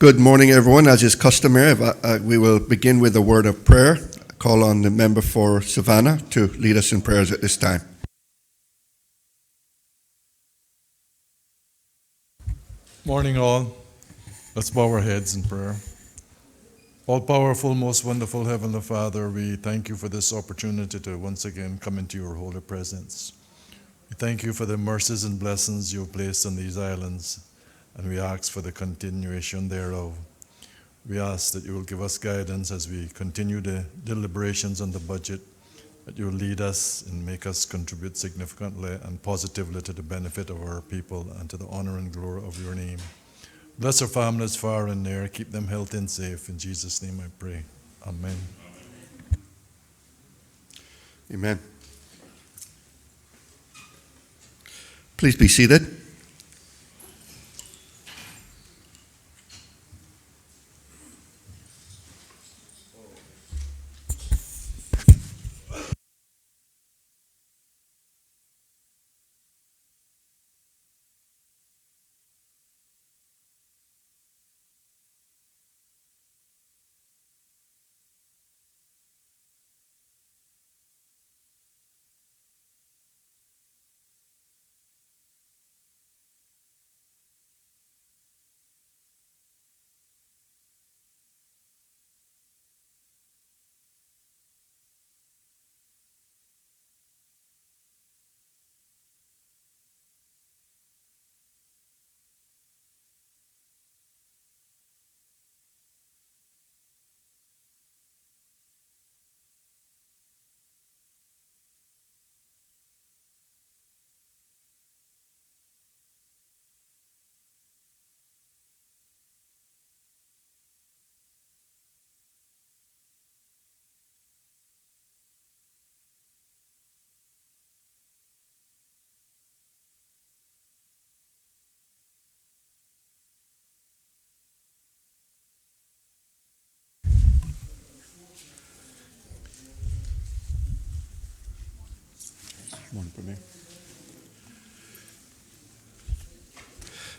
Good morning, everyone. As is customary, we will begin with a word of prayer. Call on the member for Savannah to lead us in prayers at this time. Morning, all. Let's bow our heads in prayer. All-powerful, most wonderful Heavenly Father, we thank you for this opportunity to once again come into your holy presence. We thank you for the mercies and blessings you have placed on these islands, and we ask for the continuation thereof. We ask that you will give us guidance as we continue the deliberations on the budget, that you will lead us and make us contribute significantly and positively to the benefit of our people and to the honor and glory of your name. Bless our families far and near. Keep them healthy and safe. In Jesus' name I pray. Amen. Amen. Please be seated.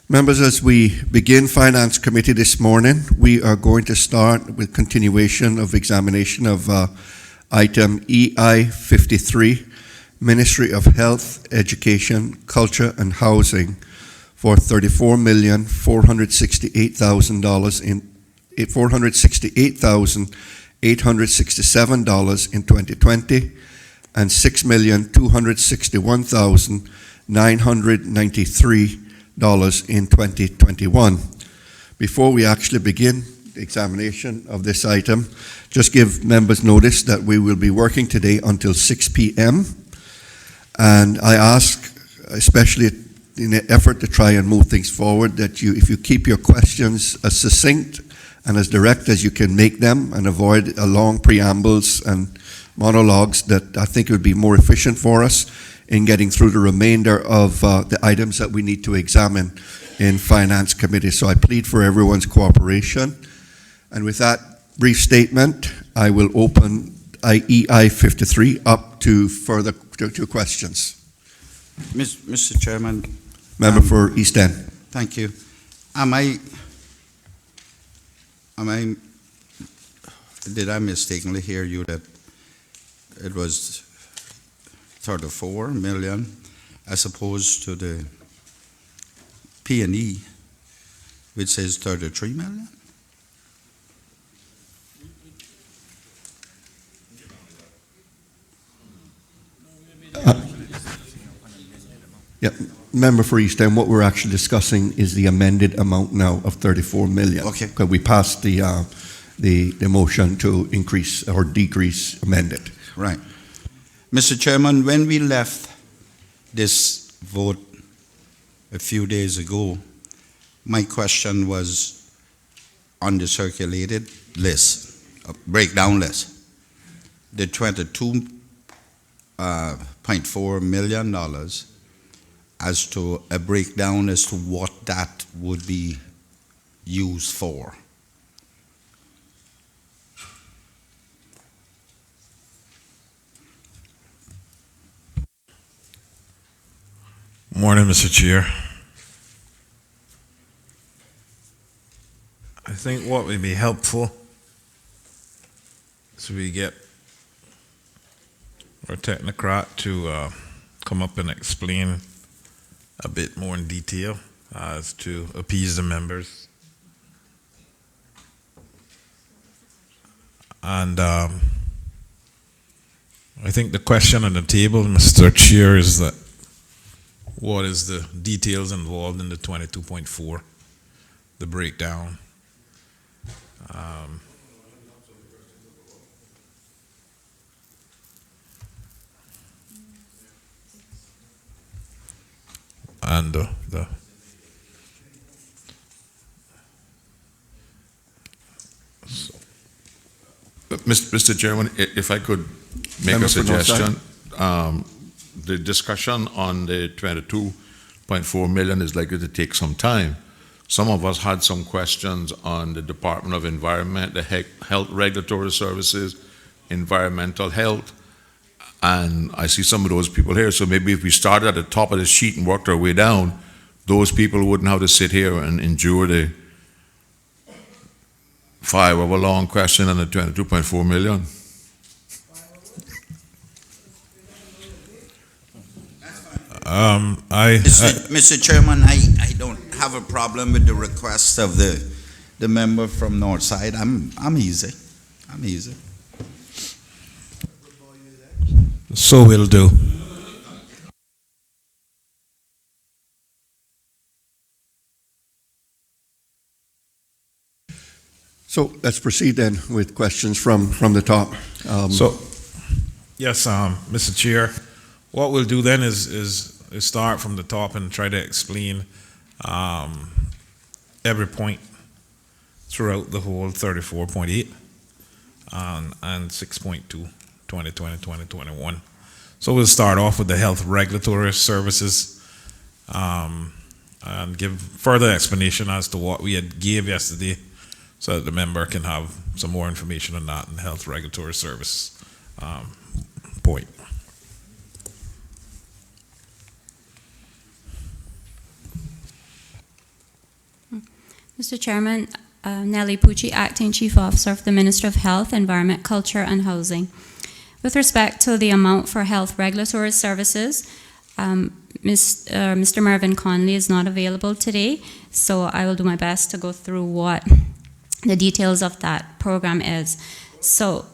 Members, as we begin Finance Committee this morning, we are going to start with continuation of examination of item EI 53, Ministry of Health, Education, Culture and Housing for $34,468,867 in 2020 and $6,261,993 in 2021. Before we actually begin the examination of this item, just give members notice that we will be working today until 6 p.m. And I ask, especially in an effort to try and move things forward, that if you keep your questions as succinct and as direct as you can make them and avoid long preambles and monologues, that I think it would be more efficient for us in getting through the remainder of the items that we need to examine in Finance Committee. So I plead for everyone's cooperation. And with that brief statement, I will open EI 53 up to further to questions. Mr. Chairman. Member for East End. Thank you. Did I mistakenly hear you that it was 34 million as opposed to the P&E, which says 33 million? Yeah, Member for East End, what we're actually discussing is the amended amount now of 34 million. Okay. Because we passed the motion to increase or decrease amended. Right. Mr. Chairman, when we left this vote a few days ago, my question was on the circulated list, breakdown list. The $22.4 million as to a breakdown as to what that would be used for. Morning, Mr. Chair. I think what would be helpful is we get our technocrat to come up and explain a bit more in detail as to appease the members. And I think the question on the table, Mr. Chair, is that what is the details involved in the 22.4, the breakdown? And the Mr. Chairman, if I could make Member a for Northside. suggestion, the discussion on the 22.4 million is likely to take some time. Some of us had some questions on the Department of Environment, the Health Regulatory Services, Environmental Health, and I see some of those people here. So maybe if we started at the top of the sheet and worked our way down, those people wouldn't have to sit here and endure the 5-hour long question on the 22.4 million. Mr. Chairman, I don't have a problem with the request of the member from Northside. I'm easy. I'm easy. so will do. So let's proceed then with questions from the top. So, yes, Mr. Chair, what we'll do then is start from the top and try to explain every point throughout the whole 34.8 and 6.2, 2020, 2021. So we'll start off with the health regulatory services and give further explanation as to what we had gave yesterday, so that the member can have some more information on that and health regulatory service point. Mr. Chairman, Nellie Pucci, Acting Chief Officer of the Ministry of Health, Environment, Culture and Housing. With respect to the amount for health regulatory services, Mr. Mervyn Conley is not available today, so I will do my best to go through what the details of that program is. So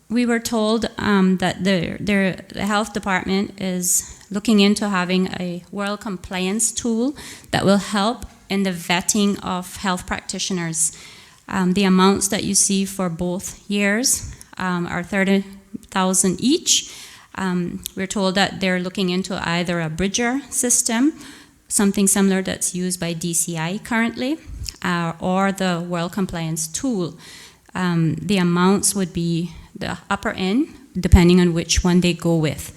we were told that the health department is looking into having a world compliance tool that will help in the vetting of health practitioners. The amounts that you see for both years are $30,000 each. We're told that they're looking into either a bridger system, something similar that's used by DCI currently, or the world compliance tool. The amounts would be the upper end, depending on which one they go with.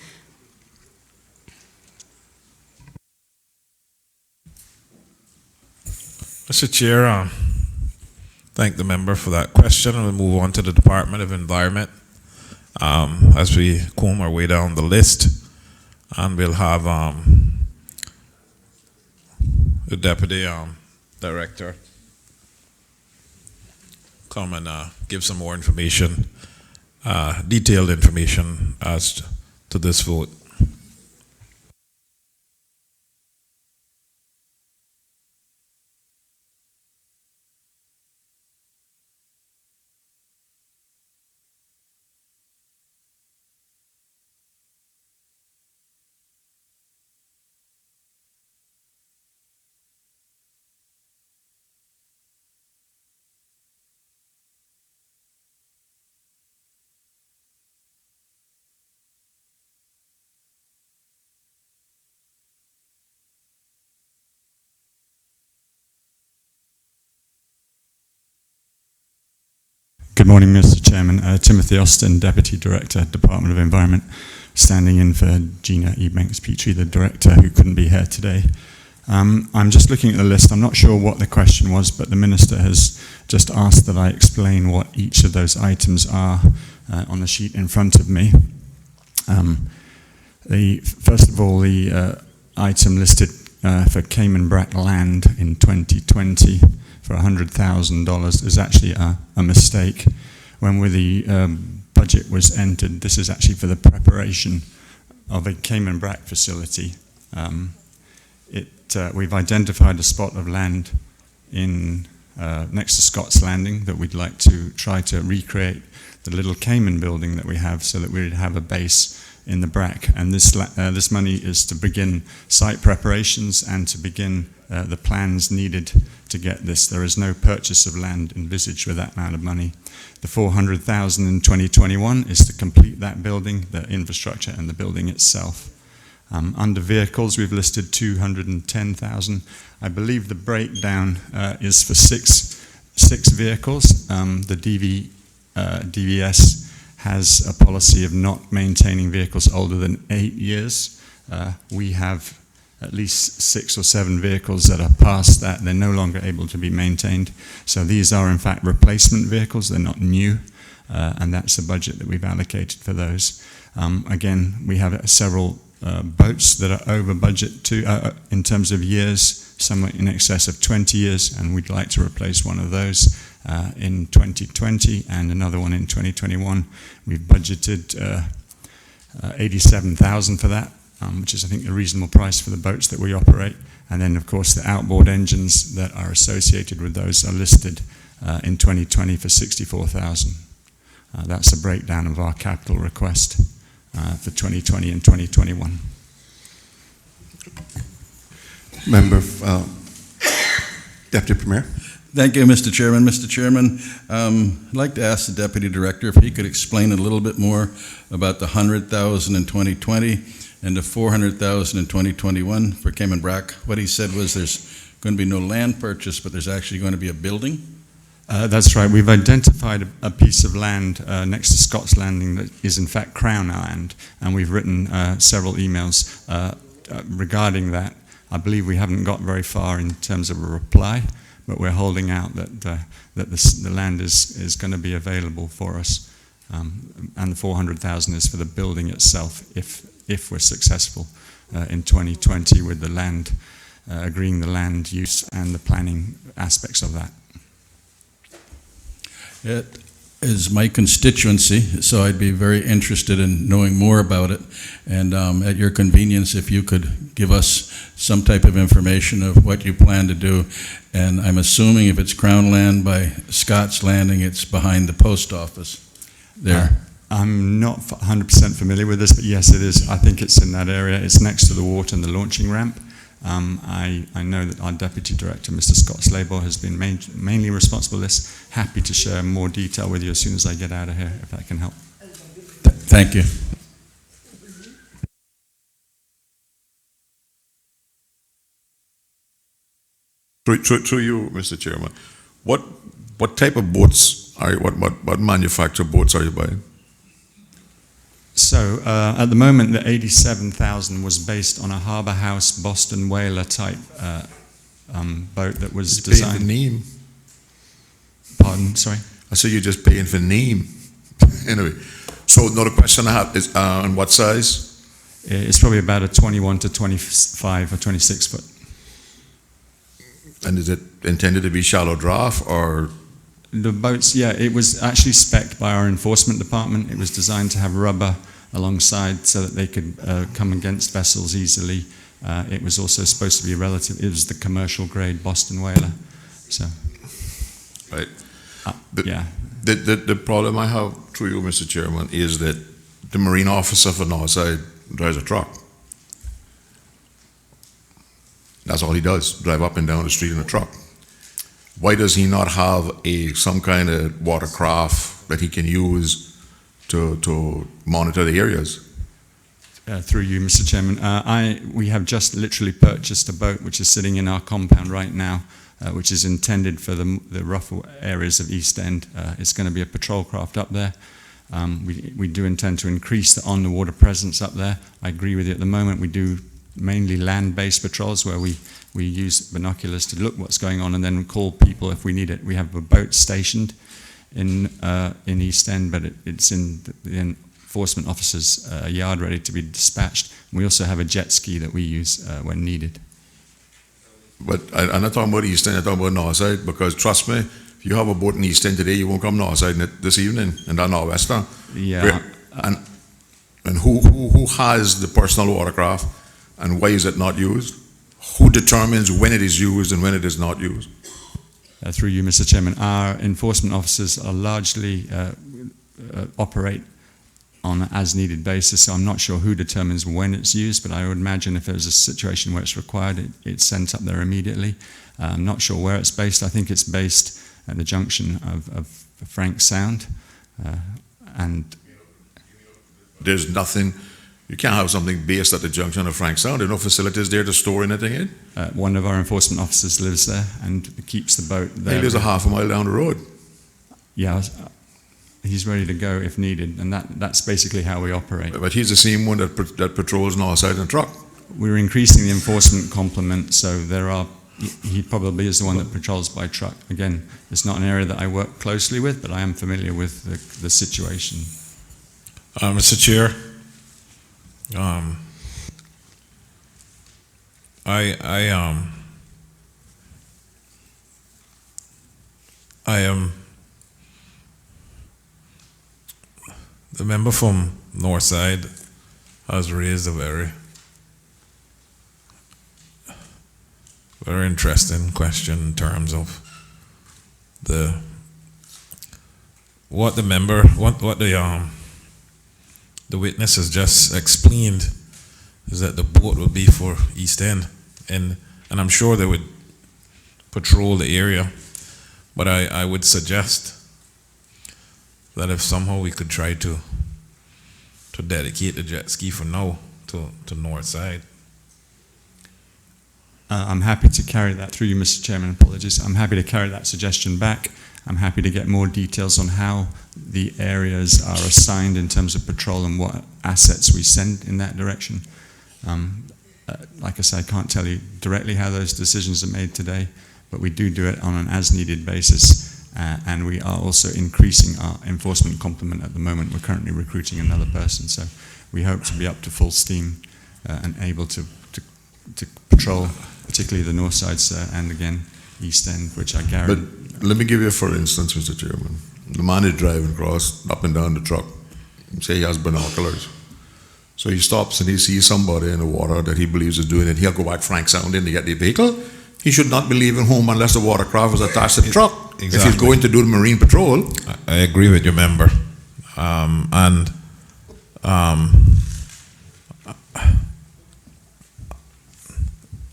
Mr. Chair, thank the member for that question, and we'll move on to the Department of Environment as we comb our way down the list, and we'll have the Deputy Director come and give some more information, detailed information as to this vote. Good morning, Mr. Chairman. Timothy Austin, Deputy Director, Department of Environment, standing in for Gina Ebanks-Petrie, the Director, who couldn't be here today. I'm just looking at the list. I'm not sure what the question was, but the Minister has just asked that I explain what each of those items are on the sheet in front of me. First of all, the item listed for Cayman Brack land in 2020 for $100,000 is actually a mistake. When the budget was entered, this is actually for the preparation of a Cayman Brac facility. We've identified a spot of land in next to Scott's Landing that we'd like to try to recreate the little Cayman building that we have, so that we'd have a base in the Brac. And this money is to begin site preparations and to begin the plans needed to get this. There is no purchase of land envisaged with that amount of money. The $400,000 in 2021 is to complete that building, the infrastructure and the building itself. Under vehicles, we've listed $210,000. I believe the breakdown is for six vehicles. The DVS has a policy of not maintaining vehicles older than 8 years. We have at least 6 or 7 vehicles that are past that. They're no longer able to be maintained. So these are in fact replacement vehicles, they're not new, and that's the budget that we've allocated for those. Again, we have several boats that are over budget too, in terms of years, some are in excess of 20 years, and we'd like to replace one of those in 2020 and another one in 2021. We've budgeted $87,000 for that, which is I think a reasonable price for the boats that we operate. And then of course the outboard engines that are associated with those are listed in 2020 for $64,000. That's a breakdown of our capital request for 2020 and 2021. Member, Deputy Premier. Thank you, Mr. Chairman. Mr. Chairman, I'd like to ask the Deputy Director if he could explain a little bit more about the $100,000 in 2020 and the $400,000 in 2021 for Cayman Brac. What he said was there's going to be no land purchase, but there's actually going to be a building? That's right. We've identified a piece of land next to Scott's Landing that is in fact Crown land, and we've written several emails regarding that. I believe we haven't got very far in terms of a reply, but we're holding out that the land is going to be available for us, and the $400,000 is for the building itself if we're successful in 2020 with the land, agreeing the land use and the planning aspects of that. It is my constituency, so I'd be very interested in knowing more about it. And at your convenience, if you could give us some type of information of what you plan to do. And I'm assuming if it's Crown land by Scott's Landing, it's behind the post office there. I'm not 100% familiar with this, but yes, it is. I think it's in that area. It's next to the water and the launching ramp. I know that our Deputy Director, Mr. Scott Slabaugh, has been mainly responsible for this. Happy to share more detail with you as soon as I get out of here, if that can help. Thank you. Through you, Mr. Chairman, what type of boats are you, what manufacturer boats are you buying? So at the moment, the 87,000 was based on a Harbour House Boston whaler type boat that was designed. Paying for name. Pardon, sorry? I said you're just paying for name. Anyway, so another question I have is on what size? It's probably about a 21 to 25 or 26 foot. And is it intended to be shallow draft or? The boats, yeah, it was actually spec'd by our enforcement department. It was designed to have rubber alongside so that they could come against vessels easily. It was also supposed to be it was the commercial grade Boston whaler. So, Right. yeah. The problem I have through you, Mr. Chairman, is that the marine officer for Northside drives a truck. That's all he does, drive up and down the street in a truck. Why does he not have some kind of watercraft that he can use to monitor the areas? Through you, Mr. Chairman, we have just literally purchased a boat which is sitting in our compound right now, which is intended for the rough areas of East End. It's going to be a patrol craft up there. We do intend to increase the on-the-water presence up there. I agree with you. At the moment, we do mainly land-based patrols where we use binoculars to look what's going on and then call people if we need it. We have a boat stationed in East End, but it's in the enforcement officer's yard ready to be dispatched. We also have a jet ski that we use when needed. But I'm not talking about east end, I'm talking about north side, because trust me, if you have a boat in east end today, you won't come north side this evening, and not northwestern. Yeah. And who has the personal watercraft, and why is it not used? Who determines when it is used and when it is not used? Through you, Mr. Chairman, our enforcement officers are largely operate on an as-needed basis, so I'm not sure who determines when it's used, but I would imagine if there's a situation where it's required, it's sent up there immediately. I'm not sure where it's based. I think it's based at the junction of Frank Sound, and There's nothing, you can't have something based at the junction of Frank Sound. There are no facilities there to store anything in. one of our enforcement officers lives there and keeps the boat there. He lives a half a mile down the road. Yeah, he's ready to go if needed, and that's basically how we operate. But he's the same one that patrols north side in the truck. We're increasing the enforcement complement, so he probably is the one that patrols by truck. Again, it's not an area that I work closely with, but I am familiar with the situation. Mr. Chair, the member from Northside has raised a very interesting question in terms of what the witness has just explained is that the boat would be for East End, and I'm sure they would patrol the area, but I would suggest that if somehow we could try to dedicate the jet ski for now to North Side. I'm happy to carry that through you, Mr. Chairman. Apologies. I'm happy to carry that suggestion back. I'm happy to get more details on how the areas are assigned in terms of patrol and what assets we send in that direction. Like I said, I can't tell you directly how those decisions are made today, but we do it on an as-needed basis, and we are also increasing our enforcement complement at the moment. We're currently recruiting another person, so we hope to be up to full steam and able to patrol, particularly the north side, sir, and again, East End, which I guarantee. But let me give you for instance, Mr. Chairman. The man is driving across, up and down the truck. Say he has binoculars. So he stops and he sees somebody in the water that he believes is doing it. He'll go back Frank Sound in to get the vehicle. He should not be leaving home unless the watercraft is attached to the truck. Exactly. If he's going to do the marine patrol. I agree with your member,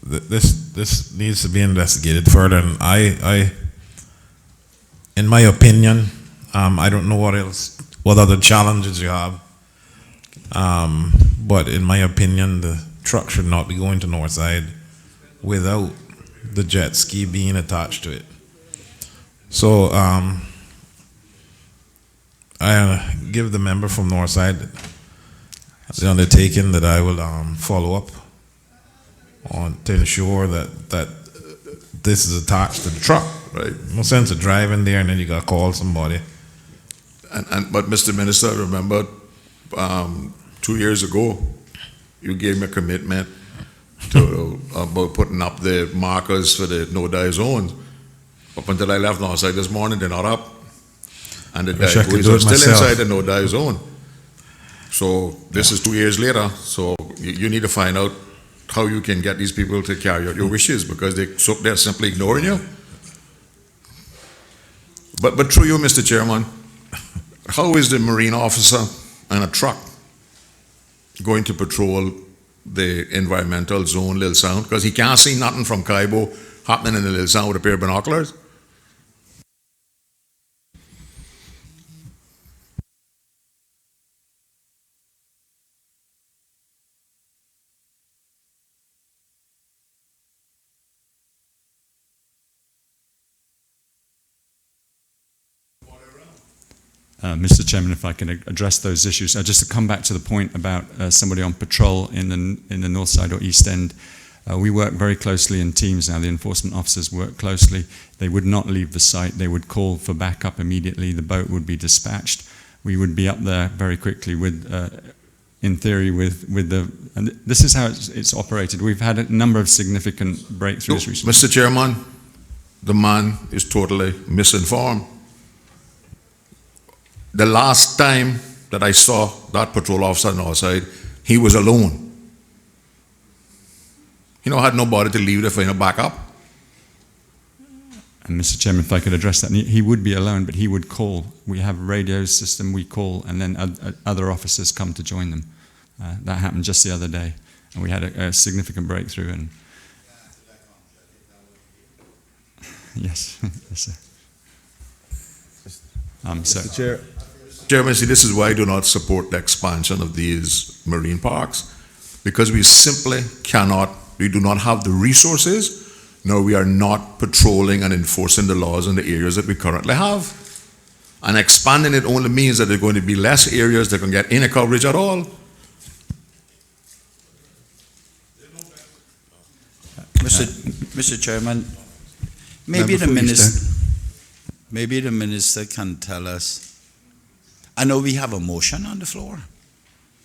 this needs to be investigated further. And I in my opinion, I don't know what other challenges you have, but in my opinion, the truck should not be going to Northside without the jet ski being attached to it. So I give the member from Northside the undertaking that I will follow up on to ensure that this is attached to the truck. Right. No sense of driving there and then you got to call somebody. But Mr. Minister, remember 2 years ago, you gave me a commitment to about putting up the markers for the no-die zones. Up until I left Northside this morning, they're not up. And the wish I could guys do are it still myself. inside the no-die zone. So this is 2 years later, so you need to find out how you can get these people to carry out your wishes, because they're simply ignoring you. But through you, Mr. Chairman, how is the marine officer and a truck going to patrol the environmental zone, Lil Sound? Because he can't see nothing from Kaibo happening in the Lil Sound with a pair of binoculars. Mr. Chairman, if I can address those issues. Just to come back to the point about somebody on patrol in the north side or east end, we work very closely in teams now. The enforcement officers work closely. They would not leave the site. They would call for backup immediately. The boat would be dispatched. We would be up there very quickly with in theory, with the, and this is how it's operated. We've had a number of significant breakthroughs recently. Mr. Chairman, the man is totally misinformed. The last time that I saw that patrol officer on our side, he was alone. He had nobody to leave the back up. And Mr. Chairman, if I could address that, he would be alone, but he would call. We have a radio system, we call, and then other officers come to join them. That happened just the other day, and we had a significant breakthrough. And yes, yes, sir. Mr. Chair. Chairman, see, this is why I do not support the expansion of these marine parks, because we simply cannot, we do not have the resources. No, we are not patrolling and enforcing the laws in the areas that we currently have. And expanding it only means that there are going to be less areas that can get any coverage at all. Mr. Chairman, maybe the minister can tell us. I know we have a motion on the floor.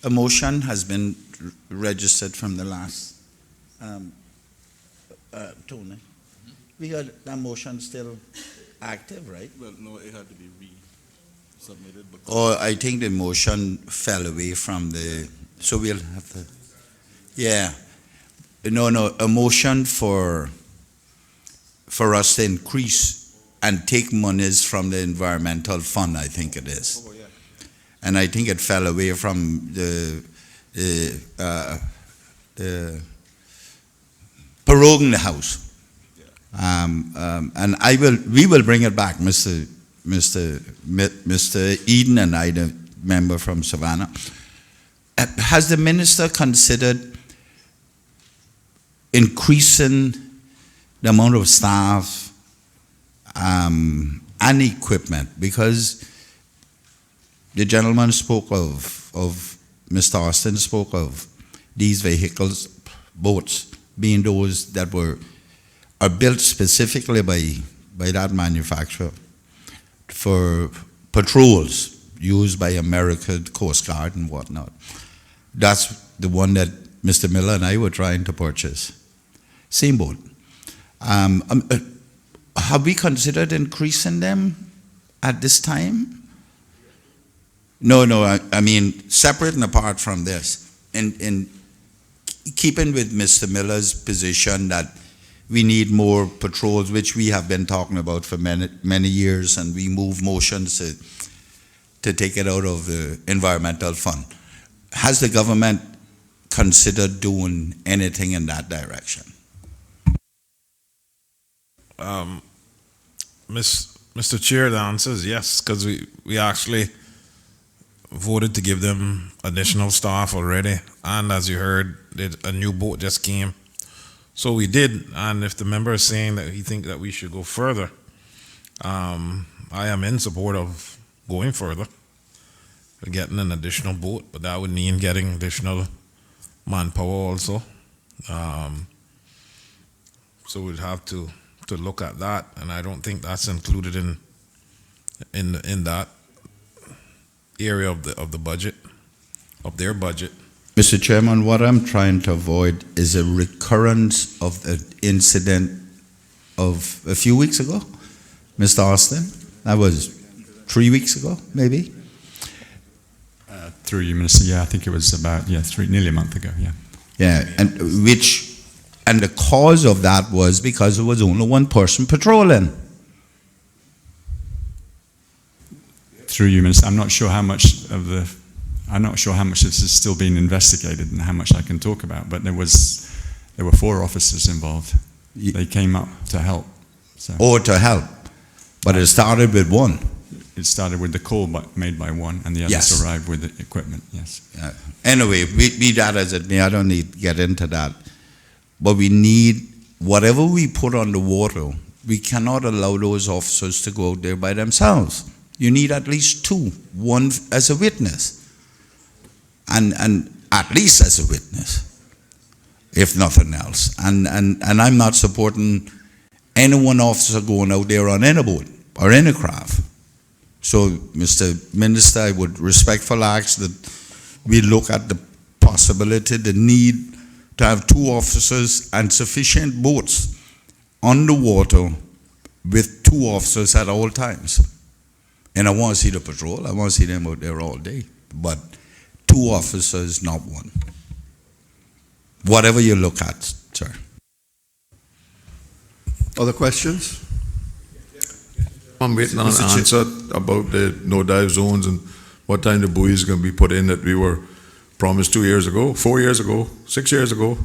A motion has been registered from the last. Tony, we got that motion still active, right? Well, no, it had to be resubmitted. Or I think the motion fell away from the, so we'll have to, yeah. No, a motion for us to increase and take monies from the environmental fund, I think it is. Oh, yeah. And I think it fell away from the proroguing the house. And we will bring it back, Mr. Eden and I, the member from Savannah. Has the minister considered increasing the amount of staff and equipment? Because the gentleman spoke of Mr. Austin spoke of these vehicles, boats, being those that are built specifically by that manufacturer for patrols used by American Coast Guard and whatnot. That's the one that Mr. Miller and I were trying to purchase. Same boat. Have we considered increasing them at this time? No, I mean, separate and apart from this. In keeping with Mr. Miller's position that we need more patrols, which we have been talking about for many years, and we move motions to take it out of the environmental fund. Has the government considered doing anything in that direction? Mr. Chair, the answer is yes, because we actually voted to give them additional staff already, and as you heard, a new boat just came. So we did, and if the member is saying that he thinks that we should go further, I am in support of going further, getting an additional boat, but that would mean getting additional manpower also. So we'd have to look at that, and I don't think that's included in that area of the budget, of their budget. Mr. Chairman, what I'm trying to avoid is a recurrence of the incident of a few weeks ago, Mr. Austin. That was 3 weeks ago, maybe? Through you, Minister, yeah, I think it was about, nearly a month ago, yeah. Yeah, and the cause of that was because there was only one person patrolling. Through you, Minister, I'm not sure how much this is still being investigated and how much I can talk about, but there were 4 officers involved. They came up to help. So. Or to help, but it started with one. It started with the call made by one, and the others arrived with the equipment, yes. Anyway, be that as it may, I don't need to get into that. But we need, whatever we put on the water, we cannot allow those officers to go out there by themselves. You need at least 2, one as a witness, and at least as a witness, if nothing else. And I'm not supporting any one officer going out there on any boat or any craft. So, Mr. Minister, I would respectfully ask that we look at the possibility, the need to have 2 officers and sufficient boats on the water with 2 officers at all times. And I want to see the patrol, I want to see them out there all day. But 2 officers, not 1. Whatever you look at, sir. Other questions? I'm waiting on an Mr. answer about the no-dive zones and what time the buoys are going to be put in that we were promised 2 years ago, 4 years ago, 6 years ago.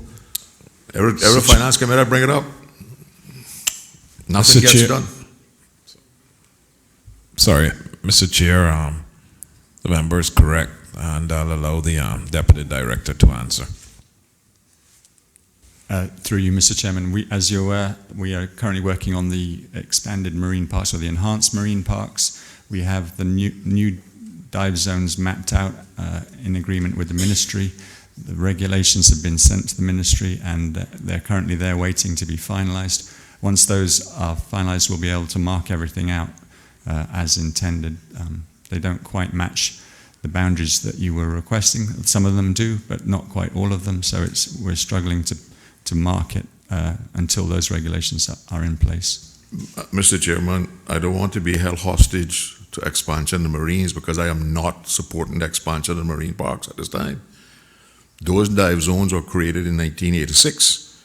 Every finance committee bring it up. Nothing Mr. gets Chair. done. Sorry, Mr. Chair, the member is correct, and I'll allow the Deputy Director to answer. Through you, Mr. Chairman, as you're aware, we are currently working on the expanded marine parks or the enhanced marine parks. We have the new dive zones mapped out in agreement with the ministry. The regulations have been sent to the ministry, and they're currently there waiting to be finalised. Once those are finalised, we'll be able to mark everything out as intended. They don't quite match the boundaries that you were requesting. Some of them do, but not quite all of them. So we're struggling to mark it until those regulations are in place. Mr. Chairman, I don't want to be held hostage to expansion of the Marines because I am not supporting the expansion of the marine parks at this time. Those dive zones were created in 1986.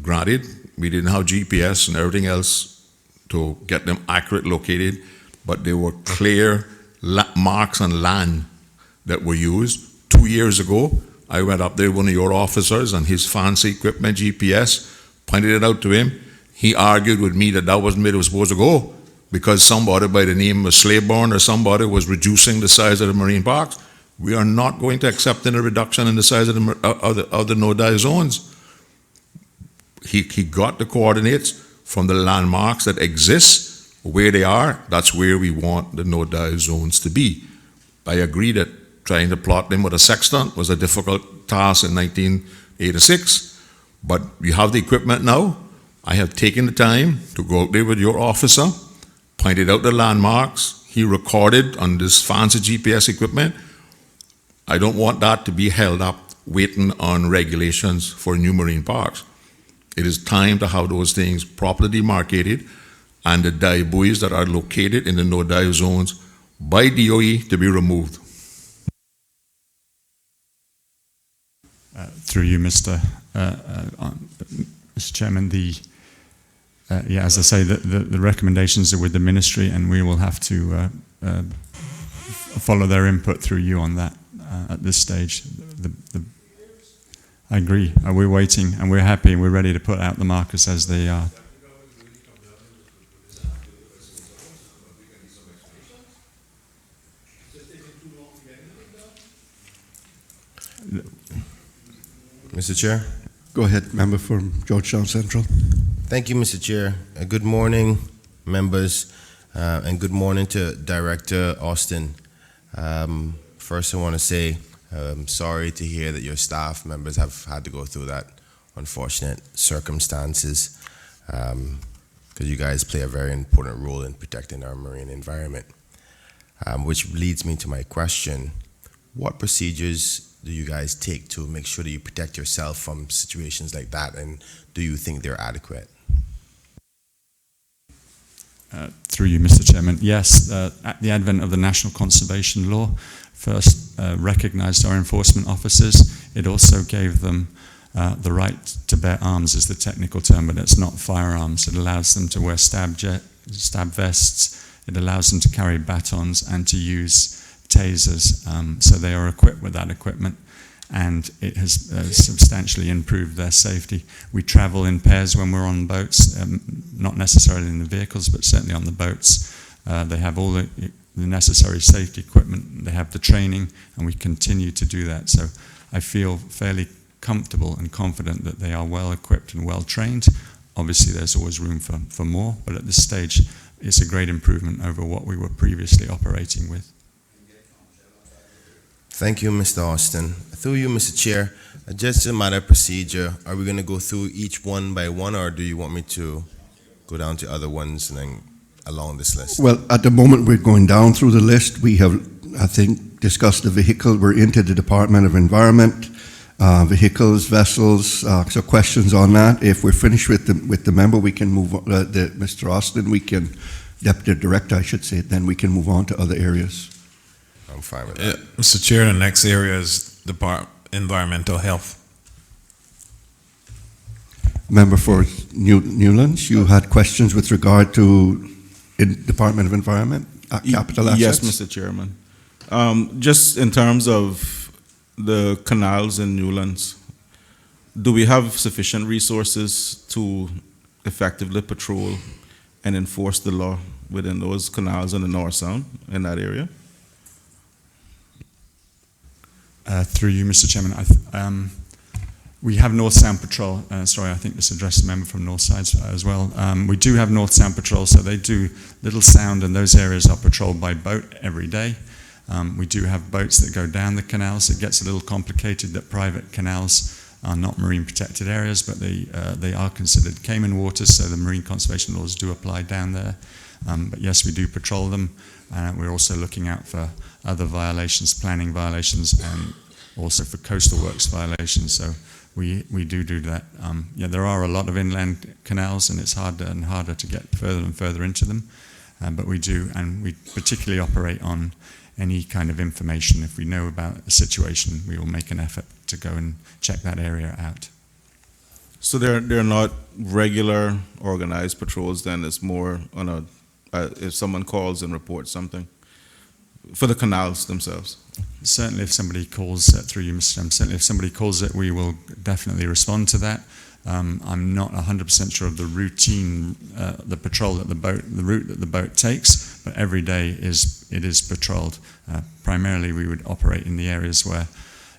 Granted, we didn't have GPS and everything else to get them accurate located, but there were clear marks on land that were used. 2 years ago, I went up there with one of your officers and his fancy equipment, GPS, pointed it out to him. He argued with me that wasn't where it was supposed to go because somebody by the name of Slaborn or somebody was reducing the size of the marine parks. We are not going to accept any reduction in the size of the no-dive zones. He got the coordinates from the landmarks that exist, where they are. That's where we want the no-dive zones to be. I agree that trying to plot them with a sextant was a difficult task in 1986, but we have the equipment now. I have taken the time to go out there with your officer, pointed out the landmarks. He recorded on this fancy GPS equipment. I don't want that to be held up waiting on regulations for new marine parks. It is time to have those things properly demarcated and the dive buoys that are located in the no-dive zones by DOE to be removed. Through you, Mr. Chairman, as I say, the recommendations are with the ministry, and we will have to follow their input through you on that at this stage. I agree. We're waiting, and we're happy, and we're ready to put out the markers as they are. Mr. Chair. Go ahead, member from Georgetown Central. Thank you, Mr. Chair. Good morning, members, and good morning to Director Austin. First, I want to say I'm sorry to hear that your staff members have had to go through that unfortunate circumstances, because you guys play a very important role in protecting our marine environment. Which leads me to my question. What procedures do you guys take to make sure that you protect yourself from situations like that, and do you think they're adequate? Through you, Mr. Chairman, yes, at the advent of the National Conservation Law, first recognized our enforcement officers. It also gave them the right to bear arms, is the technical term, but it's not firearms. It allows them to wear stab vests. It allows them to carry batons and to use tasers. So they are equipped with that equipment, and it has substantially improved their safety. We travel in pairs when we're on boats, not necessarily in the vehicles, but certainly on the boats. They have all the necessary safety equipment, they have the training, and we continue to do that. So I feel fairly comfortable and confident that they are well equipped and well trained. Obviously there's always room for more, but at this stage it's a great improvement over what we were previously operating with. Thank you, Mr. Austin. Through you, Mr. Chair, just a matter of procedure, are we going to go through each one by one, or do you want me to go down to other ones and then along this list? Well, at the moment, we're going down through the list. We have, I think, discuss the vehicle. We're into the Department of Environment, vehicles, vessels, so questions on that. If we're finished with the member, we can move on, Mr. Austin, Deputy Director, I should say, then we can move on to other areas. I'm fine with that. Mr. Chair, the next area is environmental health. Member for Newlands, you had questions with regard to Department of Environment, capital assets? Yes, Mr. Chairman. Just in terms of the canals in Newlands, do we have sufficient resources to effectively patrol and enforce the law within those canals in the North Sound in that area? Through you, Mr. Chairman, we have North Sound Patrol. Sorry, I think this addressed a member from North Side as well. We do have North Sound Patrol, so they do Little Sound, and those areas are patrolled by boat every day. We do have boats that go down the canals. It gets a little complicated that private canals are not marine protected areas, but they are considered Cayman waters, so the marine conservation laws do apply down there. But yes, we do patrol them. We're also looking out for other violations, planning violations, and also for coastal works violations. So we do that. Yeah, there are a lot of inland canals, and it's harder and harder to get further and further into them. But we do, and we particularly operate on any kind of information. If we know about a situation, we will make an effort to go and check that area out. So they're not regular organized patrols then, it's more on a, if someone calls and reports something for the canals themselves? Certainly if somebody calls through you, Mr. Chairman, certainly if somebody calls it, we will definitely respond to that. I'm not 100% sure of the routine, the patrol that the route that the boat takes, but every day it is patrolled. Primarily we would operate in the areas where,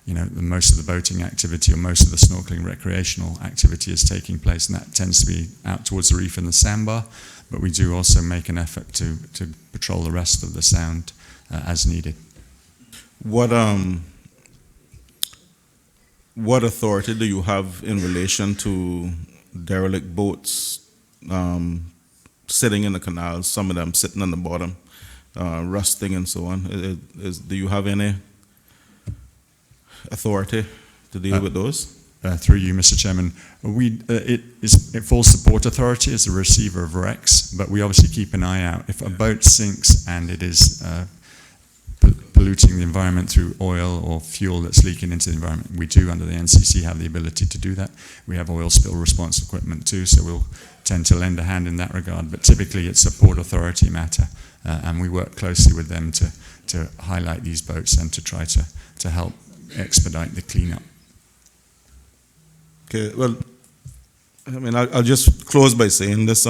you know, most of the boating activity or most of the snorkeling recreational activity is taking place, and that tends to be out towards the reef and the sandbar, but we do also make an effort to patrol the rest of the sound as needed. What authority do you have in relation to derelict boats sitting in the canals, some of them sitting on the bottom, rusting and so on? Do you have any authority to deal with those? Through you, Mr. Chairman, it falls to Port Authority as a receiver of wrecks, but we obviously keep an eye out. If a boat sinks and it is polluting the environment through oil or fuel that's leaking into the environment, we do, under the NCC, have the ability to do that. We have oil spill response equipment too, so we'll tend to lend a hand in that regard. But typically it's a Port Authority matter, and we work closely with them to highlight these boats and to try to help expedite the cleanup. Okay, well, I mean, I'll just close by saying this,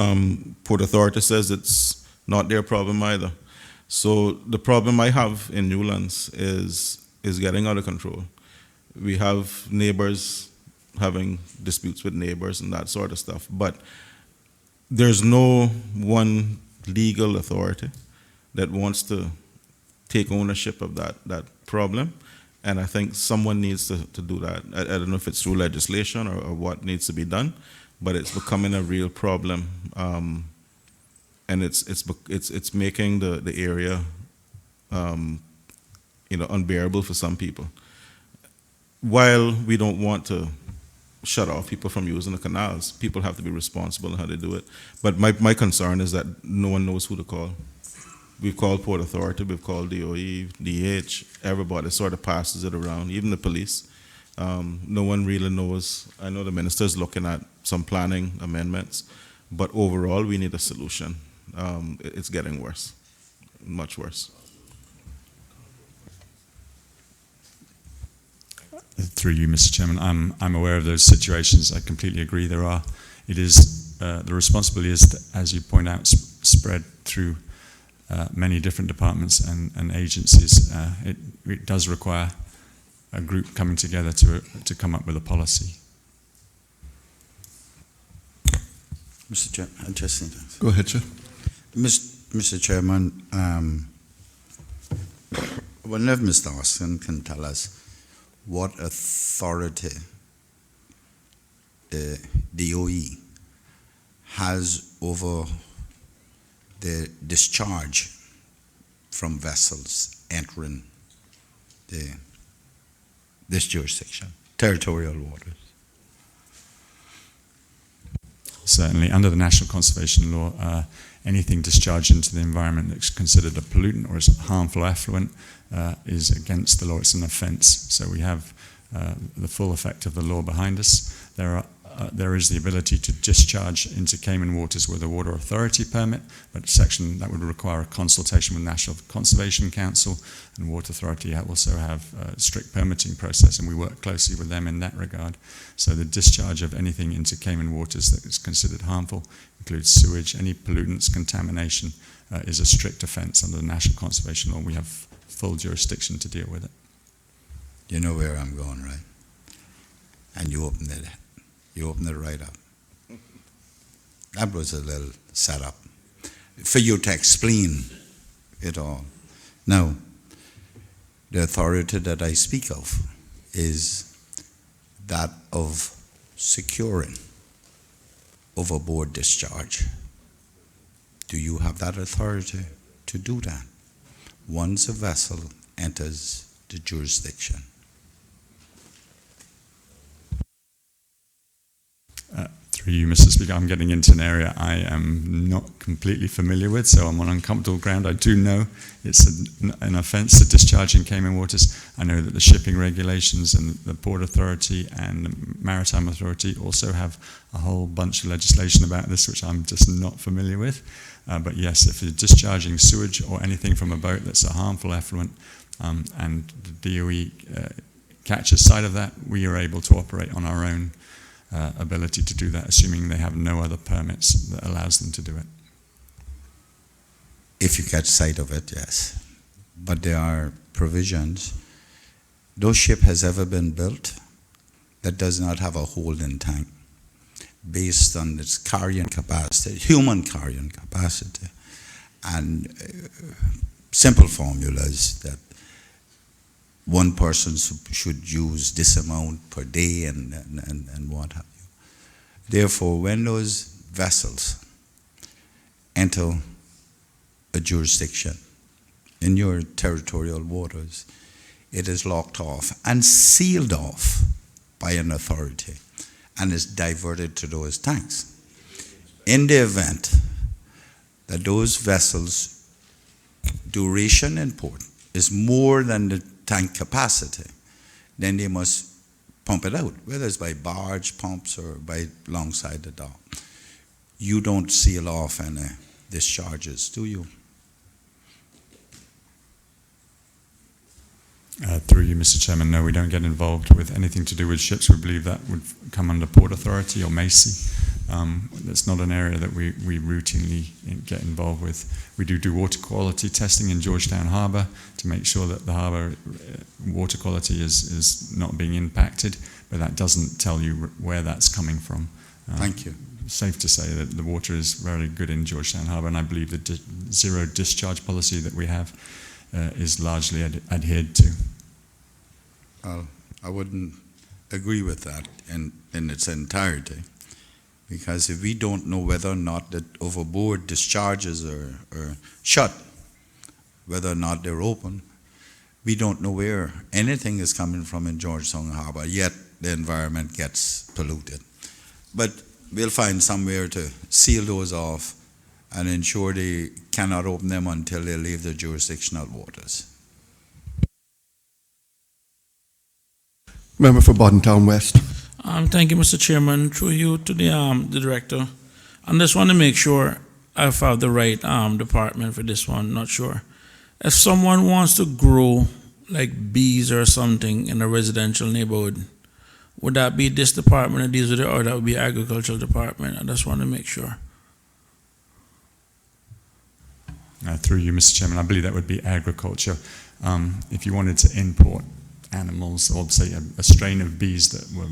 Port Authority says it's not their problem either. So the problem I have in Newlands is getting out of control. We have neighbors having disputes with neighbors and that sort of stuff, but there's no one legal authority that wants to take ownership of that problem, and I think someone needs to do that. I don't know if it's through legislation or what needs to be done, but it's becoming a real problem. And it's making the area, unbearable for some people. While we don't want to shut off people from using the canals, people have to be responsible in how they do it. But my concern is that no one knows who to call. We've called Port Authority, we've called DOE, DH, everybody sort of passes it around, even the police. No one really knows. I know the minister's looking at some planning amendments, but overall we need a solution. It's getting worse, much worse. Through you, Mr. Chairman, I'm aware of those situations. I completely agree. There are. It is the responsibility is, as you point out, spread through many different departments and agencies. It does require a group coming together to come up with a policy. Mr. Chairman, just Go ahead, sir. Mr. Chairman, I wonder if Mr. Austin can tell us what authority the DOE has over the discharge from vessels entering this jurisdiction, territorial waters? Certainly, under the National Conservation Law, anything discharged into the environment that's considered a pollutant or is harmful effluent is against the law. It's an offence. So we have the full effect of the law behind us. There is the ability to discharge into Cayman waters with a water authority permit, but that would require a consultation with National Conservation Council, and Water Authority also have a strict permitting process, and we work closely with them in that regard. So the discharge of anything into Cayman waters that is considered harmful includes sewage, any pollutants, contamination is a strict offence under the National Conservation Law. We have full jurisdiction to deal with it. You know where I'm going, right? And you opened it. You opened it right up. That was a little setup for you to explain it all. Now, the authority that I speak of is that of securing overboard discharge. Do you have that authority to do that once a vessel enters the jurisdiction? Through you, Mr. Speaker, I'm getting into an area I am not completely familiar with, so I'm on uncomfortable ground. I do know it's an offence to discharge in Cayman waters. I know that the shipping regulations and the Port Authority and the Maritime Authority also have a whole bunch of legislation about this, which I'm just not familiar with. But yes, if you're discharging sewage or anything from a boat that's a harmful effluent, and the DOE catches sight of that, we are able to operate on our own ability to do that, assuming they have no other permits that allows them to do it. If you catch sight of it, yes. But there are provisions. No ship has ever been built that does not have a holding tank based on its carrying capacity, human carrying capacity, and simple formulas that one person should use this amount per day and what have you. Therefore, when those vessels enter a jurisdiction in your territorial waters, it is locked off and sealed off by an authority and is diverted to those tanks. In the event that those vessels' duration in port is more than the tank capacity, then they must pump it out, whether it's by barge pumps or by alongside the dock. You don't seal off any discharges, do you? Through you, Mr. Chairman, no, we don't get involved with anything to do with ships. We believe that would come under Port Authority or Macy. That's not an area that we routinely get involved with. We do water quality testing in Georgetown Harbour to make sure that the harbour water quality is not being impacted, but that doesn't tell you where that's coming from. Thank you. Safe to say that the water is very good in Georgetown Harbour, and I believe the zero discharge policy that we have is largely adhered to. I wouldn't agree with that in its entirety, because if we don't know whether or not the overboard discharges are shut, whether or not they're open, we don't know where anything is coming from in Georgetown Harbour, yet the environment gets polluted. But we'll find somewhere to seal those off and ensure they cannot open them until they leave the jurisdictional waters. Member for Boddentown West. Thank you, Mr. Chairman. Through you to the director. I just want to make sure I found the right department for this one. Not sure. If someone wants to grow like bees or something in a residential neighborhood, would that be this department that deals with it, or that would be agricultural department? I just want to make sure. Through you, Mr. Chairman, I believe that would be agriculture. If you wanted to import animals, or say a strain of bees that were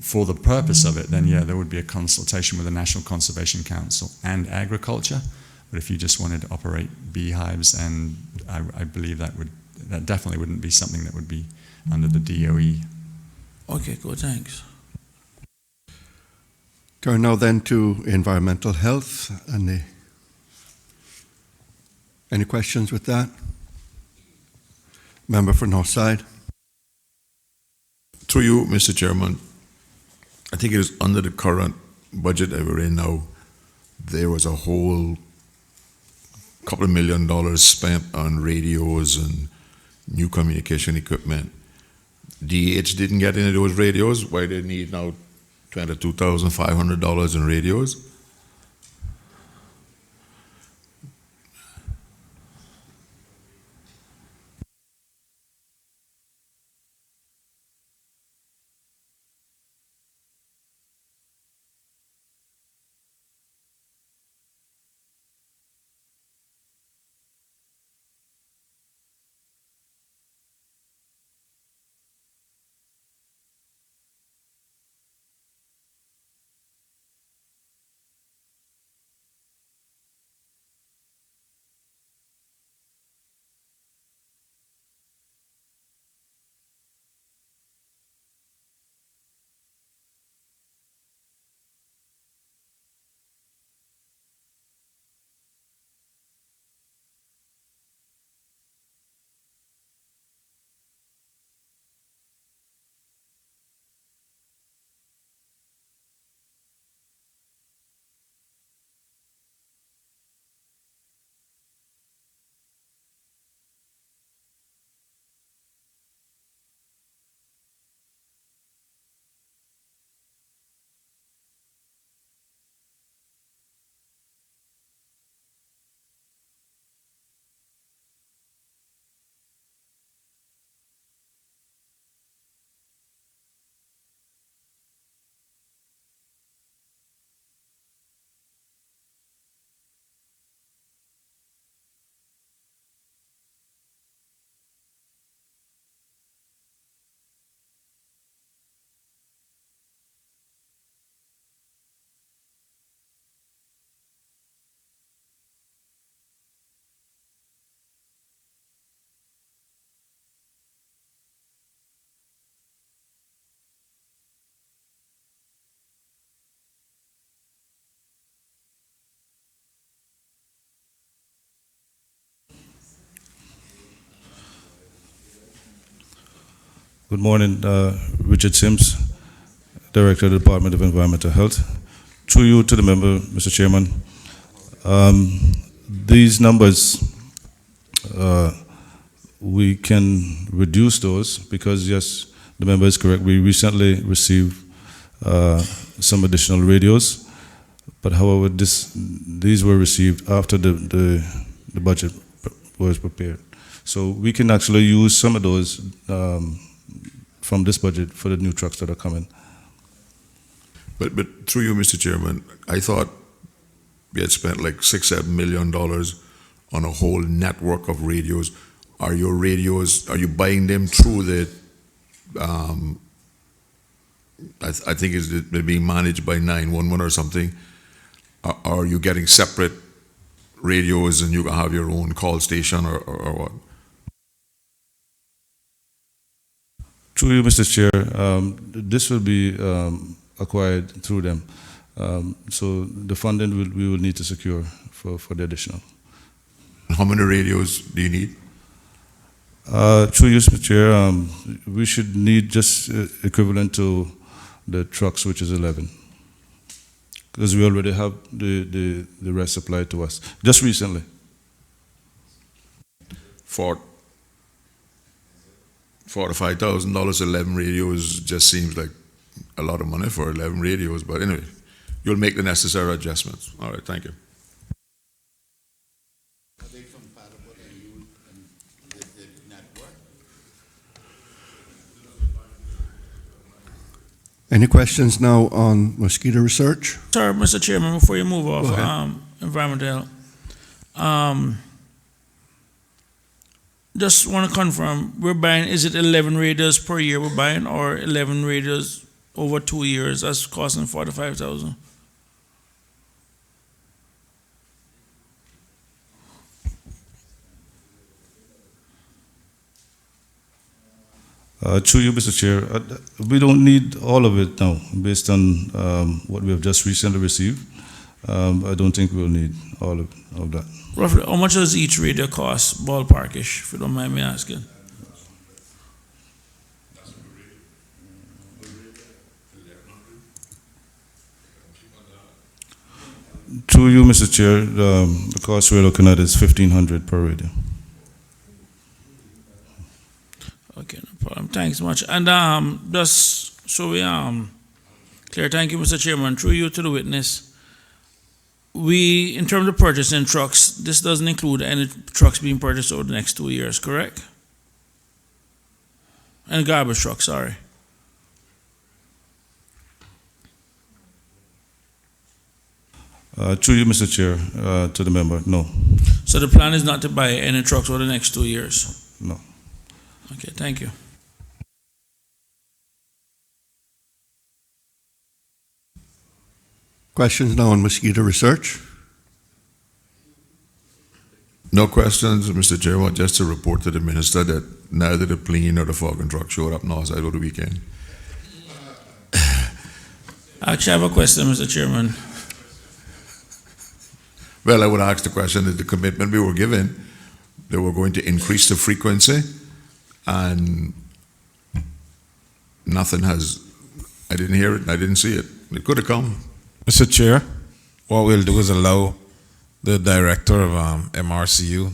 for the purpose of it, then yeah, there would be a consultation with the National Conservation Council and agriculture. But if you just wanted to operate beehives, and I believe that definitely wouldn't be something that would be under the DOE. Okay, good, thanks. Turn now then to environmental health and any questions with that? Member for Northside. Through you, Mr. Chairman, I think it is under the current budget that we're in now, there was a whole couple of $1 million spent on radios and new communication equipment. DH didn't get any of those radios. Why they need now $22,500 in radios? Good morning, Richard Sims, Director of the Department of Environmental Health. Through you to the member, Mr. Chairman. These numbers, we can reduce those because, yes, the member is correct. We recently received some additional radios, but however, these were received after the budget was prepared. So we can actually use some of those from this budget for the new trucks that are coming. But through you, Mr. Chairman, I thought we had spent like $6-7 million on a whole network of radios. Are your radios, are you buying them through the, I think they're being managed by 911 or something? Are you getting separate radios and you can have your own call station or what? Through you, Mr. Chair, this will be acquired through them. So the funding we will need to secure for the additional. How many radios do you need? Through you, Mr. Chair, we should need just equivalent to the trucks, which is 11. Because we already have the rest supplied to us, just recently. For $5,000, 11 radios just seems like a lot of money for 11 radios, but anyway, you'll make the necessary adjustments. All right, thank you. Are they compatible and you with the network? Any questions now on mosquito research? Sir, Mr. Chairman, before you move off Go ahead. environmental, just want to confirm, we're buying, is it 11 radios per year we're buying, or 11 radios over 2 years? That's costing $45,000. Through you, Mr. Chair, we don't need all of it now, based on what we have just recently received. I don't think we'll need all of that. Roughly, how much does each radio cost, ballparkish, if you don't mind me asking? Through you, Mr. Chair, the cost we're looking at is $1,500 per radio. Okay, no problem. Thanks much. And just so we clear, thank you, Mr. Chairman. Through you to the witness. We, in terms of purchasing trucks, this doesn't include any trucks being purchased over the next 2 years, correct? And garbage trucks, sorry. Through you, Mr. Chair, to the member, no. So the plan is not to buy any trucks over the next 2 years? No. Okay, thank you. Questions now on mosquito research? No questions, Mr. Chairman, just to report to the minister that neither the plane nor the fogging truck showed up north side over the weekend. I actually have a question, Mr. Chairman. Well, I would ask the question that the commitment we were given, they were going to increase the frequency, and nothing has, I didn't hear it, I didn't see it. It could have come. Mr. Chair, what we'll do is allow the director of MRCU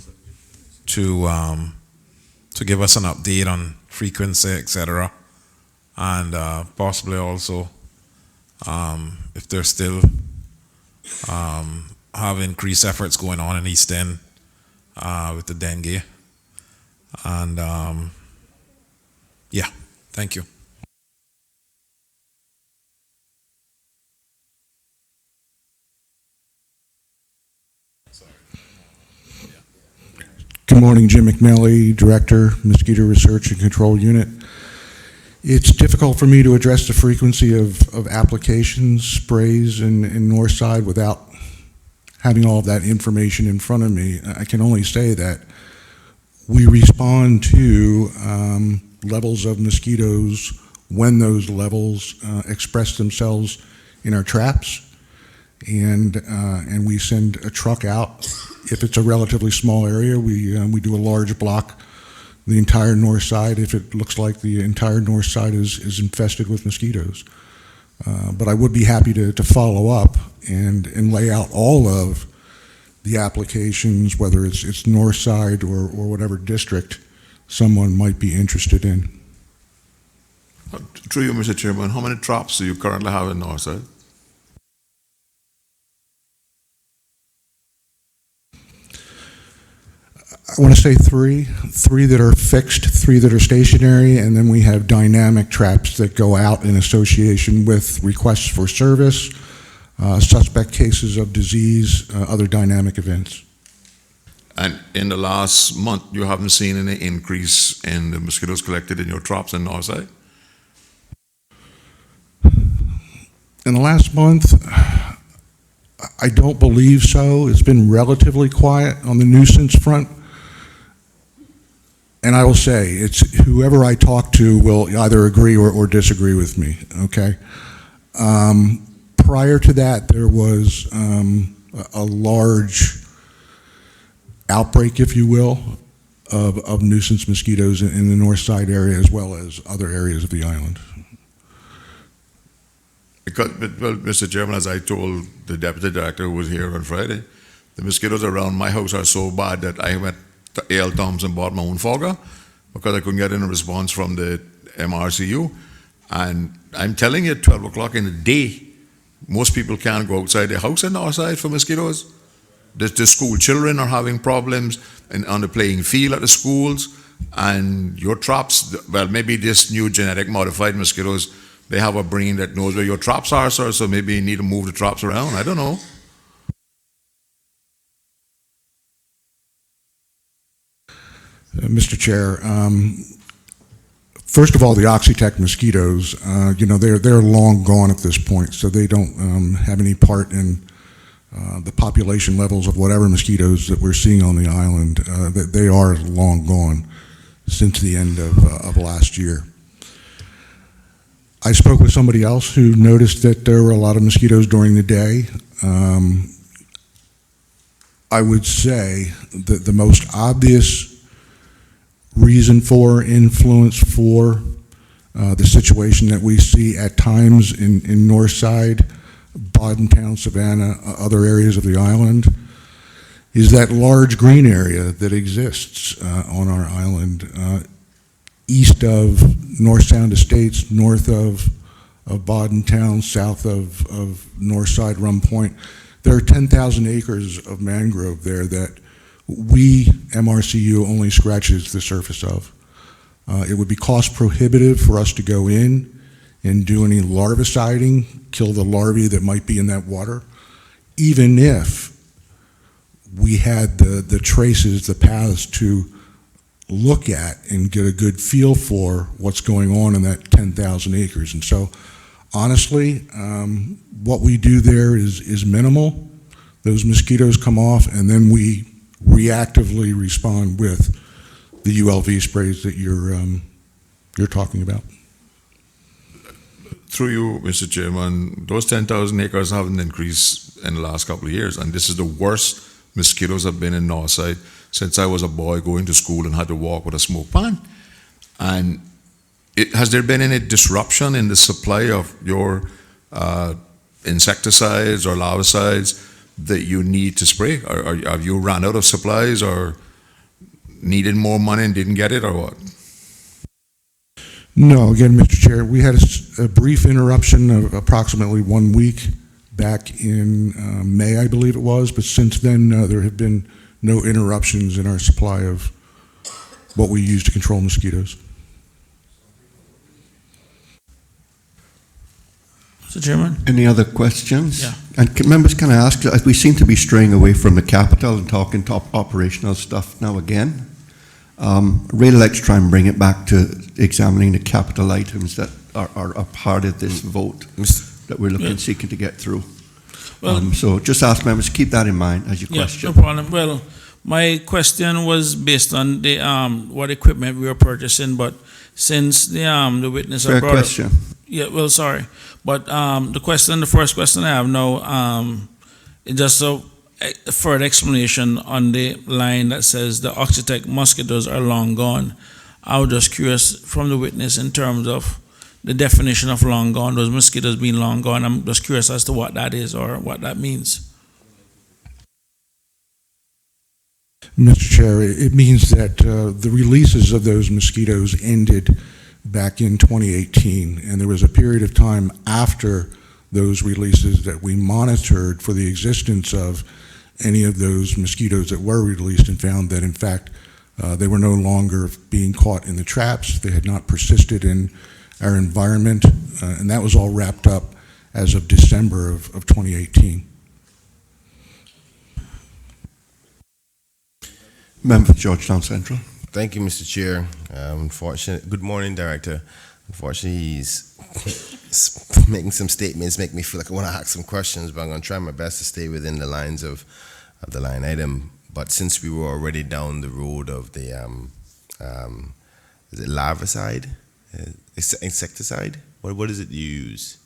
to give us an update on frequency, etc., and possibly also if there's still have increased efforts going on in East End with the dengue, and yeah, thank you. Good morning, Jim McNally, Director, Mosquito Research and Control Unit. It's difficult for me to address the frequency of applications, sprays in Northside without having all of that information in front of me. I can only say that we respond to levels of mosquitoes when those levels express themselves in our traps, and we send a truck out. If it's a relatively small area, we do a large block, the entire north side, if it looks like the entire north side is infested with mosquitoes. But I would be happy to follow up and lay out all of the applications, whether it's north side or whatever district someone might be interested in. Through you, Mr. Chairman, how many traps do you currently have in Northside? I want to say three that are fixed, three that are stationary, and then we have dynamic traps that go out in association with requests for service, suspect cases of disease, other dynamic events. And in the last month, you haven't seen any increase in the mosquitoes collected in your traps in Northside? In the last month, I don't believe so. It's been relatively quiet on the nuisance front. And I will say, it's whoever I talk to will either agree or disagree with me, okay? Prior to that, there was a large outbreak, if you will, of nuisance mosquitoes in the north side area as well as other areas of the island. Because, well, Mr. Chairman, as I told the deputy director who was here on Friday, the mosquitoes around my house are so bad that I went to A.L. Thompson bought my own fogger because I couldn't get any response from the MRCU. And I'm telling you, 12 o'clock in the day, most people can't go outside their house in Northside for mosquitoes. The school children are having problems on the playing field at the schools, and your traps, well, maybe this new genetic modified mosquitoes, they have a brain that knows where your traps are, sir, so maybe you need to move the traps around. I don't know. Mr. Chair, first of all, the Oxitec mosquitoes, they're long gone at this point, so they don't have any part in the population levels of whatever mosquitoes that we're seeing on the island. They are long gone since the end of last year. I spoke with somebody else who noticed that there were a lot of mosquitoes during the day. I would say that the most obvious reason for, influence for the situation that we see at times in Northside Boddentown, Savannah, other areas of the island, is that large green area that exists on our island, east of North Sound Estates, north of Boddentown, south of Northside Rum Point. There are 10,000 acres of mangrove there that we, MRCU, only scratches the surface of. It would be cost prohibitive for us to go in and do any larviciding, kill the larvae that might be in that water, even if we had the traces, the paths to look at and get a good feel for what's going on in that 10,000 acres. And so, honestly, what we do there is minimal. Those mosquitoes come off, and then we reactively respond with the ULV sprays that you're talking about. Through you, Mr. Chairman, those 10,000 acres haven't increased in the last couple of years, and this is the worst mosquitoes have been in Northside since I was a boy going to school and had to walk with a smoke pan. And has there been any disruption in the supply of your insecticides or larvicides that you need to spray? Or have you run out of supplies or needed more money and didn't get it, or what? No, again, Mr. Chair, we had a brief interruption of approximately 1 week back in May, I believe it was, but since then there have been no interruptions in our supply of what we use to control mosquitoes. Mr. Chairman? Any other questions? Yeah. And members, can I ask, we seem to be straying away from the capital and talking top operational stuff now again. Really like to try and bring it back to examining the capital items that are a part of this vote that we're looking, seeking to get through. Well, so just ask members, keep that in mind as you question. No problem. Well, my question was based on the what equipment we were purchasing, but since the witness Fair brought question. up, yeah, well, sorry, but the first question I have now, is just a further explanation on the line that says the Oxitec mosquitoes are long gone. I was just curious from the witness in terms of the definition of long gone, those mosquitoes being long gone. I'm just curious as to what that is or what that means. Mr. Chair, it means that the releases of those mosquitoes ended back in 2018, and there was a period of time after those releases that we monitored for the existence of any of those mosquitoes that were released and found that, in fact, they were no longer being caught in the traps. They had not persisted in our environment, and that was all wrapped up as of December of 2018. Member for Georgetown Central. Thank you, Mr. Chair. Good morning, Director. Unfortunately, he's making some statements, make me feel like I want to ask some questions, but I'm going to try my best to stay within the lines of the line item. But since we were already down the road of the, is it larvicide? Insecticide? What is it you use?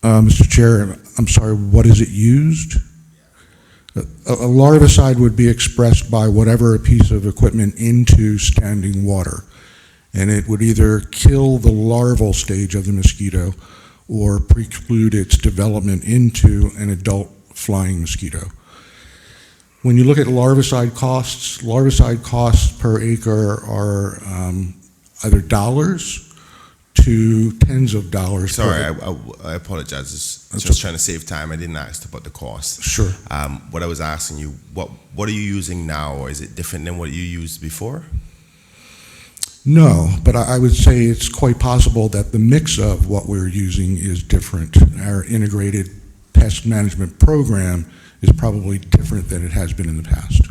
Mr. Chair, I'm sorry, what is it used? A larvicide would be expressed by whatever a piece of equipment into standing water. And it would either kill the larval stage of the mosquito or preclude its development into an adult flying mosquito. When you look at larvicide costs per acre are either dollars to tens of dollars. Sorry, I apologize. Just trying to save time. I didn't ask about the cost. Sure. What I was asking you, what are you using now, or is it different than what you used before? No, but I would say it's quite possible that the mix of what we're using is different. Our integrated pest management program is probably different than it has been in the past.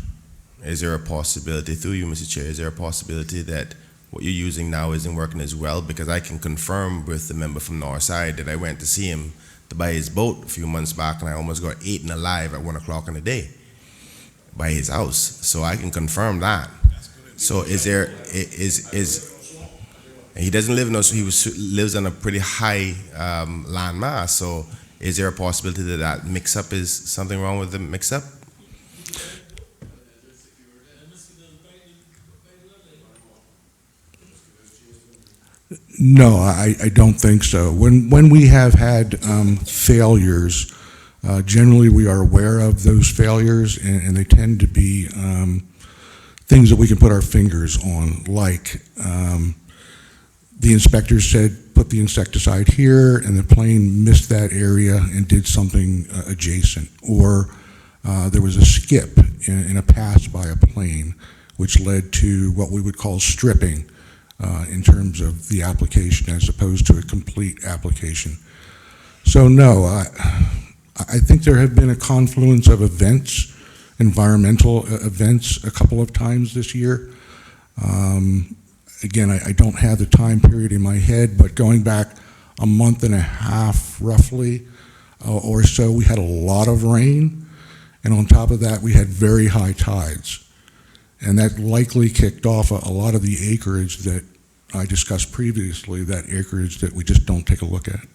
Is there a possibility, through you, Mr. Chair, is there a possibility that what you're using now isn't working as well? Because I can confirm with the member from Northside that I went to see him to buy his boat a few months back, and I almost got eaten alive at 1 o'clock in the day by his house. So I can confirm that. So is there, he doesn't live in those, lives on a pretty high land mass, so is there a possibility that that mix-up is something wrong with the mix-up? No, I don't think so. When we have had failures, generally we are aware of those failures, and they tend to be things that we can put our fingers on, like the inspector said, put the insecticide here, and the plane missed that area and did something adjacent. Or there was a skip in a pass by a plane, which led to what we would call stripping in terms of the application as opposed to a complete application. So no, I think there have been a confluence of events, environmental events, a couple of times this year. Again, I don't have the time period in my head, but going back a month and a half roughly or so, we had a lot of rain, and on top of that, we had very high tides. And that likely kicked off a lot of the acreage that I discussed previously, that acreage that we just don't take a look at.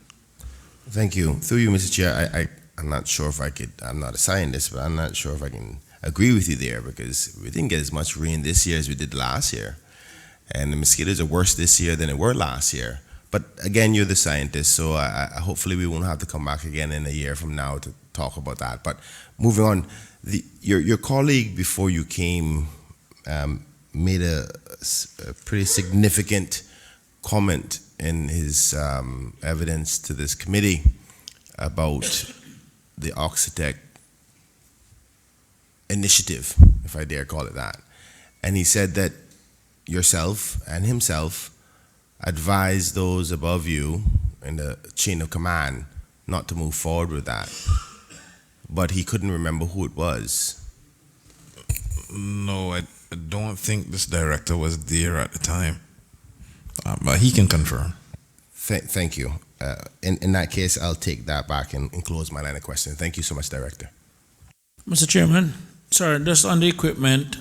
Thank you. Through you, Mr. Chair, I'm not sure if I could, I'm not a scientist, but I'm not sure if I can agree with you there, because we didn't get as much rain this year as we did last year. And the mosquitoes are worse this year than they were last year. But again, you're the scientist, so hopefully we won't have to come back again in a year from now to talk about that. But moving on, your colleague before you came made a pretty significant comment in his evidence to this committee about the Oxitec initiative, if I dare call it that. And he said that yourself and himself advised those above you in the chain of command not to move forward with that. But he couldn't remember who it was. No, I don't think this director was there at the time, but he can confirm. Thank you. In that case, I'll take that back and close my line of questioning. Thank you so much, Director. Mr. Chairman, sorry, just on the equipment,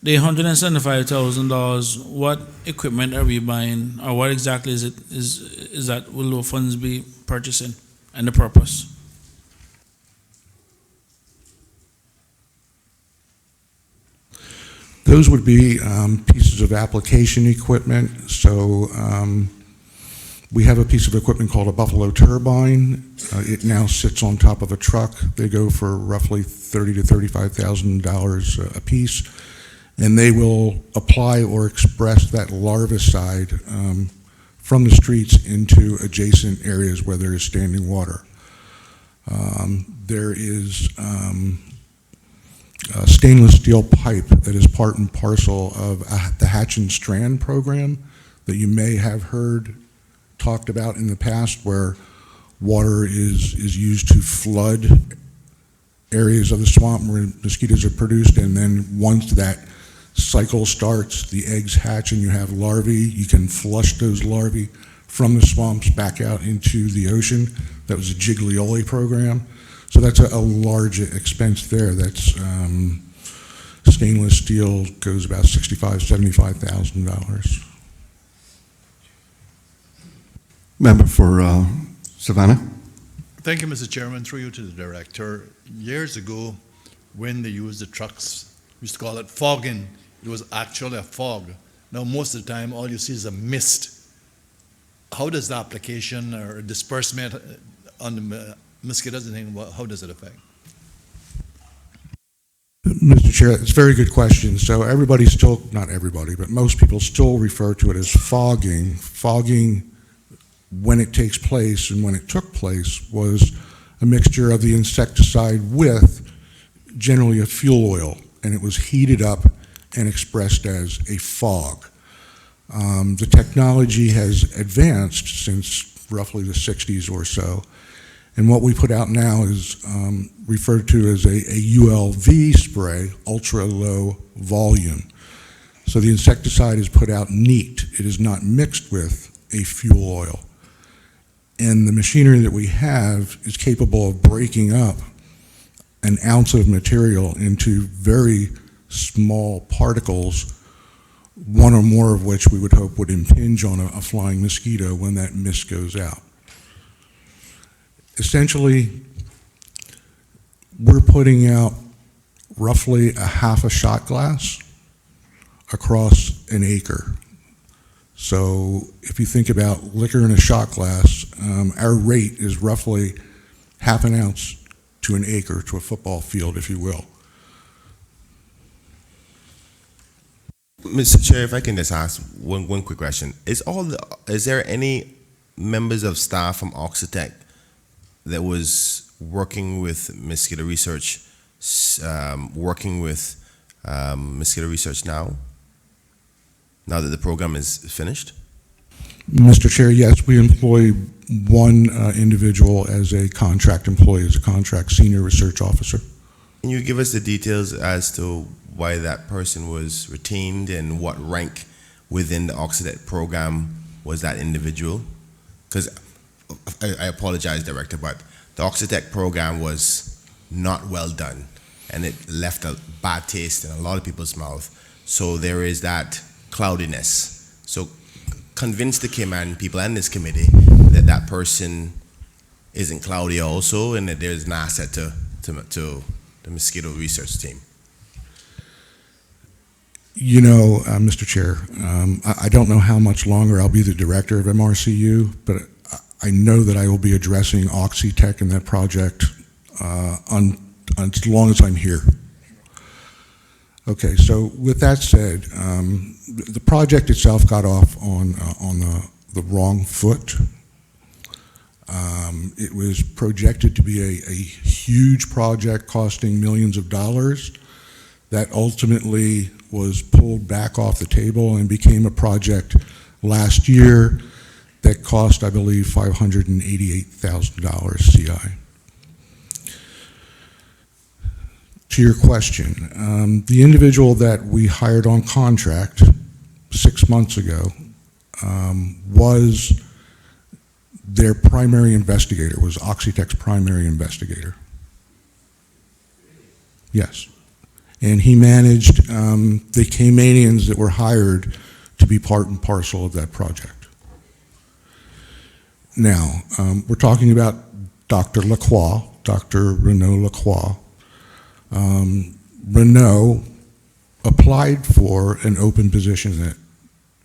the $175,000, what equipment are we buying, or what exactly is it? Is that will those funds be purchasing, and the purpose? Those would be pieces of application equipment. So we have a piece of equipment called a Buffalo turbine. It now sits on top of a truck. They go for roughly $30,000 to $35,000 a piece, and they will apply or express that larvicide from the streets into adjacent areas where there is standing water. There is a stainless steel pipe that is part and parcel of the Hatch and Strand program that you may have heard talked about in the past, where water is used to flood areas of the swamp where mosquitoes are produced, and then once that cycle starts, the eggs hatch and you have larvae, you can flush those larvae from the swamps back out into the ocean. That was a Giglioli program. So that's a large expense there. That's stainless steel, goes about $65,000, $75,000. Member for Savannah. Thank you, Mr. Chairman. Through you to the director. Years ago, when they used the trucks, we used to call it fogging. It was actually a fog. Now, most of the time, all you see is a mist. How does the application or disbursement on the mosquitoes and things, how does it affect? Mr. Chair, it's a very good question. So everybody still, not everybody, but most people still refer to it as fogging. Fogging, when it takes place and when it took place, was a mixture of the insecticide with generally a fuel oil, and it was heated up and expressed as a fog. The technology has advanced since roughly the 60s or so, and what we put out now is referred to as a ULV spray, ultra low volume. So the insecticide is put out neat. It is not mixed with a fuel oil. And the machinery that we have is capable of breaking up an ounce of material into very small particles, one or more of which we would hope would impinge on a flying mosquito when that mist goes out. Essentially, we're putting out roughly a half a shot glass across an acre. So if you think about liquor in a shot glass, our rate is roughly half an ounce to an acre, to a football field, if you will. Mr. Chair, if I can just ask one quick question. Is there any members of staff from Oxitec that was working with Mosquito Research, Mosquito Research now that the program is finished? Mr. Chair, yes, we employ one individual as a contract employee, as a contract senior research officer. Can you give us the details as to why that person was retained and what rank within the Oxitec program was that individual? Because I apologize, Director, but the Oxitec program was not well done, and it left a bad taste in a lot of people's mouth. So there is that cloudiness. So convince the Cayman people and this committee that that person isn't cloudy also, and that there's an asset to the Mosquito research team. You know, Mr. Chair, I don't know how much longer I'll be the director of MRCU, but I know that I will be addressing Oxitec and that project as long as I'm here. Okay, so with that said, the project itself got off on the wrong foot. It was projected to be a huge project costing millions of dollars that ultimately was pulled back off the table and became a project last year that cost, I believe, $588,000 CI. To your question, the individual that we hired on contract 6 months ago was their primary investigator, was Oxitec's primary investigator. Yes. And he managed the Caymanians that were hired to be part and parcel of that project. Now, we're talking about Dr. Lacroix, Dr. Renaud Lacroix. Renaud applied for an open position that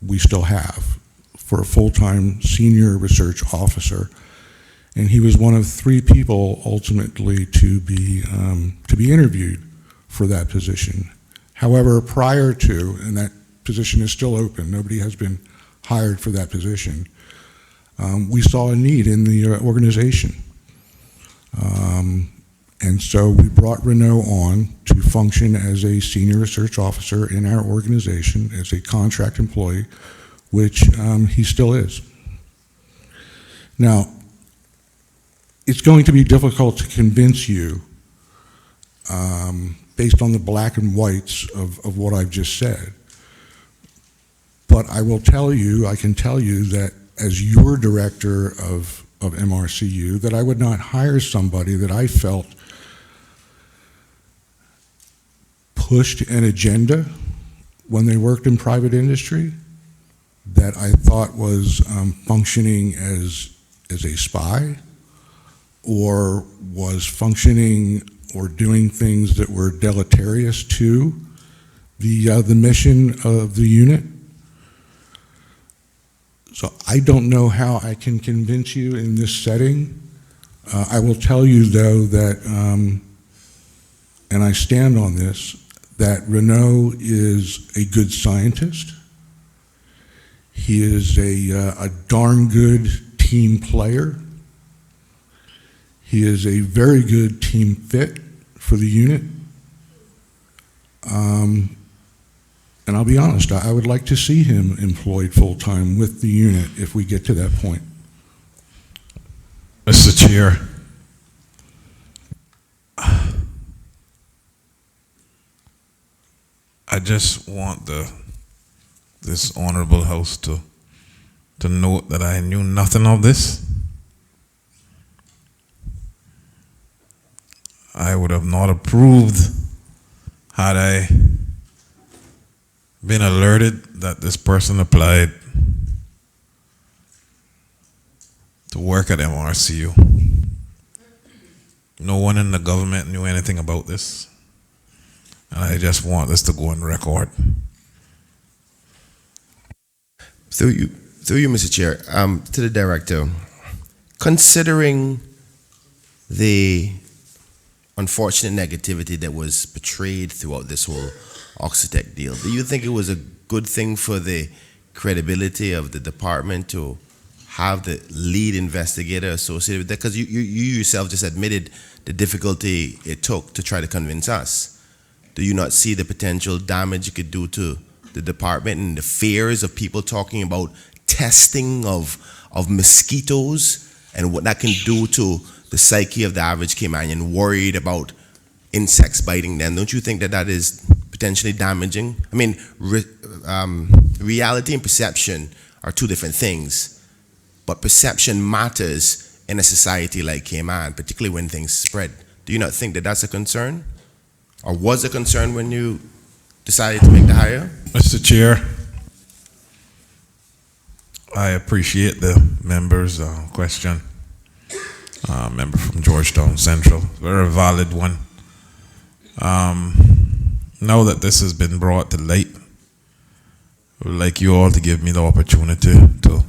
we still have for a full-time senior research officer, and he was one of 3 people ultimately to be interviewed for that position. However, prior to, and that position is still open, nobody has been hired for that position, we saw a need in the organization. And so we brought Renaud on to function as a senior research officer in our organization as a contract employee, which he still is. Now, it's going to be difficult to convince you based on the black and whites of what I've just said. But I will tell you, I can tell you that as your director of MRCU, that I would not hire somebody that I felt pushed an agenda when they worked in private industry, that I thought was functioning as a spy, or was functioning or doing things that were deleterious to the mission of the unit. So I don't know how I can convince you in this setting. I will tell you, though, that, and I stand on this, that Renaud is a good scientist. He is a darn good team player. He is a very good team fit for the unit. And I'll be honest, I would like to see him employed full-time with the unit if we get to that point. Mr. Chair, I just want this honorable house to note that I knew nothing of this. I would have not approved had I been alerted that this person applied to work at MRCU. No one in the government knew anything about this. And I just want this to go on record. Through you, Mr. Chair, to the director, considering the unfortunate negativity that was portrayed throughout this whole Oxitec deal, do you think it was a good thing for the credibility of the department to have the lead investigator associated with that? Because you yourself just admitted the difficulty it took to try to convince us. Do you not see the potential damage it could do to the department and the fears of people talking about testing of mosquitoes and what that can do to the psyche of the average Caymanian worried about insects biting them? Don't you think that that is potentially damaging? I mean, reality and perception are two different things, but perception matters in a society like Cayman, particularly when things spread. Do you not think that that's a concern? Or was a concern when you decided to make the hire? Mr. Chair, I appreciate the member's question. Member from Georgetown Central, very valid one. Now that this has been brought to light, I would like you all to give me the opportunity to,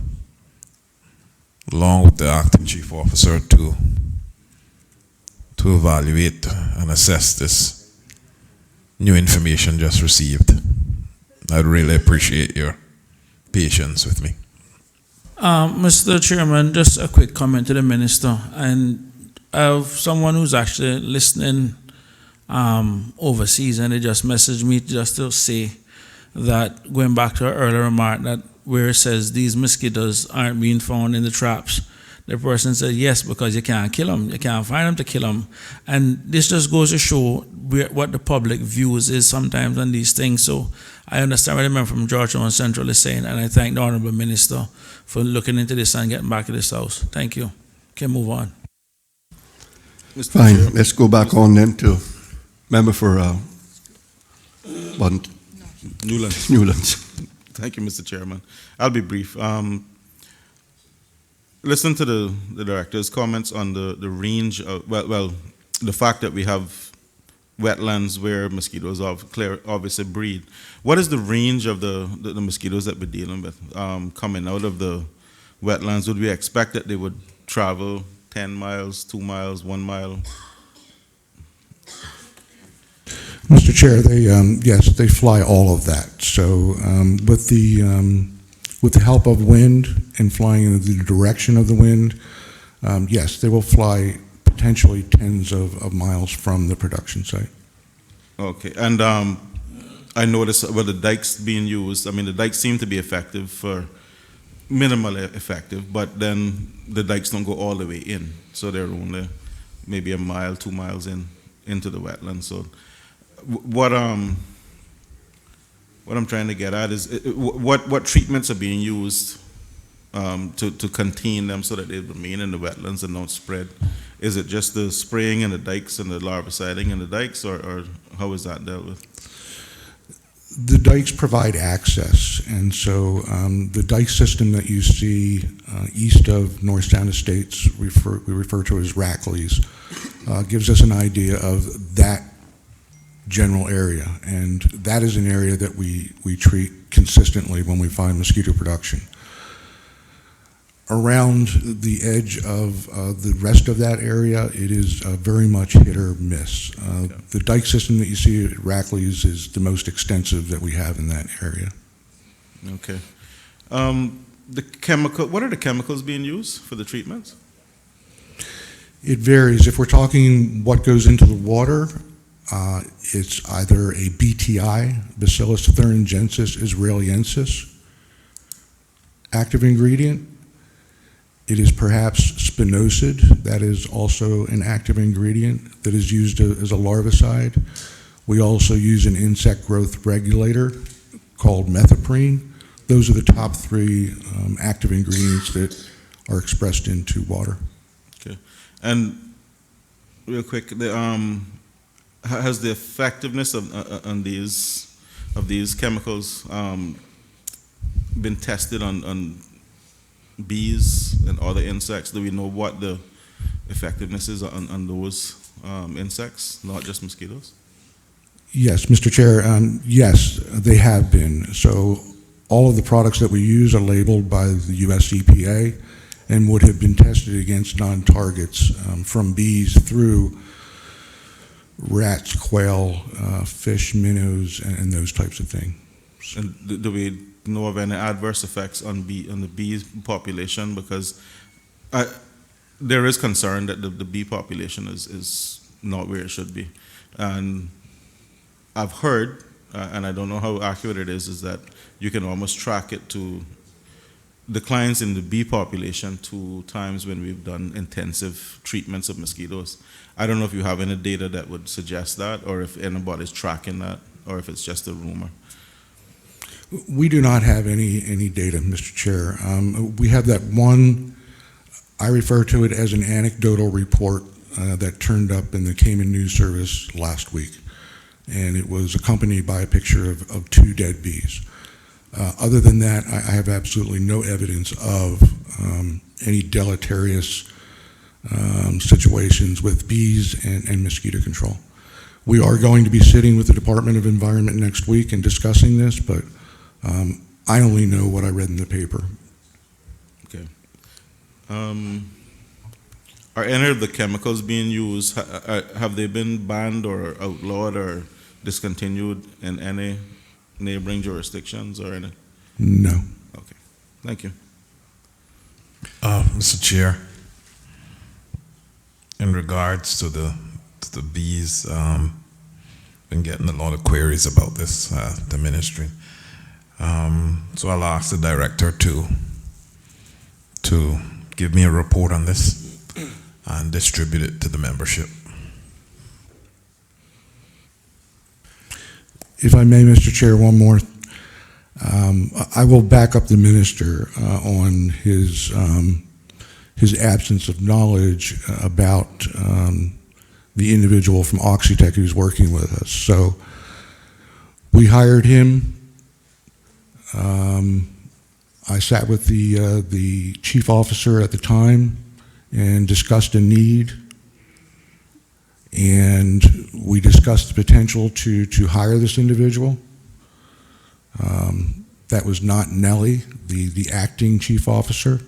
along with the acting chief officer, to evaluate and assess this new information just received. I'd really appreciate your patience with me. Mr. Chairman, just a quick comment to the minister, and of someone who's actually listening overseas, and they just messaged me just to say that, going back to our earlier remark, that where it says these mosquitoes aren't being found in the traps, the person said yes, because you can't kill them, you can't find them to kill them, and this just goes to show what the public views is sometimes on these things. So I understand what the member from Georgetown Central is saying, and I thank the Honourable Minister for looking into this and getting back to this house. Thank you. Can move on. Fine, let's go back on then to member for Newlands. Thank you, Mr. Chairman. I'll be brief. Listen to the director's comments on the range of, the fact that we have wetlands where mosquitoes obviously breed. What is the range of the mosquitoes that we're dealing with coming out of the wetlands? Would we expect that they would travel 10 miles, 2 miles, 1 mile? Mr. Chair, yes, they fly all of that. So with the help of wind and flying in the direction of the wind, yes, they will fly potentially tens of miles from the production site. Okay, and I noticed with the dikes being used, I mean, the dikes seem to be effective for minimally effective, but then the dikes don't go all the way in, so they're only maybe a mile, 2 miles into the wetlands. So what I'm trying to get at is what treatments are being used to contain them so that they remain in the wetlands and don't spread. Is it just the spraying in the dikes and the larviciding in the dikes, or how is that dealt with? The dikes provide access, and so the dike system that you see east of North Sound Estates, we refer to as Rackley's, gives us an idea of that general area, and that is an area that we treat consistently when we find mosquito production. Around the edge of the rest of that area, it is very much hit or miss. The dike system that you see at Rackley's is the most extensive that we have in that area. Okay. What are the chemicals being used for the treatments? It varies. If we're talking what goes into the water, it's either a BTI, Bacillus thuringiensis israeliensis, active ingredient. It is perhaps spinosad, that is also an active ingredient that is used as a larvicide. We also use an insect growth regulator called methoprene. Those are the top three active ingredients that are expressed into water. Okay. And real quick, has the effectiveness of these chemicals been tested on bees and other insects? Do we know what the effectiveness is on those insects, not just mosquitoes? Yes, Mr. Chair, yes, they have been. So All of the products that we use are labeled by the US EPA and would have been tested against non-targets from bees through rats, quail, fish, minnows, and those types of things. And do we know of any adverse effects on the bee population? Because there is concern that the bee population is not where it should be. And I've heard, and I don't know how accurate it is that you can almost track it to declines in the bee population to times when we've done intensive treatments of mosquitoes. I don't know if you have any data that would suggest that, or if anybody's tracking that, or if it's just a rumor. We do not have any data, Mr. Chair. We have that one, I refer to it as an anecdotal report that turned up in the Cayman News Service last week. And it was accompanied by a picture of 2 dead bees. Other than that, I have absolutely no evidence of any deleterious situations with bees and mosquito control. We are going to be sitting with the Department of Environment next week and discussing this, but I only know what I read in the paper. Okay. Are any of the chemicals being used, have they been banned or outlawed or discontinued in any neighboring jurisdictions or any? No. Okay. Thank you. Mr. Chair, in regards to the bees, been getting a lot of queries about this, the ministry. So I'll ask the director to give me a report on this and distribute it to the membership. If I may, Mr. Chair, one more. I will back up the minister on his absence of knowledge about the individual from Oxitec who's working with us. So we hired him. I sat with the chief officer at the time and discussed a need, and we discussed the potential to hire this individual. That was not Nellie, the acting chief officer.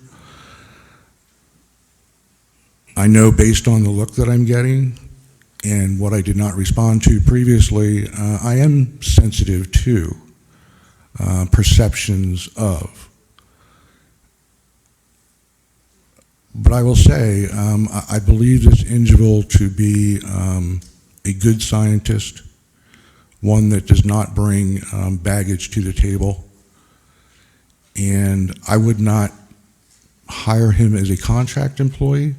I know based on the look that I'm getting and what I did not respond to previously, I am sensitive to perceptions of. But I will say, I believe this individual to be a good scientist, one that does not bring baggage to the table, and I would not hire him as a contract employee,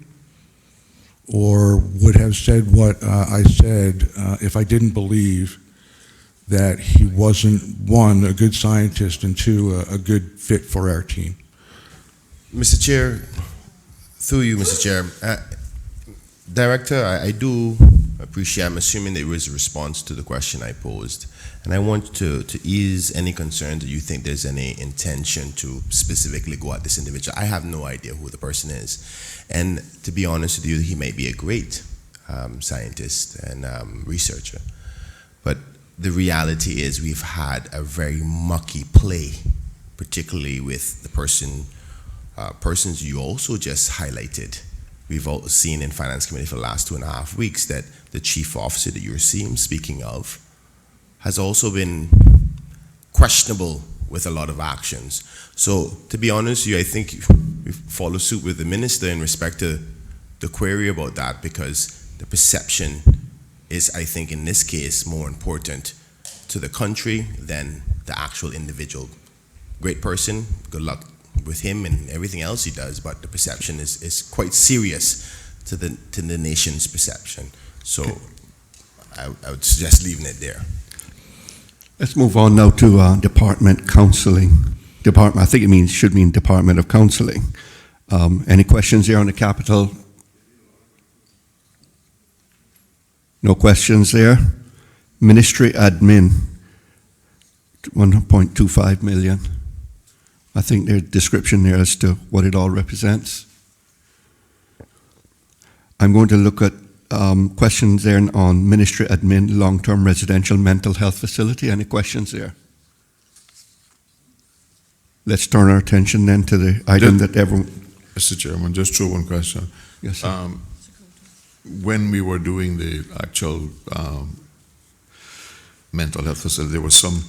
or would have said what I said if I didn't believe that he wasn't, one, a good scientist, and two, a good fit for our team. Mr. Chair, through you, Mr. Chair, Director, I do appreciate, I'm assuming there was a response to the question I posed, and I want to ease any concern that you think there's any intention to specifically go at this individual. I have no idea who the person is, and to be honest with you, he may be a great scientist and researcher, but the reality is we've had a very mucky play, particularly with the persons you also just highlighted. We've all seen in Finance Committee for the last 2.5 weeks that the chief officer that you're speaking of has also been questionable with a lot of actions. So to be honest with you, I think we follow suit with the minister in respect to the query about that, because the perception is, I think in this case, more important to the country than the actual individual. Great person, good luck with him and everything else he does, but the perception is quite serious to the nation's perception. So I would suggest leaving it there. Let's move on now to department counseling. Department, I think it should mean Department of Counseling. Any questions here on the capital? No questions there. Ministry admin, 1.25 million. I think there's a description there as to what it all represents. I'm going to look at questions there on Ministry Admin, Long-Term Residential Mental Health Facility. Any questions there? let's turn our attention then to the item that everyone, Mr. Chairman, just throw one question. yes, sir. When we were doing the actual mental health facility, there was some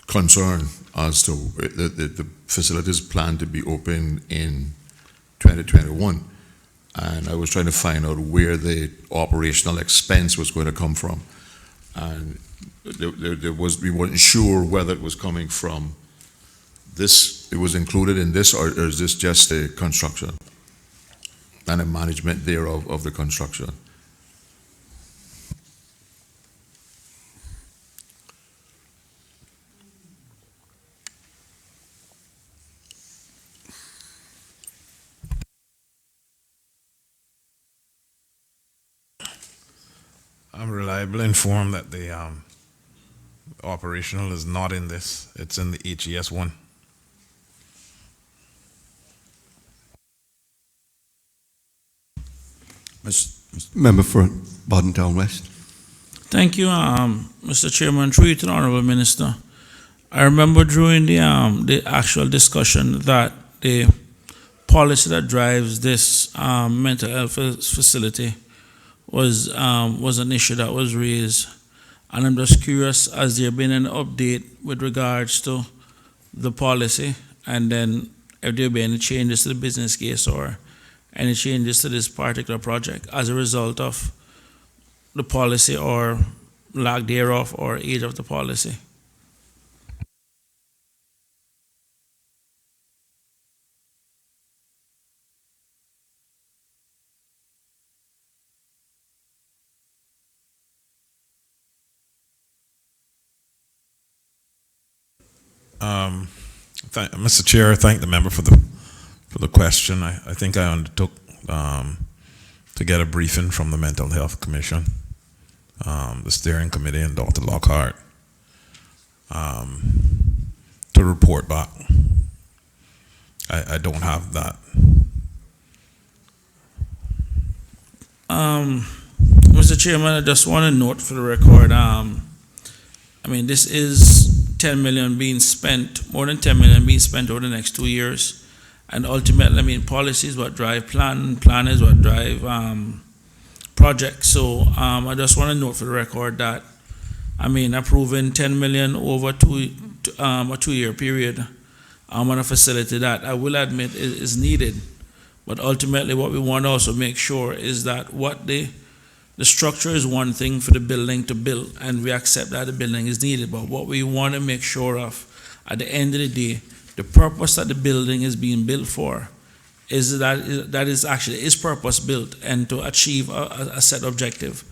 concern as to the facilities planned to be open in 2021. And I was trying to find out where the operational expense was going to come from. And we weren't sure whether it was coming from this, it was included in this, or is this just the construction and the management thereof of the construction? I'm reliably informed that the operational is not in this. It's in the HES one. Member for Baden Town West. Thank you, Mr. Chairman. Through you to the Honorable Minister. I remember during the actual discussion that the policy that drives this mental health facility was an issue that was raised, and I'm just curious, has there been an update with regards to the policy, and then if there been any changes to the business case or any changes to this particular project as a result of the policy or lack thereof or age of the policy? Mr. Chair, I thank the member for the question. I think I undertook to get a briefing from the Mental Health Commission, the steering committee, and Dr. Lockhart to report back. I don't have that. Mr. Chairman, I just want to note for the record, this is 10 million being spent, more than 10 million being spent over the next 2 years. And ultimately, policy is what drive plan is what drive projects. So I just want to note for the record that, approving 10 million over a 2-year period on a facility that I will admit is needed. But ultimately, what we want to also make sure is that what the structure is one thing for the building to build, and we accept that the building is needed. But what we want to make sure of at the end of the day, the purpose that the building is being built for is that is purpose built and to achieve a set objective.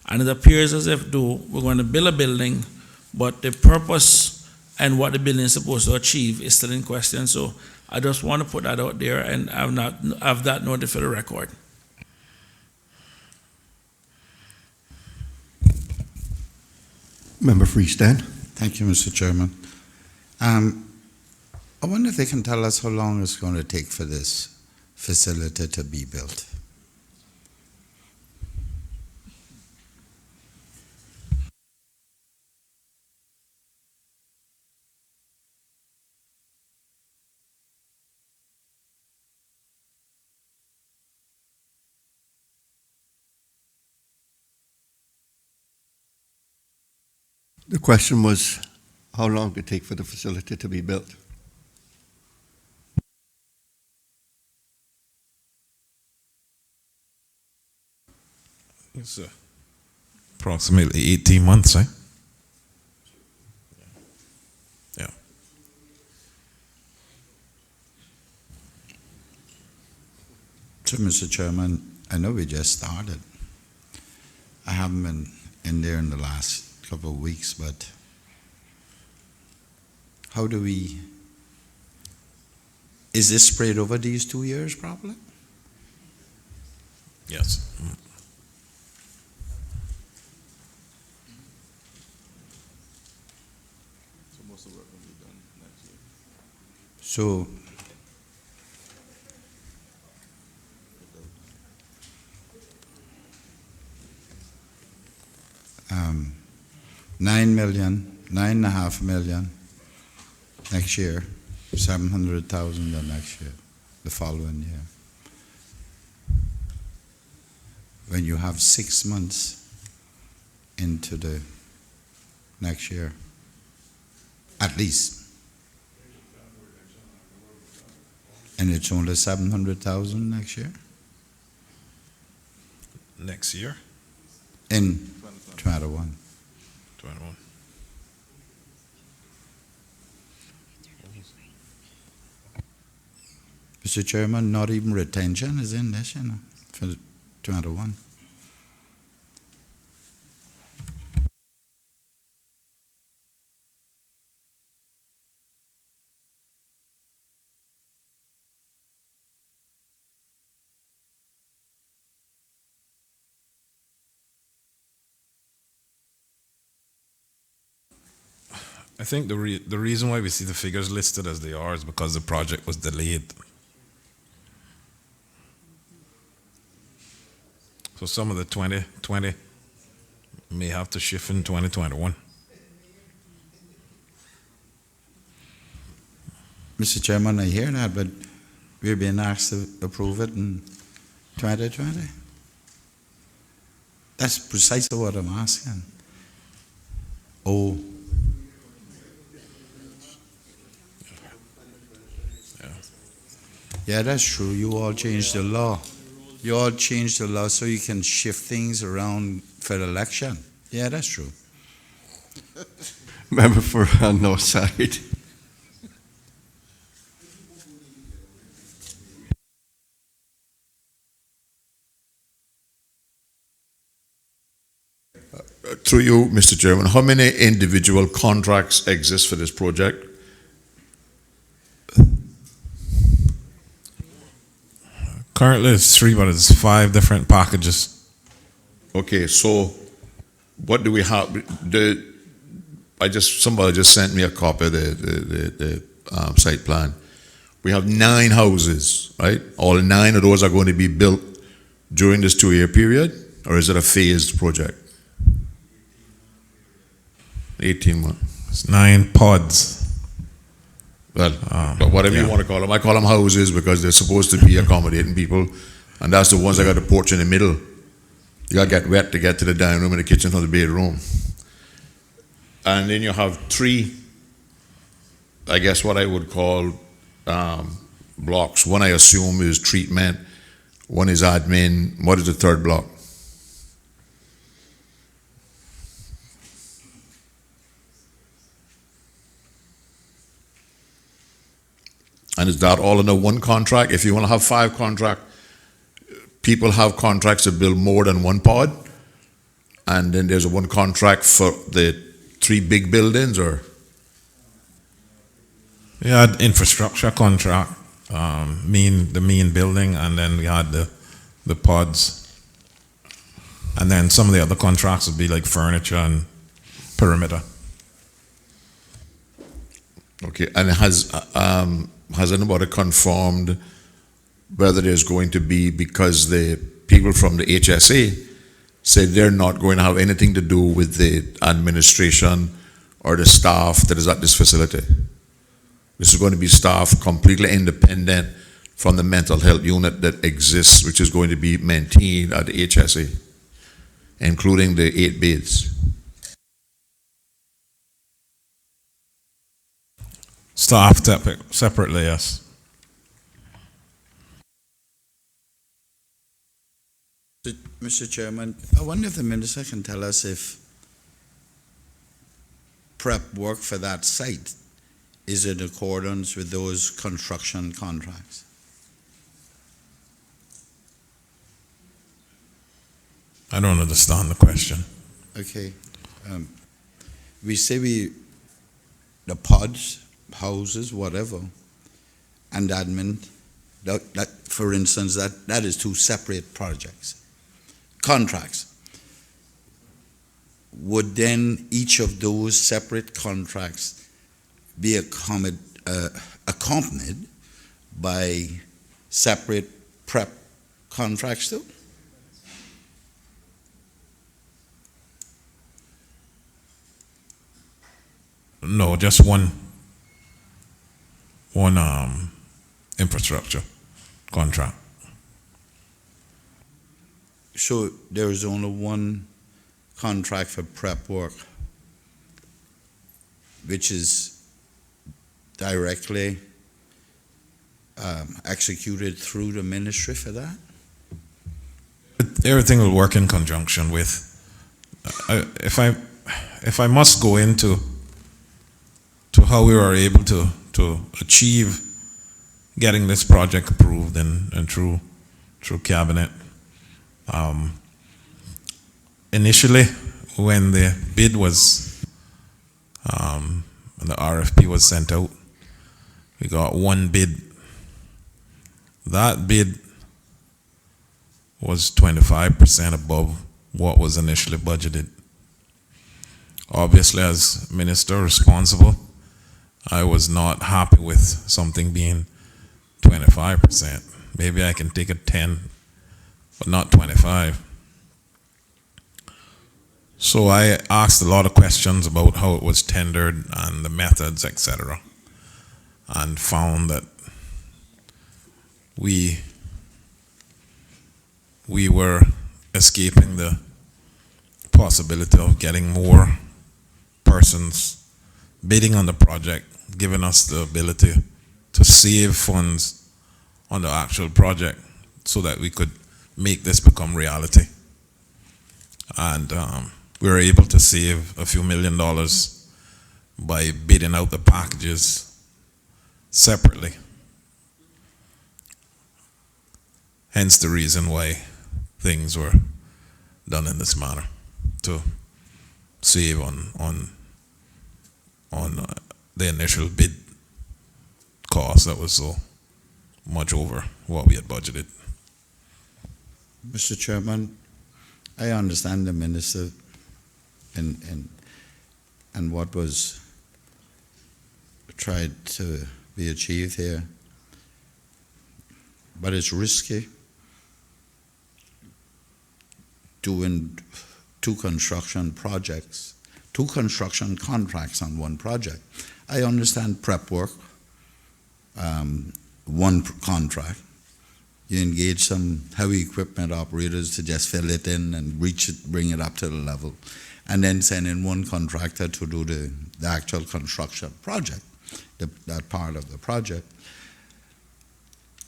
And it appears as if though we're going to build a building, but the purpose and what the building is supposed to achieve is still in question. So I just want to put that out there and have that noted for the record. Member for East End. Thank you, Mr. Chairman. I wonder if they can tell us how long it's going to take for this facility to be built. The question was how long did it take for the facility to be built? It's approximately 18 months, eh? Yeah. So, Mr. Chairman, I know we just started. I haven't been in there in the last couple of weeks, but how do we, is this spread over these 2 years probably? Yes. So, $9.5 million, next year, 700,000 the next year, the following year. When you have 6 months into the next year, at least. And it's only 700,000 next year? Next year, In 21. 21. Mr. Chairman, not even retention is in this, for 21. I think the reason why we see the figures listed as they are is because the project was delayed. So some of the 2020 may have to shift in 2021. Mr. Chairman, I hear that, but we're being asked to approve it in 2020. That's precisely what I'm asking. Oh. Yeah, that's true. You all changed the law. You all changed the law so you can shift things around for the election. Yeah, that's true. Member for North Side. Through you, Mr. Chairman, how many individual contracts exist for this project? Currently it's 3, but it's 5 different packages. Okay, so what do we have? Somebody just sent me a copy of the site plan. We have 9 houses, right? All 9 of those are going to be built during this 2-year period, or is it a phased project? 18 months. It's 9 pods. Well, but whatever you want to call them. I call them houses because they're supposed to be accommodating people, and that's the ones that got the porch in the middle. You got to get wet to get to the dining room and the kitchen from the bedroom. And then you have 3, I guess what I would call blocks. One I assume is treatment, one is admin. What is the third block? And is that all under one contract? If you want to have 5 contracts, people have contracts to build more than one pod, and then there's one contract for the 3 big buildings, or? We had infrastructure contract, the main building, and then we had the pods. And then some of the other contracts would be like furniture and perimeter. Okay, and has anybody confirmed whether there's going to be, because the people from the HSA said they're not going to have anything to do with the administration or the staff that is at this facility? This is going to be staff completely independent from the mental health unit that exists, which is going to be maintained at the HSA, including the 8 beds. Staff separately, yes. Mr. Chairman, I wonder if the minister can tell us if prep work for that site is in accordance with those construction contracts. I don't understand the question. Okay. We say the pods, houses, whatever, and admin, that for instance, that is 2 separate projects, contracts. Would then each of those separate contracts be accompanied by separate prep contracts too? No, just one. infrastructure contract. So there is only one contract for prep work, which is directly executed through the ministry for that? Everything will work in conjunction with. If I must go into how we were able to achieve getting this project approved and through cabinet. Initially, when the bid was, when the RFP was sent out, we got one bid. That bid was 25% above what was initially budgeted. Obviously, as minister responsible, I was not happy with something being 25%. Maybe I can take a 10, but not 25. So I asked a lot of questions about how it was tendered and the methods, etc., and found that we were escaping the possibility of getting more persons bidding on the project, giving us the ability to save funds on the actual project so that we could make this become reality. And we were able to save a few $1 million by bidding out the packages separately. Hence the reason why things were done in this manner, to save on the initial bid cost that was so much over what we had budgeted. Mr. Chairman, I understand the minister and what was tried to be achieved here, but it's risky doing two construction contracts on one project. I understand prep work, one contract. You engage some heavy equipment operators to just fill it in and bring it up to the level, and then send in one contractor to do the actual construction project, that part of the project.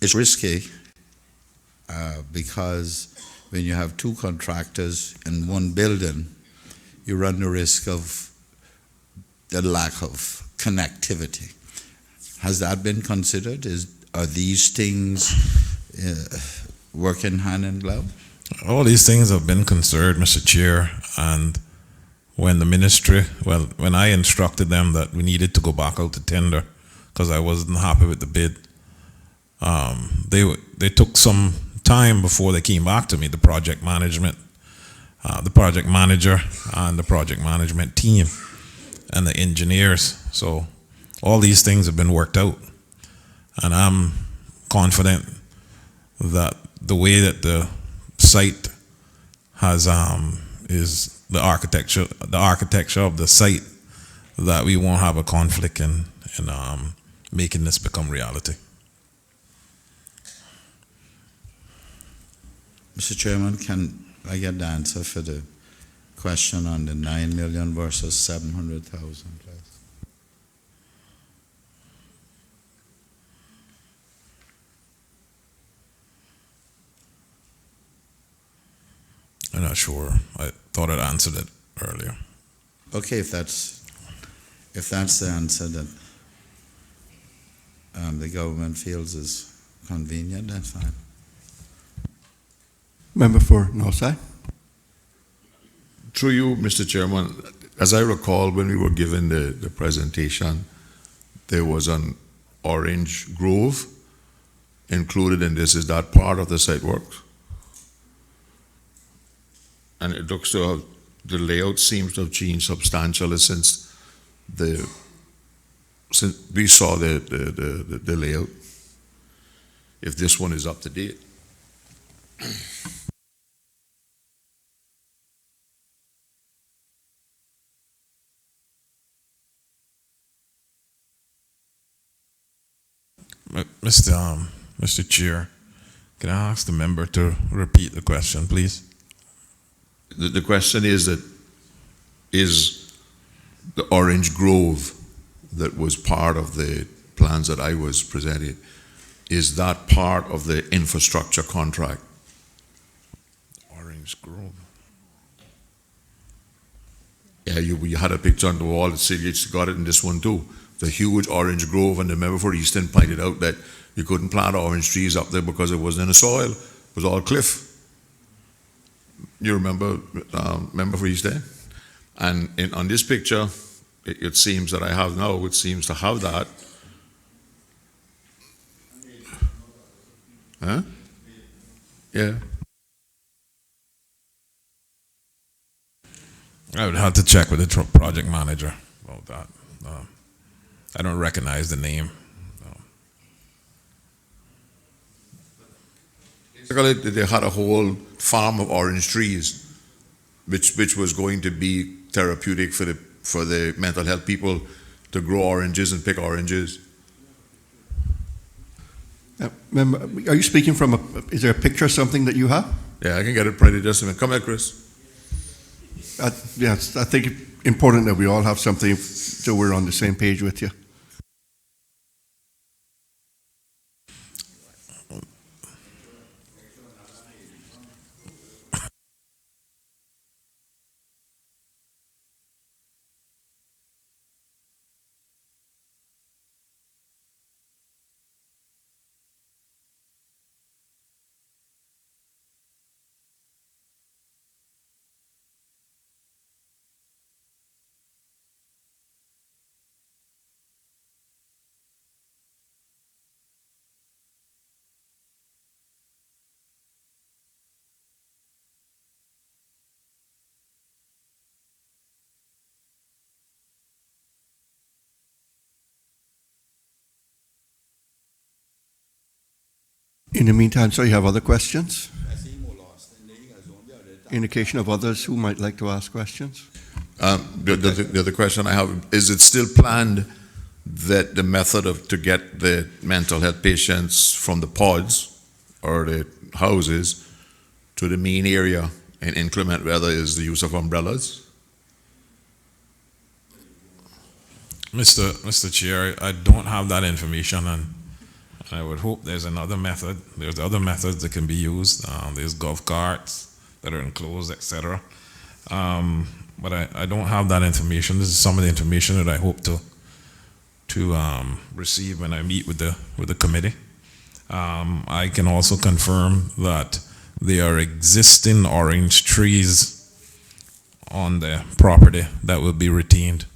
It's risky because when you have two contractors in one building, you run the risk of the lack of connectivity. Has that been considered? Are these things working hand in glove? All these things have been considered, Mr. Chair, and when the ministry, when I instructed them that we needed to go back out to tender because I wasn't happy with the bid, they took some time before they came back to me, the project management, the project manager and the project management team and the engineers. So all these things have been worked out, and I'm confident that the way that the site has is the architecture of the site, that we won't have a conflict in making this become reality. Mr. Chairman, can I get the answer for the question on the 9 million versus 700,000, please? I'm not sure. I thought I'd answered it earlier. Okay, if that's the answer that the government feels is convenient, that's fine. Member for Northside. Through you, Mr. Chairman, as I recall, when we were given the presentation, there was an orange grove included in this. Is that part of the site work? And it looks to have, the layout seems to have changed substantially since we saw the layout. If this one is up to date. Mr. Chair, can I ask the member to repeat the question, please? The question is that, is the Orange Grove that was part of the plans that I was presented, is that part of the infrastructure contract? Orange Grove. Yeah, you had a picture on the wall, the city got it in this one too. The huge orange grove, and the member for Easton pointed out that you couldn't plant orange trees up there because it wasn't in the soil, it was all cliff. You remember, member for Easton? And on this picture, it seems that I have now, it seems to have that. Huh? Yeah. I would have to check with the project manager about that. I don't recognize the name. Basically, they had a whole farm of orange trees, which was going to be therapeutic for the mental health people to grow oranges and pick oranges. Member, are you speaking from is there a picture or something that you have? Yeah, I can get it printed just a minute. Come here, Chris. Yes, I think it's important that we all have something so we're on the same page with you. In the meantime, so you have other questions? Indication of others who might like to ask questions? The other question I have, is it still planned that the method to get the mental health patients from the pods or the houses to the main area in inclement weather is the use of umbrellas? Mr. Chair, I don't have that information, and I would hope there's another method. There's other methods that can be used. There's golf carts that are enclosed, etc. But I don't have that information. This is some of the information that I hope to receive when I meet with the committee. I can also confirm that there are existing orange trees on the property that will be retained.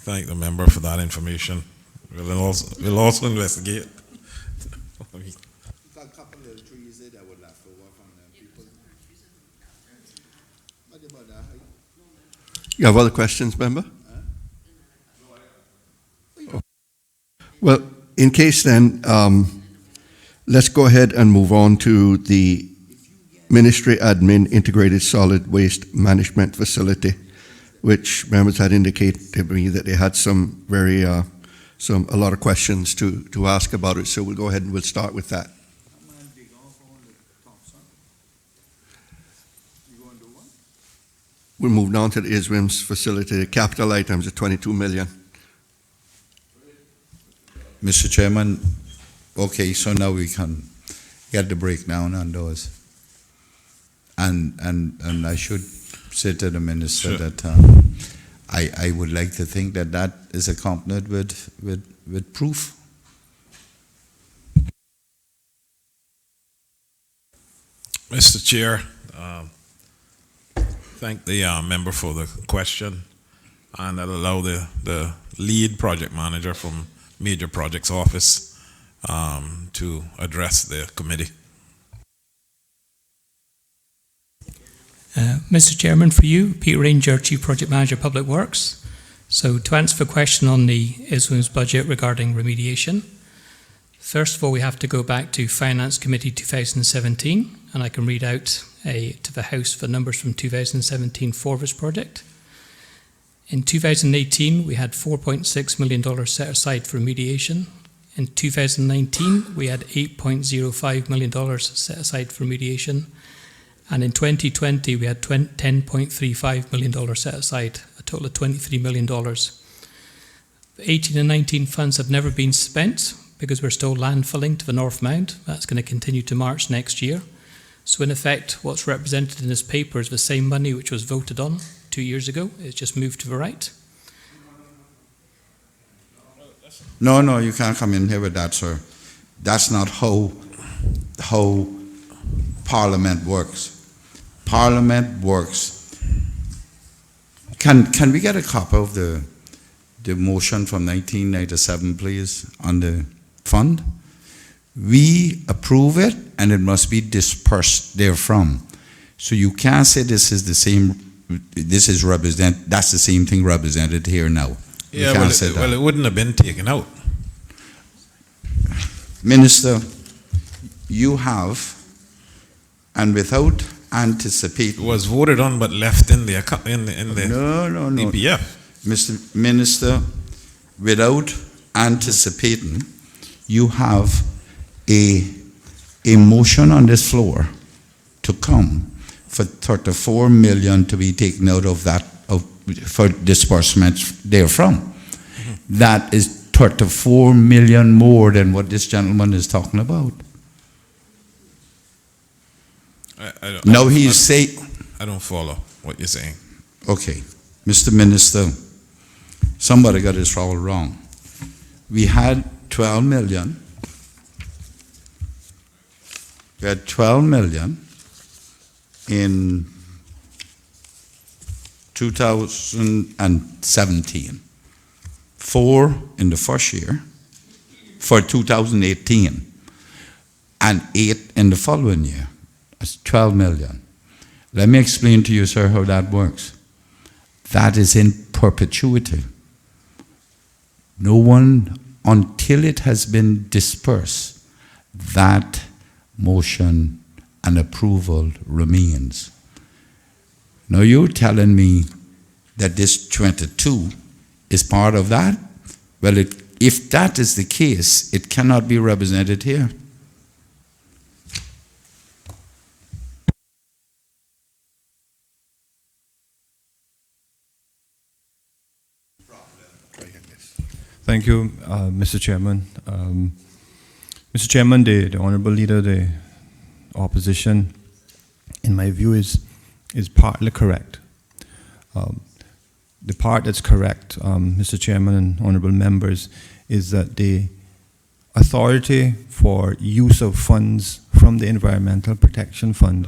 Thank the member for that information. We'll also investigate. You have other questions, member? Oh. Well, in case then, let's go ahead and move on to the Ministry Admin Integrated Solid Waste Management Facility, which members had indicated to me that they had a lot of questions to ask about it. So we'll go ahead and we'll start with that. We're moving on to the ISWIM's facility. The capital items are 22 million. Mr. Chairman, okay, so now we can get the breakdown on those. And I should say to the minister that I would like to think that is accompanied with proof. Mr. Chair, thank the member for the question, and I'll allow the lead project manager from Major Projects Office to address the committee. Mr. Chairman, for you, Peter Ranger, Chief Project Manager, Public Works. So to answer the question on the ISWIM's budget regarding remediation, first of all, we have to go back to Finance Committee 2017, and I can read out to the House the numbers from 2017 for this project. In 2018, we had $4.6 million set aside for remediation. In 2019, we had $8.05 million set aside for remediation. And in 2020, we had $10.35 million set aside, a total of $23 million. The 18 and 19 funds have never been spent because we're still landfilling to the North Mound. That's going to continue to March next year. So in effect, what's represented in this paper is the same money which was voted on 2 years ago. It's just moved to the right. No, you can't come in here with that, sir. That's not how Parliament works. Parliament works. Can we get a copy of the motion from 1997, please, on the fund? We approve it, and it must be dispersed therefrom. So you can't say this is the same. That's the same thing represented here now. Yeah, well, it wouldn't have been taken out. Minister, you have, and without anticipating. It was voted on but left in the No. EPF. Mr. Minister, without anticipating, you have a motion on this floor to come for 34 million to be taken out of that for disbursements therefrom. Mm-hmm. That is 34 million more than what this gentleman is talking about. I don't follow what you're saying. Okay, Mr. Minister, somebody got this all wrong. We had 12 million. We had 12 million in 2017. 4 in the first year for 2018 and 8 in the following year. That's 12 million. Let me explain to you, sir, how that works. That is in perpetuity. No one, until it has been dispersed, that motion and approval remains. Now you're telling me that this 22 is part of that? Well, if that is the case, it cannot be represented here. Thank you, Mr. Chairman. Mr. Chairman, the Honourable Leader, the opposition, in my view, is partly correct. The part that's correct, Mr. Chairman and Honourable Members, is that the authority for use of funds from the Environmental Protection Fund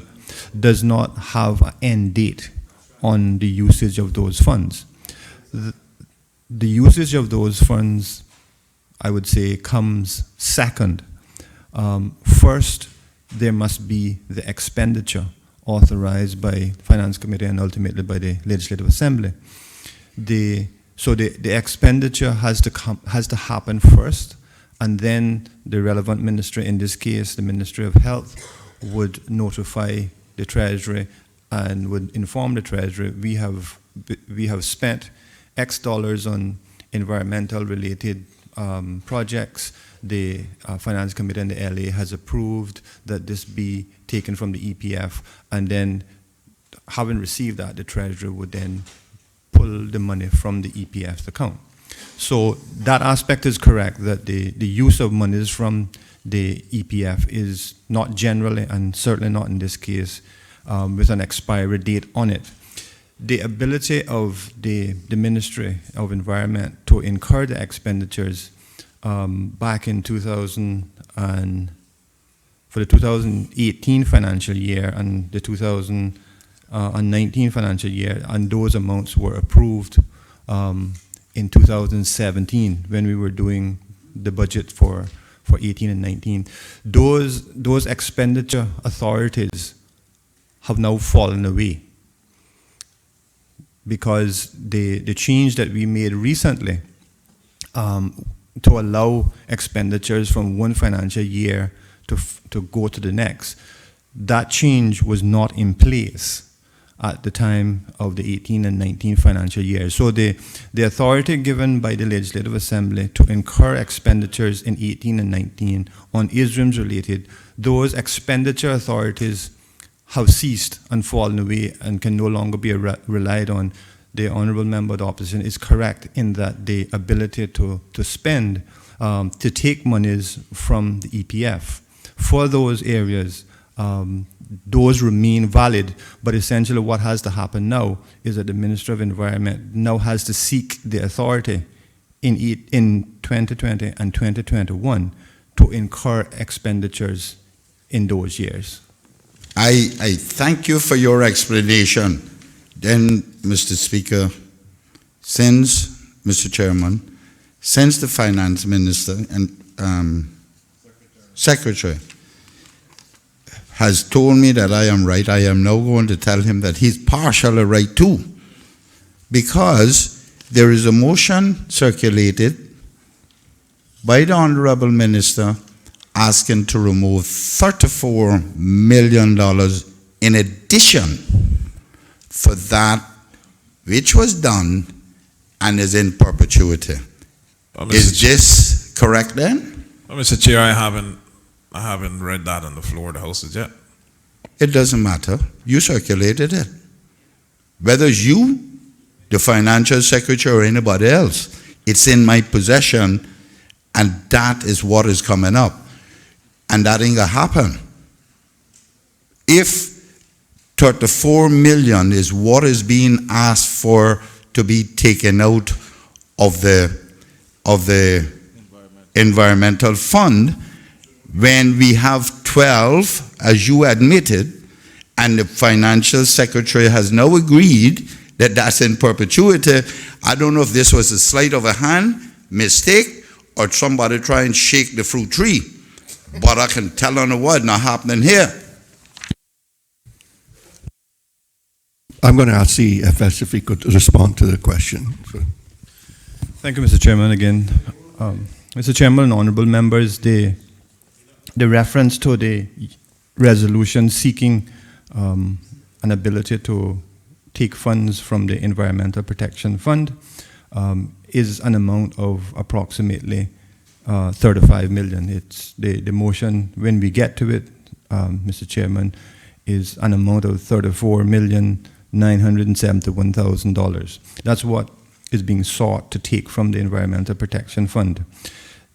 does not have an end date on the usage of those funds. The usage of those funds, I would say, comes second. First, there must be the expenditure authorized by Finance Committee and ultimately by the Legislative Assembly. So the expenditure has to happen first, and then the relevant ministry, in this case the Ministry of Health, would notify the Treasury and would inform the Treasury, we have spent X dollars on environmental related projects. The Finance Committee and the LA has approved that this be taken from the EPF, and then having received that, the Treasury would then pull the money from the EPF's account. So that aspect is correct, that the use of monies from the EPF is not generally, and certainly not in this case, with an expiry date on it. The ability of the Ministry of Environment to incur the expenditures back in for the 2018 financial year and the 2019 financial year, and those amounts were approved in 2017 when we were doing the budget for for 18 and 19. Those expenditure authorities have now fallen away because the change that we made recently to allow expenditures from one financial year to go to the next, that change was not in place at the time of the 18 and 19 financial years. So the authority given by the Legislative Assembly to incur expenditures in 18 and 19 on ISRIMS related, those expenditure authorities have ceased and fallen away and can no longer be relied on. The Honourable Member of the Opposition is correct in that the ability to spend, to take monies from the EPF for those areas, those remain valid, but essentially what has to happen now is that the Minister of Environment now has to seek the authority in 2020 and 2021 to incur expenditures in those years. I thank you for your explanation. Then, Mr. Speaker, since, Mr. Chairman, since the Finance Minister and Secretary has told me that I am right, I am now going to tell him that he's partially right too. Because there is a motion circulated by the Honorable Minister asking to remove $34 million in addition for that which was done and is in perpetuity. Is this correct then? Mr. Chair, I haven't read that on the floor of the House as yet. It doesn't matter. You circulated it. Whether it's you, the Financial Secretary, or anybody else, it's in my possession, and that is what is coming up. And that ain't gonna happen. If 34 million is what is being asked for to be taken out of the environmental fund, when we have 12, as you admitted, and the Financial Secretary has now agreed that that's in perpetuity, I don't know if this was a sleight of a hand, mistake, or somebody try and shake the fruit tree. But I can tell on the word not happening here. I'm going to ask CFS if he could respond to the question. Thank you, Mr. Chairman, again. Mr. Chairman and honourable members, the reference to the resolution seeking an ability to take funds from the Environmental Protection Fund is an amount of approximately 35 million. It's the motion, when we get to it, Mr. Chairman, is an amount of $34,971,000. That's what is being sought to take from the Environmental Protection Fund.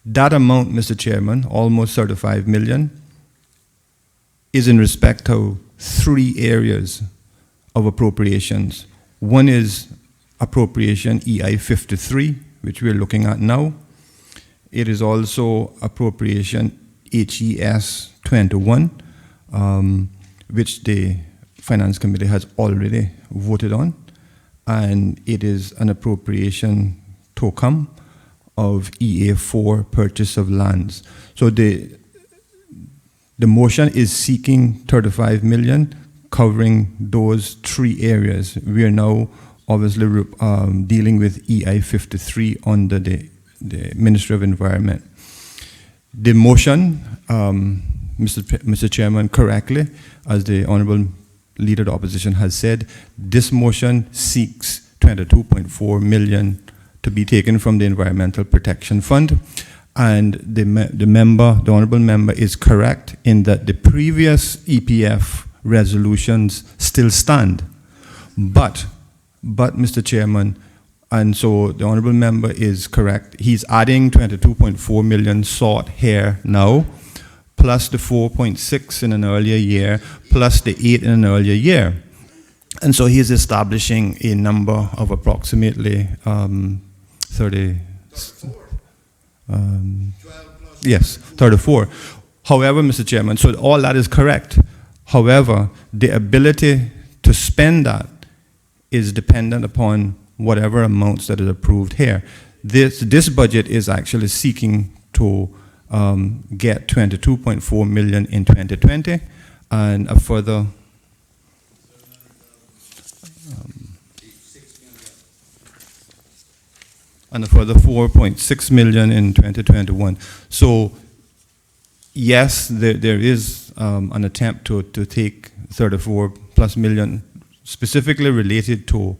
That amount, Mr. Chairman, almost 35 million, is in respect to 3 areas of appropriations. One is appropriation EI 53, which we're looking at now. It is also appropriation HES 21, which the Finance Committee has already voted on, and it is an appropriation to come of EA4, purchase of lands. So the motion is seeking 35 million, covering those 3 areas. We are now obviously dealing with EI 53 under the Ministry of Environment. The motion, Mr. Chairman, correctly, as the Honourable Leader of the Opposition has said, this motion seeks 22.4 million to be taken from the Environmental Protection Fund. And the Honourable Member is correct in that the previous EPF resolutions still stand. But Mr. Chairman, and so the Honourable Member is correct, he's adding 22.4 million sought here now, plus the 4.6 in an earlier year, plus the 8 in an earlier year. And so he's establishing a number of approximately 34. However, Mr. Chairman, so all that is correct. However, the ability to spend that is dependent upon whatever amounts that is approved here. This budget is actually seeking to get 22.4 million in 2020 and a further and a further 4.6 million in 2021. So yes, there is an attempt to take 34 plus million specifically related to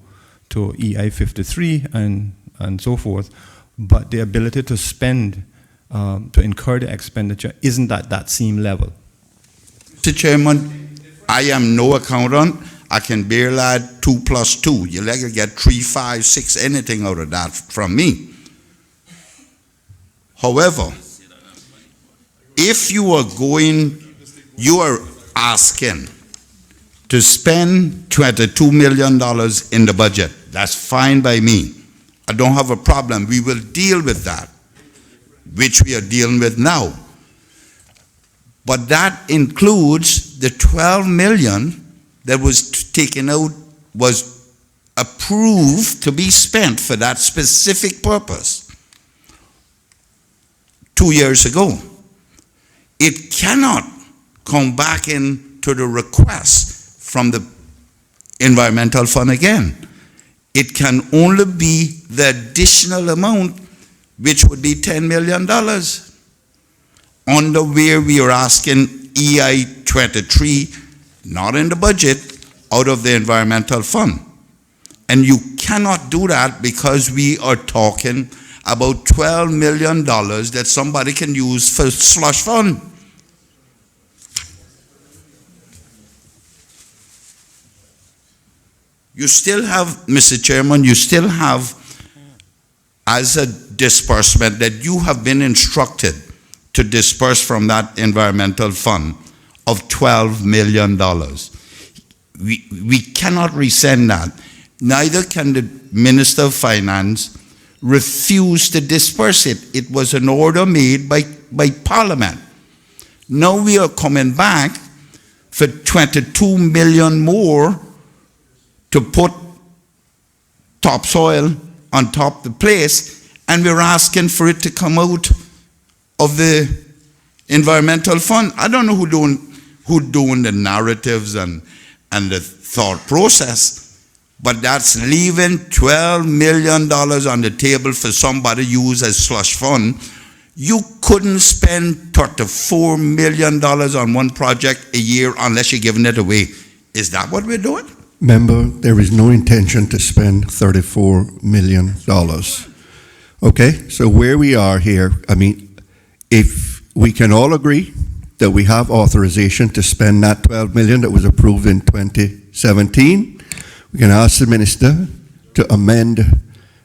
EI 53 and so forth, but the ability to spend, to incur the expenditure isn't at that same level. Mr. Chairman, I am no accountant. I can barely add 2 plus 2. You'll like to get 3, 5, 6, anything out of that from me. However, if you are asking to spend $22 million in the budget, that's fine by me. I don't have a problem. We will deal with that, which we are dealing with now. But that includes the 12 million that was taken out, was approved to be spent for that specific purpose 2 years ago. It cannot come back into the request from the environmental fund again. It can only be the additional amount, which would be $10 million, under where we are asking EI 23, not in the budget, out of the environmental fund. And you cannot do that because we are talking about $12 million that somebody can use for slush fund. You still have, Mr. Chairman, you still have as a disbursement that you have been instructed to disperse from that environmental fund of $12 million. We cannot rescind that. Neither can the Minister of Finance refuse to disperse it. It was an order made by Parliament. Now we are coming back for 22 million more to put topsoil on top of the place, and we're asking for it to come out of the environmental fund. I don't know who doing the narratives and the thought process, but that's leaving $12 million on the table for somebody to use as slush fund. You couldn't spend $34 million on one project a year unless you're giving it away. Is that what we're doing? Member, there is no intention to spend $34 million. Okay, so where we are here, I mean, if we can all agree that we have authorization to spend that $12 million that was approved in 2017, we can ask the minister to amend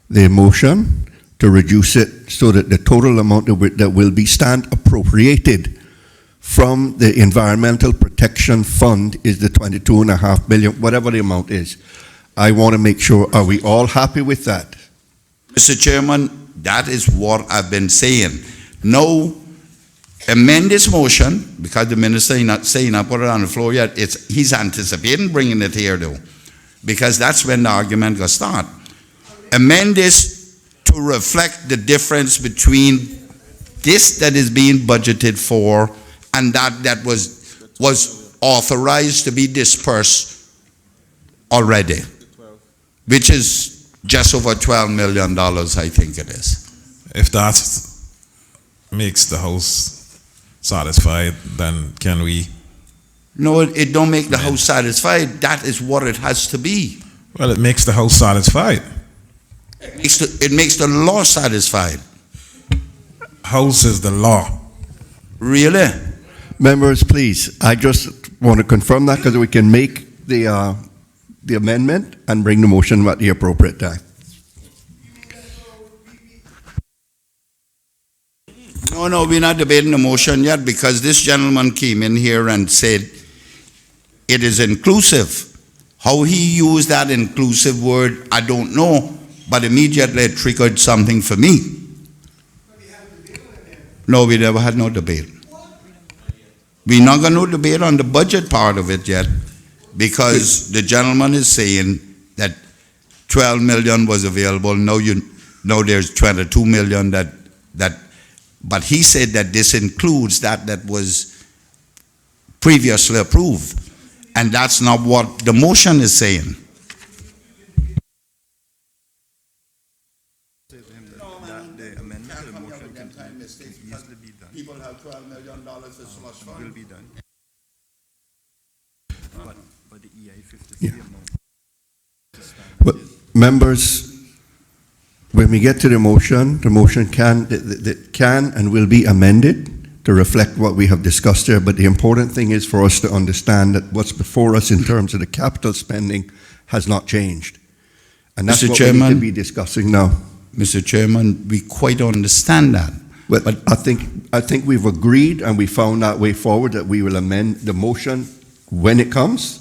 the motion to reduce it so that the total amount that will be stand appropriated from the Environmental Protection Fund is the 22.5 billion, whatever the amount is. I want to make sure, are we all happy with that? Mr. Chairman, that is what I've been saying. Now, amend this motion, because the minister is not saying I put it on the floor yet. He's anticipating bringing it here though, because that's when the argument will start. Amend this to reflect the difference between this that is being budgeted for and that was authorized to be dispersed already, which is just over $12 million, I think it is. If that makes the House satisfied, then can we? No, it don't make the House satisfied. That is what it has to be. Well, it makes the House satisfied. It makes the law satisfied. House is the law. Really? Members, please, I just want to confirm that because we can make the amendment and bring the motion at the appropriate time. No, we're not debating the motion yet because this gentleman came in here and said it is inclusive. How he used that inclusive word, I don't know, but immediately it triggered something for me. No, we never had no debate. We're not going to debate on the budget part of it yet because the gentleman is saying that 12 million was available. Now there's 22 million that But he said that this includes that was previously approved. And that's not what the motion is saying. People have $12 million for slush fund. Will be done. But the EI 53 Yeah. amount. Well, members, when we get to the motion can and will be amended to reflect what we have discussed here, but the important thing is for us to understand that what's before us in terms of the capital spending has not changed. And that's Mr. what we need to Chairman, be discussing now. Mr. Chairman, we quite understand that. But I think we've agreed and we found that way forward that we will amend the motion when it comes.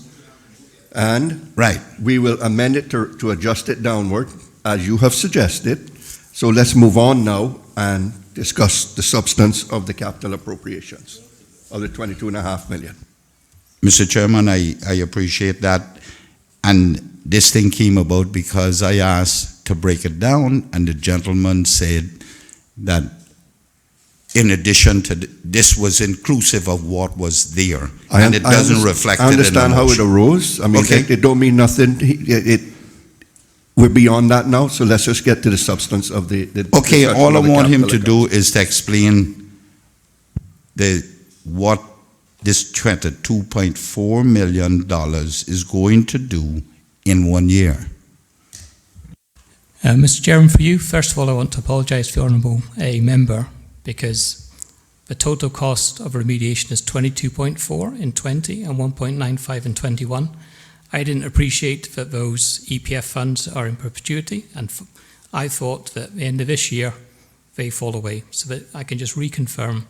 And right, we will amend it to adjust it downward, as you have suggested. So let's move on now and discuss the substance of the capital appropriations of the 22.5 million. Mr. Chairman, I appreciate that. And this thing came about because I asked to break it down, and the gentleman said that in addition to this was inclusive of what was there, and it doesn't reflect it in the motion. I understand how it arose. I mean, Okay. it don't mean nothing. We're beyond that now, so let's just get to the substance of the Okay, discussion all I of the want him capital to do is to explain what this $22.4 million is going to do in 1 year. Mr. Chairman, for you, first of all, I want to apologise to the Honourable member because the total cost of remediation is 22.4 in 20 and 1.95 in 21. I didn't appreciate that those EPF funds are in perpetuity, and I thought that at the end of this year they fall away, so that I can just reconfirm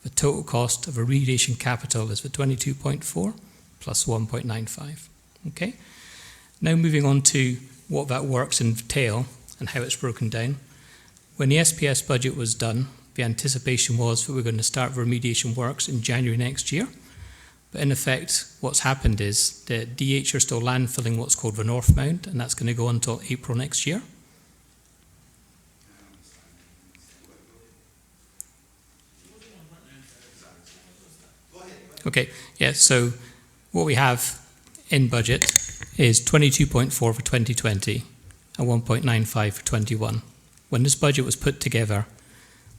the total cost of a remediation capital is the 22.4 plus 1.95. Okay. Now moving on to what that works entail and how it's broken down. When the SPS budget was done, the anticipation was that we're going to start remediation works in January next year. But in effect, what's happened is the DH are still landfilling what's called the North Mount, and that's going to go until April next year. Okay, yeah, so what we have in budget is 22.4 for 2020 and 1.95 for 21. When this budget was put together,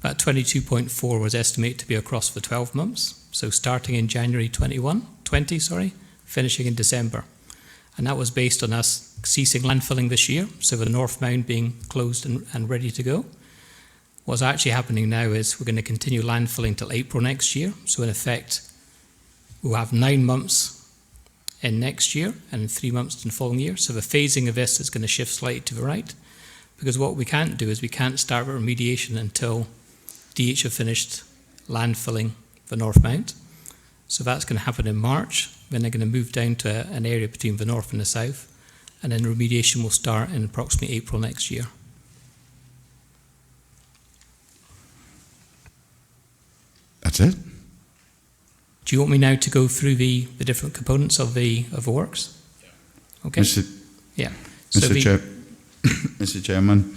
that 22.4 was estimated to be across the 12 months, so starting in January 20, finishing in December. And that was based on us ceasing landfilling this year, so the North Mound being closed and ready to go. What's actually happening now is we're going to continue landfilling till April next year, so in effect, we'll have 9 months in next year and 3 months in the following year. So the phasing of this is going to shift slightly to the right, because what we can't do is we can't start remediation until DH have finished landfilling the North Mount. So that's going to happen in March. Then they're going to move down to an area between the north and the south, and then remediation will start in approximately April next year. That's it? Do you want me now to go through the different components of the works? Okay. Yeah. So Mr. Chairman.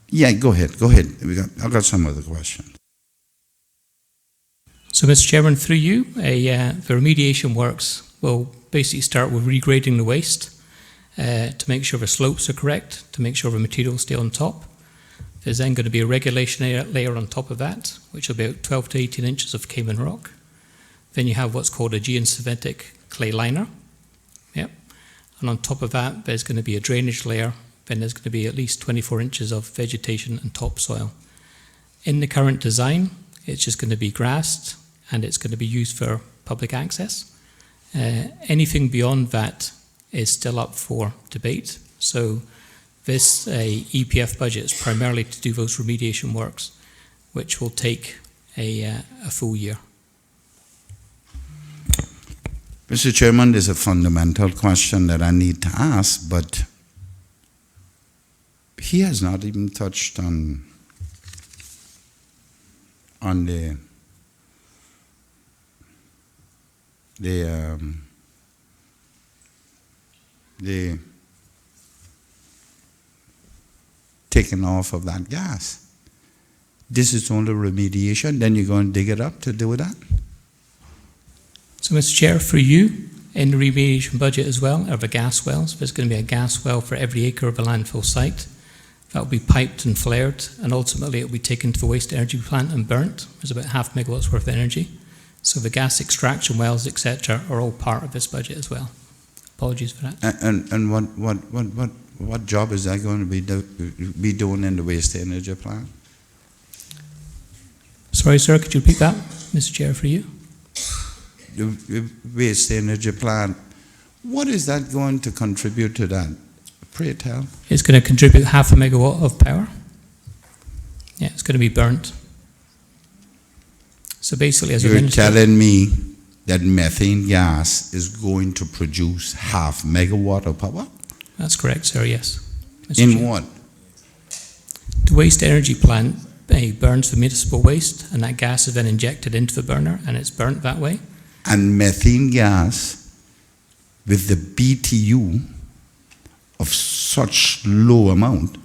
Yeah, go ahead. I've got some other questions. So, Mr. Chairman, through you, the remediation works will basically start with regrading the waste to make sure the slopes are correct, to make sure the materials stay on top. There's then going to be a regulation layer on top of that, which will be about 12 to 18 inches of Cayman rock. Then you have what's called a geosynthetic clay liner. Yep. And on top of that, there's going to be a drainage layer. Then there's going to be at least 24 inches of vegetation and topsoil. In the current design, it's just going to be grassed, and it's going to be used for public access. Anything beyond that is still up for debate. So this EPF budget is primarily to do those remediation works, which will take a full year. Mr. Chairman, there's a fundamental question that I need to ask, but he has not even touched on the taken off of that gas. This is only remediation, then you're going to dig it up to do that? So, Mr. Chair, for you, in the remediation budget as well, of the gas wells, there's going to be a gas well for every acre of a landfill site. That will be piped and flared, and ultimately it will be taken to the waste energy plant and burnt. There's about 0.5 megawatts worth of energy. So the gas extraction wells, etc., are all part of this budget as well. Apologies for that. And what job is that going to be doing in the waste energy plant? Sorry, sir, could you repeat that, Mr. Chair, for you? The waste energy plant, what is that going to contribute to that? Pray tell. It's going to contribute 0.5 megawatt of power. Yeah, it's going to be burnt. So basically, as a You're minister, telling me that methane gas is going to produce 0.5 megawatt of power? that's correct, sir, yes. Mr. In Chair. what? The waste energy plant burns the municipal waste, and that gas is then injected into the burner, and it's burnt that way. And methane gas with the BTU of such low amount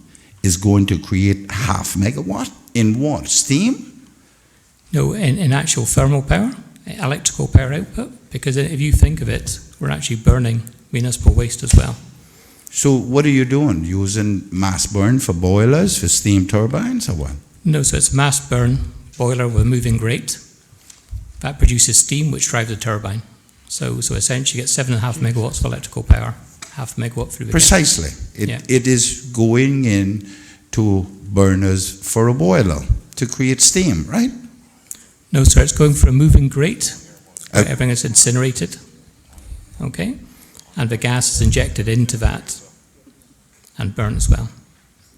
is going to create 0.5 megawatt in what? Steam? No, in actual thermal power, electrical power output, because if you think of it, we're actually burning municipal waste as well. So what are you doing? Using mass burn for boilers, for steam turbines, or what? No, so it's a mass burn boiler with a moving grate. That produces steam, which drives the turbine. So essentially you get 7.5 megawatts of electrical power, 0.5 megawatt through the gas. Precisely. It is going in to burners for a boiler to create steam, right? No, sir, it's going for a moving grate. Everything is incinerated. Okay? And the gas is injected into that and burned as well.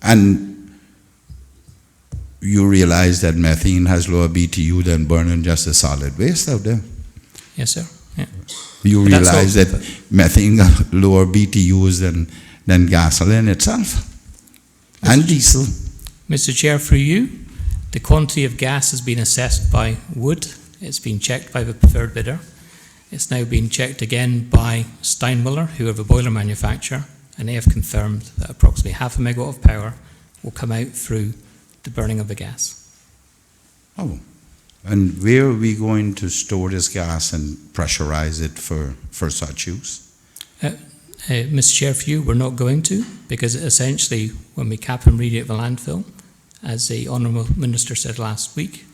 And you realize that methane has lower BTU than burning just a solid waste out there. Yes, sir. Yeah. You But that's realize all- that methane got lower BTUs than gasoline itself and diesel. Mr. Chair, through you, the quantity of gas has been assessed by Wood. It's been checked by the preferred bidder. It's now been checked again by Steinmuller, who are the boiler manufacturer, and they have confirmed that approximately 0.5 megawatt of power will come out through the burning of the gas. Oh. And where are we going to store this gas and pressurize it for such use? Mr. Chair, for you, we're not going to, because essentially when we cap and remediate the landfill, as the Honourable Minister said last week,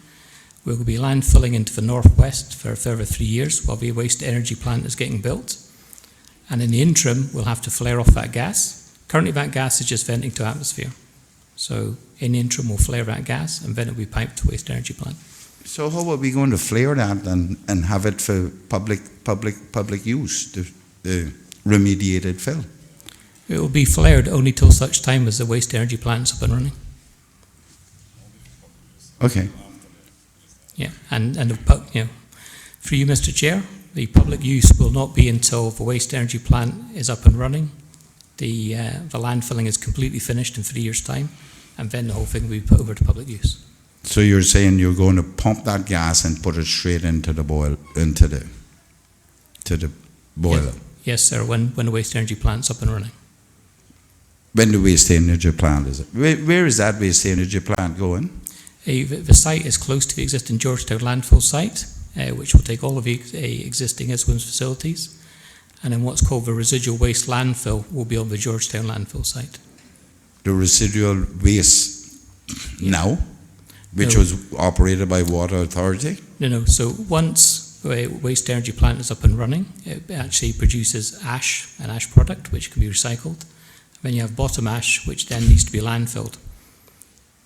we will be landfilling into the northwest for a further 3 years while the waste energy plant is getting built. And in the interim, we'll have to flare off that gas. Currently, that gas is just venting to atmosphere. So in the interim, we'll flare that gas and then it will be piped to waste energy plant. So how are we going to flare that and have it for public use, the remediated fill? It will be flared only till such time as the waste energy plant is up and running. Okay. Yeah, and for you, Mr. Chair, the public use will not be until the waste energy plant is up and running. The landfilling is completely finished in 3 years' time, and then the whole thing will be put over to public use. So you're saying you're going to pump that gas and put it straight into the boiler? Yeah. Yes, sir, when the waste energy plant's up and running. When the waste energy plant is? Where is that waste energy plant going? The site is close to the existing Georgetown landfill site, which will take all of the existing ISWIMS facilities, and then what's called the residual waste landfill will be on the Georgetown landfill site. The residual waste now, which No. was operated by Water Authority? No. So once the waste energy plant is up and running, it actually produces ash, an ash product, which can be recycled. Then you have bottom ash, which then needs to be landfilled.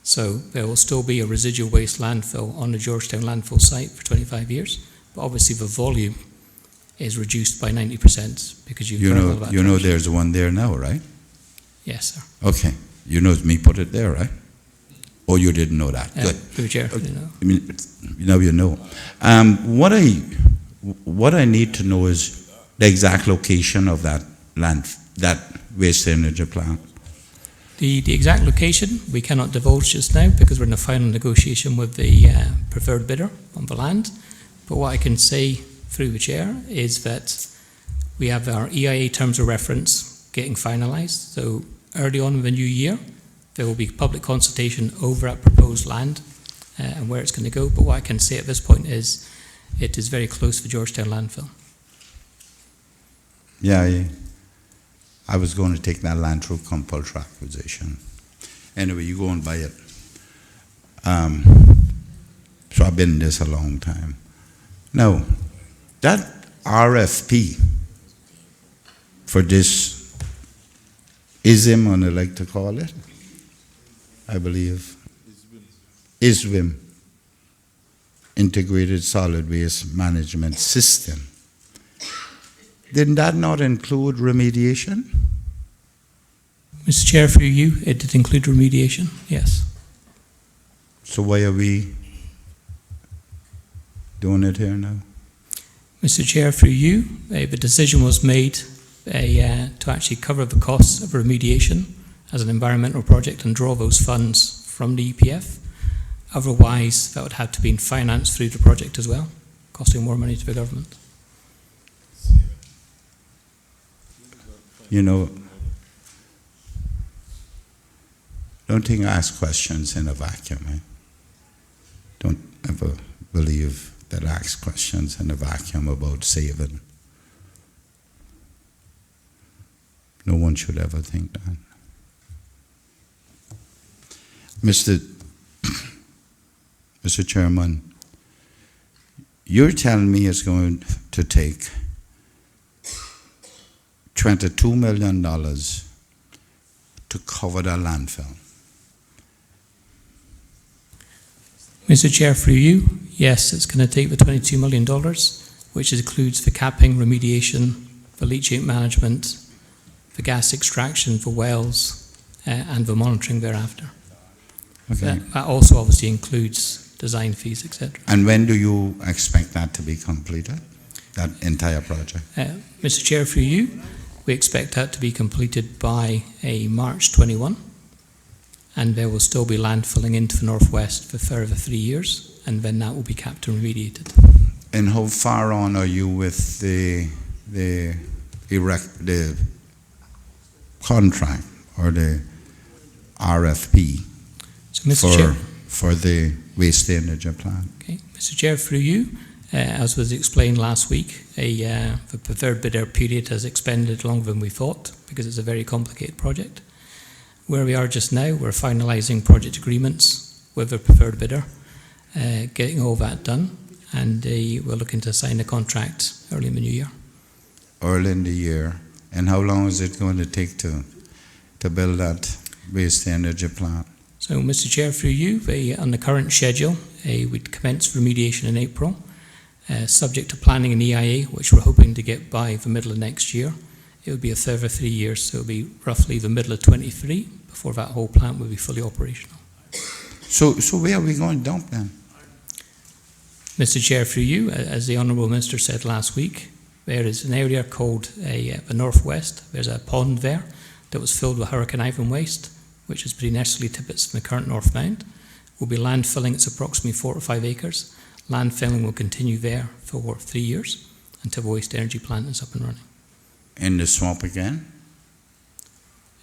So there will still be a residual waste landfill on the Georgetown landfill site for 25 years, but obviously the volume is reduced by 90% because you've You burned all know, that you know trash. there's one there now, right? Yes, sir. Okay. You know me put it there, right? Or you didn't know that? Good. Through Chair, you know. I mean, now you know. What I need to know is the exact location of that waste energy plant. The exact location we cannot divulge just now because we're in a final negotiation with the preferred bidder on the land. But what I can say through the Chair is that we have our EIA terms of reference getting finalised. So early on in the new year, There will be public consultation over at proposed land and where it's going to go, but what I can say at this point is it is very close to Georgetown landfill. Yeah, I was going to take that land through compulsory acquisition. Anyway, you go and buy it. So I've been in this a long time. Now, that RFP for this ISM, I like to call it, I believe, ISWIM, Integrated Solid Waste Management System. Did that not include remediation? Mr. Chair, through you, it did include remediation, yes. So why are we doing it here now? Mr. Chair, through you, the decision was made to actually cover the costs of remediation as an environmental project and draw those funds from the EPF. Otherwise, that would have to be financed through the project as well, costing more money to the government. You know, don't think I ask questions in a vacuum. Eh? Don't ever believe that I ask questions in a vacuum about saving. No one should ever think that. Mr. Chairman, you're telling me it's going to take $22 million to cover the landfill. Mr. Chair, through you, yes, it's going to take the $22 million, which includes the capping, remediation, the leachate management, the gas extraction for wells, and the monitoring thereafter. Okay. That also obviously includes design fees, etc. And when do you expect that to be completed, that entire project? Mr. Chair, through you, we expect that to be completed by March 21, and there will still be landfilling into the northwest for further 3 years, and then that will be capped and remediated. And how far on are you with the contract or the RFP So, Mr. Chair, for the waste energy plant? okay, Mr. Chair, through you, as was explained last week, the preferred bidder period has expended longer than we thought because it's a very complicated project. Where we are just now, we're finalising project agreements with the preferred bidder, getting all that done, and we're looking to sign a contract early in the new year. Early in the year. And how long is it going to take to build that waste energy plant? So, Mr. Chair, through you, on the current schedule, we'd commence remediation in April, subject to planning an EIA, which we're hoping to get by the middle of next year. It would be a further 3 years, so it would be roughly the middle of 23 before that whole plant will be fully operational. So where are we going to dump then? Mr. Chair, through you, as the Honourable Minister said last week, there is an area called the Northwest. There's a pond there that was filled with Hurricane Ivan waste, which is between Esterly Tippets and the current North Mound. We'll be landfilling, it's approximately 4 to 5 acres. Landfilling will continue there for 3 years until the waste energy plant is up and running. In the swamp again?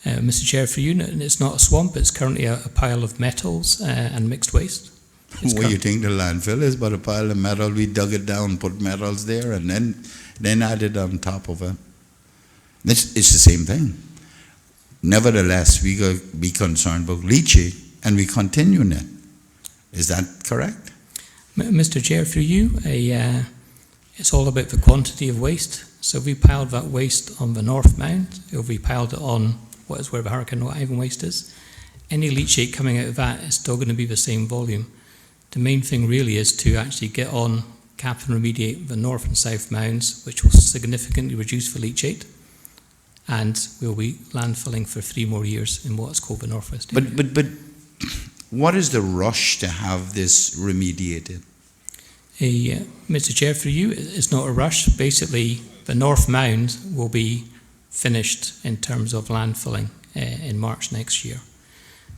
Mr. Chair, for you, it's not a swamp, it's currently a pile of metals and mixed waste. What do you think the landfill is? But a pile of metal, we dug it down, put metals there, and then added on top of it. It's the same thing. Nevertheless, we got to be concerned about leachate, and we continue it. Is that correct? Mr. Chair, through you, it's all about the quantity of waste. So if we piled that waste on the North Mound, if we piled it on what is where the Hurricane Ivan waste is, any leachate coming out of that is still going to be the same volume. The main thing really is to actually get on, cap and remediate the North and South Mounds, which will significantly reduce the leachate, and we'll be landfilling for 3 more years in what's called the Northwest area. But what is the rush to have this remediated? Mr. Chair, for you, it's not a rush. Basically, the North Mound will be finished in terms of landfilling in March next year.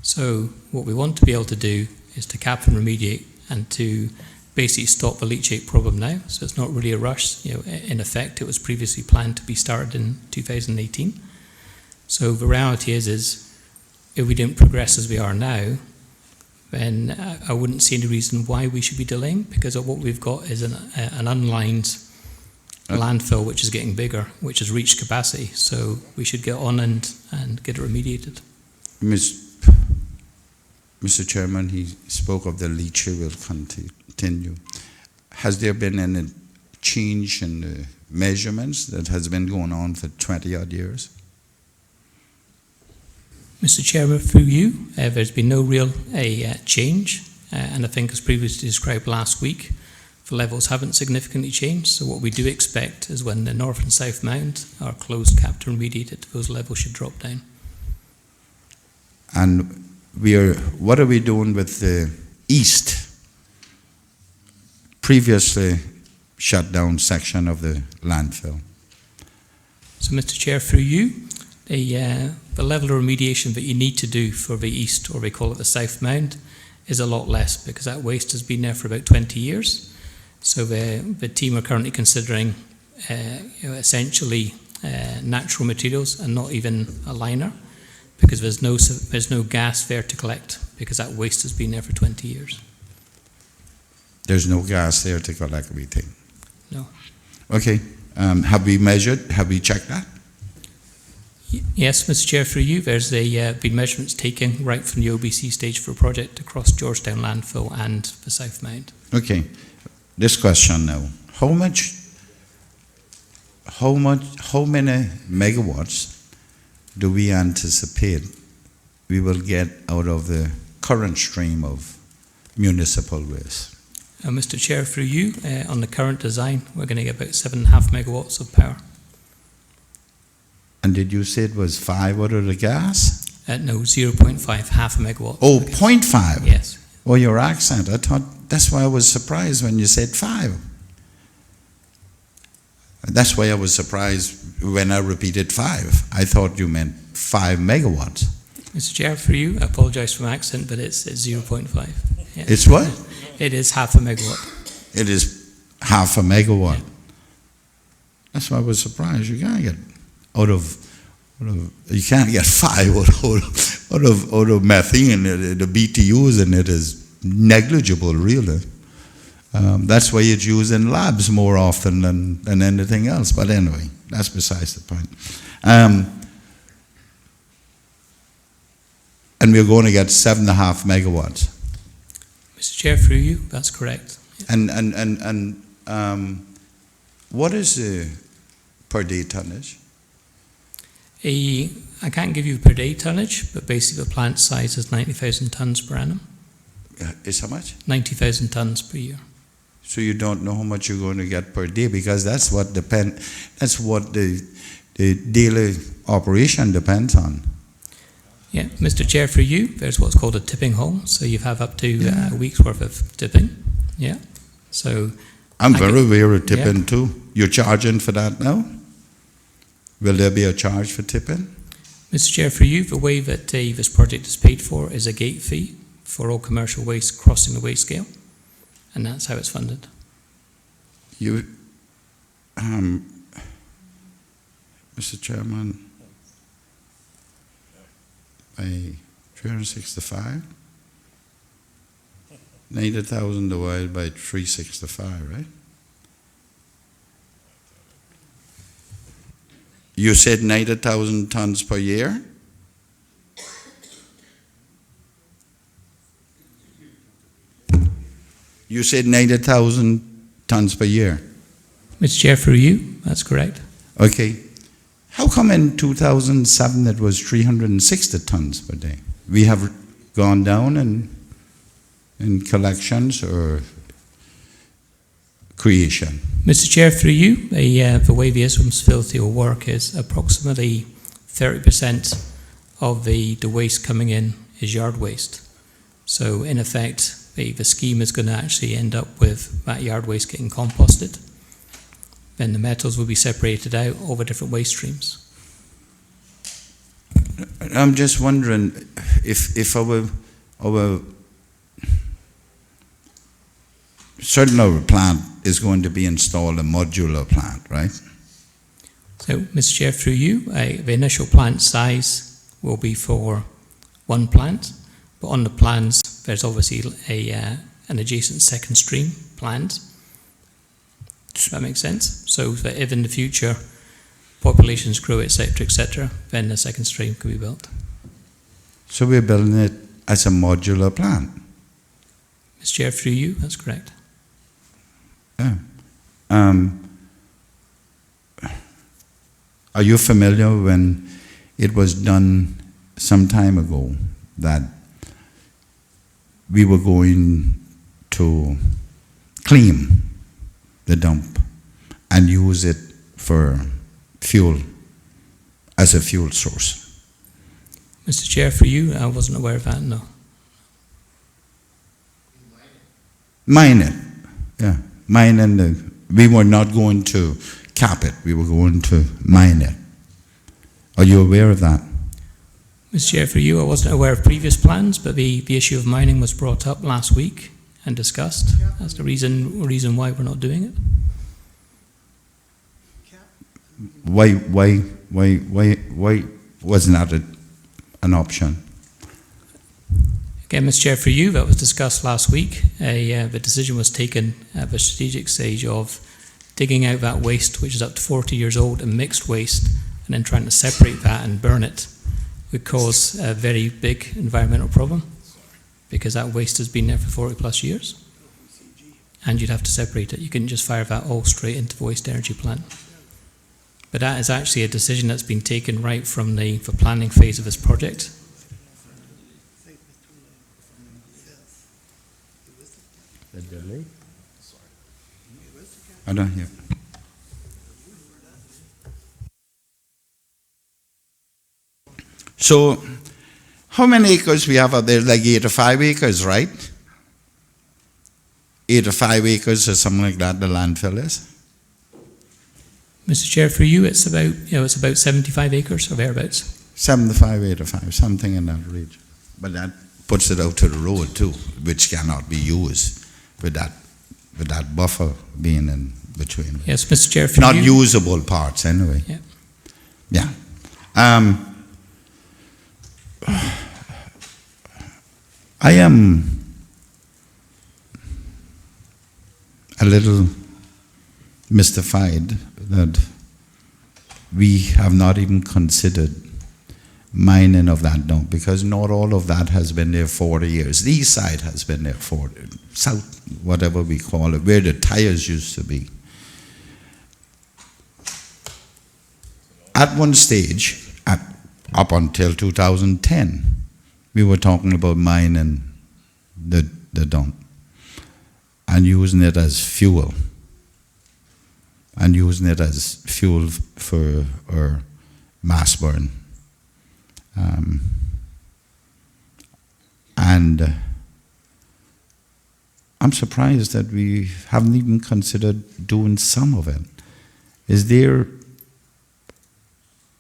So what we want to be able to do is to cap and remediate and to basically stop the leachate problem now. So it's not really a rush. In effect, it was previously planned to be started in 2018. So the reality is if we didn't progress as we are now, then I wouldn't see any reason why we should be delaying, because what we've got is an unlined landfill which is getting bigger, which has reached capacity. So we should get on and get it remediated. Mr. Chairman, he spoke of the leaching will continue. Has there been any change in the measurements that has been going on for 20-odd years? Mr. Chairman, through you, there's been no real change, and I think as previously described last week, the levels haven't significantly changed. So what we do expect is when the north and south mound are closed, capped and remediated, those levels should drop down. And what are we doing with the east, previously shut down section of the landfill? So, Mr. Chair, through you, the level of remediation that you need to do for the east, or we call it the south mound, is a lot less, because that waste has been there for about 20 years. So the team are currently considering essentially natural materials and not even a liner, because there's no gas there to collect, because that waste has been there for 20 years. There's no gas there to collect everything? No. Okay. Have we measured? Have we checked that? Yes, Mr. Chair, through you, there's been measurements taken right from the OBC stage for a project across Georgetown landfill and the South Mound. Okay. This question now: how many megawatts do we anticipate we will get out of the current stream of municipal waste? Mr. Chair, through you, on the current design, we're going to get about 7.5 megawatts of power. And did you say it was 5 out of the gas? No, 0.5, half a megawatt. Oh, 0.5? Yes. Oh, your accent. I thought, that's why I was surprised when you said 5. That's why I was surprised when I repeated 5. I thought you meant 5 megawatts. Mr. Chair, for you, I apologise for my accent, but it's 0.5. Yeah. It's what? It is half a megawatt. It is half a megawatt. Yeah. That's why I was surprised. You can't get you can't get 5 out of methane. The BTUs in it is negligible, really. That's why it's used in labs more often than anything else. But anyway, that's besides the point. And we're going to get 7.5 megawatts. Mr. Chair, through you, that's correct. And what is the per day tonnage? I can't give you per day tonnage, but basically the plant size is 90,000 tonnes per annum. Is how much? 90,000 tonnes per year. So you don't know how much you're going to get per day, because that's what the daily operation depends on. Yeah, Mr. Chair, for you, there's what's called a tipping hole. So you have up to a week's worth of tipping. Yeah. So I'm very aware of tipping too. You're charging for that now? Will there be a charge for tipping? Mr. Chair, for you, the way that this project is paid for is a gate fee for all commercial waste crossing the waste scale, and that's how it's funded. You, Mr. Chairman, by 365, 90,000 divided by 365, right? You said 90,000 tons per year? You said 90,000 tons per year? Mr. Chair, through you, that's correct. Okay. How come in 2007 it was 360 tons per day? We have gone down in collections or creation? Mr. Chair, through you, the way the ISWM's facility will work is approximately 30% of the waste coming in is yard waste. So in effect, the scheme is going to actually end up with that yard waste getting composted. Then the metals will be separated out over different waste streams. I'm just wondering if our certain our plant is going to be installed a modular plant, right? So, Mr. Chair, through you, the initial plant size will be for one plant, but on the plans there's obviously an adjacent second stream planned. Does that make sense? So that if in the future populations grow, etc., then the second stream could be built. So we're building it as a modular plant. Mr. Chair, through you, that's correct. Yeah. Are you familiar when it was done some time ago that we were going to clean the dump and use it for fuel, as a fuel source? Mr. Chair, for you, I wasn't aware of that, no. Mine it, yeah. Mine and we were not going to cap it, we were going to mine it. Are you aware of that? Mr. Chair, for you, I wasn't aware of previous plans, but the issue of mining was brought up last week and discussed. That's the reason why we're not doing it. Why wasn't that an option? Again, Mr. Chair, for you, that was discussed last week. The decision was taken at the strategic stage of digging out that waste, which is up to 40 years old, and mixed waste, and then trying to separate that and burn it would cause a very big environmental problem, because that waste has been there for 40 plus years, and you'd have to separate it. You couldn't just fire that all straight into the waste energy plant. But that is actually a decision that's been taken right from the planning phase of this project. I don't hear. So, how many acres we have out there? Like 8 to 5 acres, right? 8 to 5 acres or something like that, the landfill is? Mr. Chair, for you, it's about 75 acres or thereabouts. 75, 85, something in that region. But that puts it out to the road too, which cannot be used with that buffer being in between. Yes, Mr. Chair, for not you, usable parts anyway. Yeah. Yeah. I am a little mystified that we have not even considered mining of that dump, because not all of that has been there 40 years. The east side has been there 40, south, whatever we call it, where the tires used to be. At one stage, up until 2010, we were talking about mining the dump and using it as fuel, for our mass burn. And I'm surprised that we haven't even considered doing some of it. Is there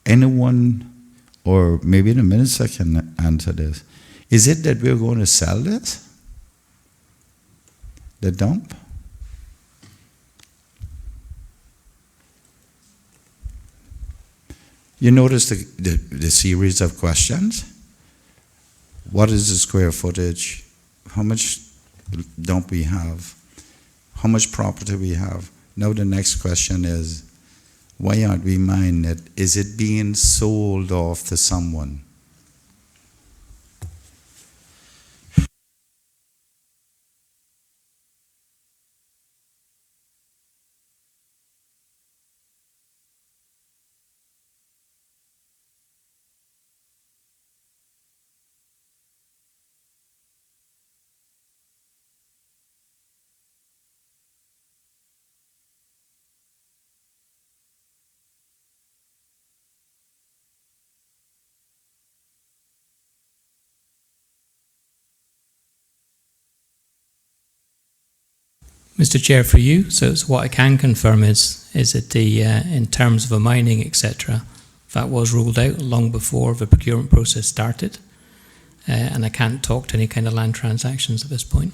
anyone, or maybe the minister can answer this, is it that we're going to sell this? The dump? You notice the series of questions? What is the square footage? How much dump we have? How much property we have? Now the next question is, why aren't we mining it? Is it being sold off to someone? Mr. Chair, for you, so what I can confirm is that in terms of a mining, etc., that was ruled out long before the procurement process started, and I can't talk to any kind of land transactions at this point.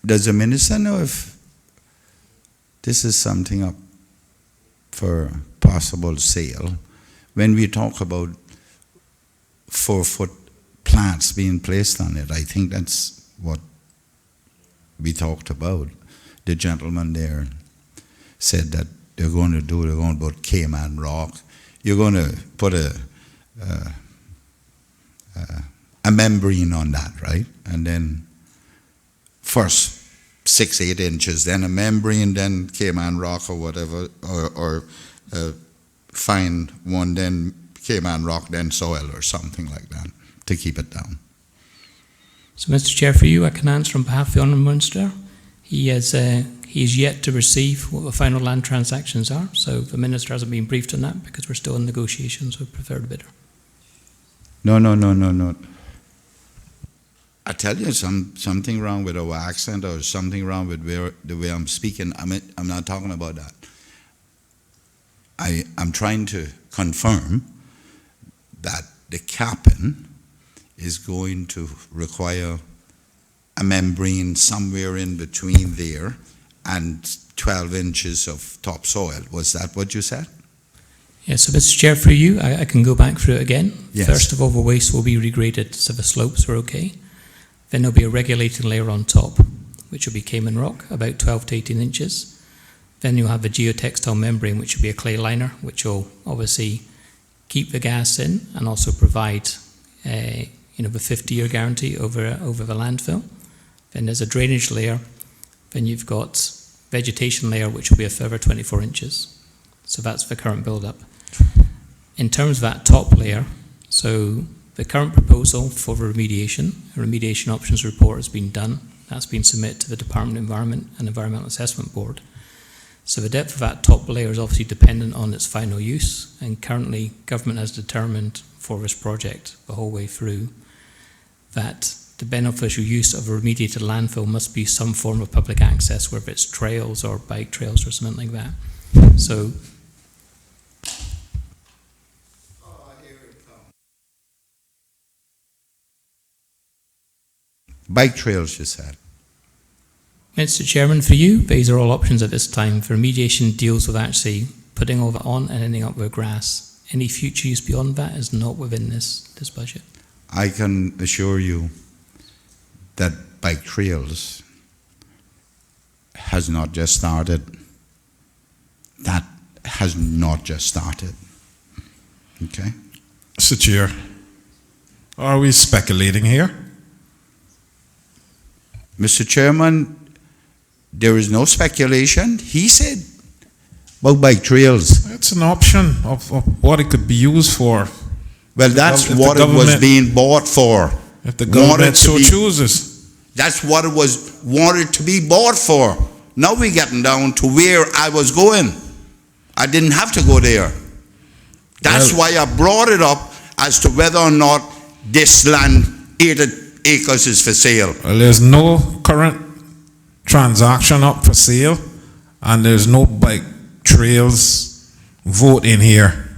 does the minister know if this is something up for possible sale? When we talk about 4-foot plants being placed on it, I think that's what we talked about. The gentleman there said that they're going to put Cayman rock. You're going to put a membrane on that, right? And then first 6-8 inches, then a membrane, then Cayman rock or whatever, or fine one, then Cayman rock, then soil or something like that to keep it down. So, Mr. Chair, for you, I can answer on behalf of the Honourable Minister. He is yet to receive what the final land transactions are, so the Minister hasn't been briefed on that because we're still in negotiations with preferred bidder. No. I tell you, something wrong with our accent or something wrong with the way I'm speaking. I'm not talking about that. I'm trying to confirm that the capping is going to require a membrane somewhere in between there and 12 inches of topsoil. Was that what you said? Yes, so Mr. Chair, for you, I can go back through it again. Yes. First of all, the waste will be regraded so the slopes are okay. Then there'll be a regulating layer on top, which will be Cayman rock, about 12 to 18 inches. Then you'll have a geotextile membrane, which will be a clay liner, which will obviously keep the gas in and also provide the 50-year guarantee over the landfill. Then there's a drainage layer. Then you've got vegetation layer, which will be a further 24 inches. So that's the current build-up. In terms of that top layer, so the current proposal for the remediation, a remediation options report has been done. That's been submitted to the Department of Environment and Environmental Assessment Board. So the depth of that top layer is obviously dependent on its final use, and currently government has determined for this project the whole way through that the beneficial use of a remediated landfill must be some form of public access, whether it's trails or bike trails or something like that. So Bike trails, you said. Mr. Chairman, for you, these are all options at this time. For remediation deals with actually putting all that on and ending up with grass. Any future use beyond that is not within this budget. I can assure you that bike trails has not just started. That has not just started. Okay? Mr. Chair, are we speculating here? Mr. Chairman, there is no speculation. He said about bike trails. It's an option of what it could be used for. Well, that's what it was being bought for. If the government so chooses. That's what it was wanted to be bought for. Now we're getting down to where I was going. I didn't have to go there. That's why I brought it up as to whether or not this land, 8 acres, is for sale. Well, there's no current transaction up for sale, and there's no bike trails vote in here.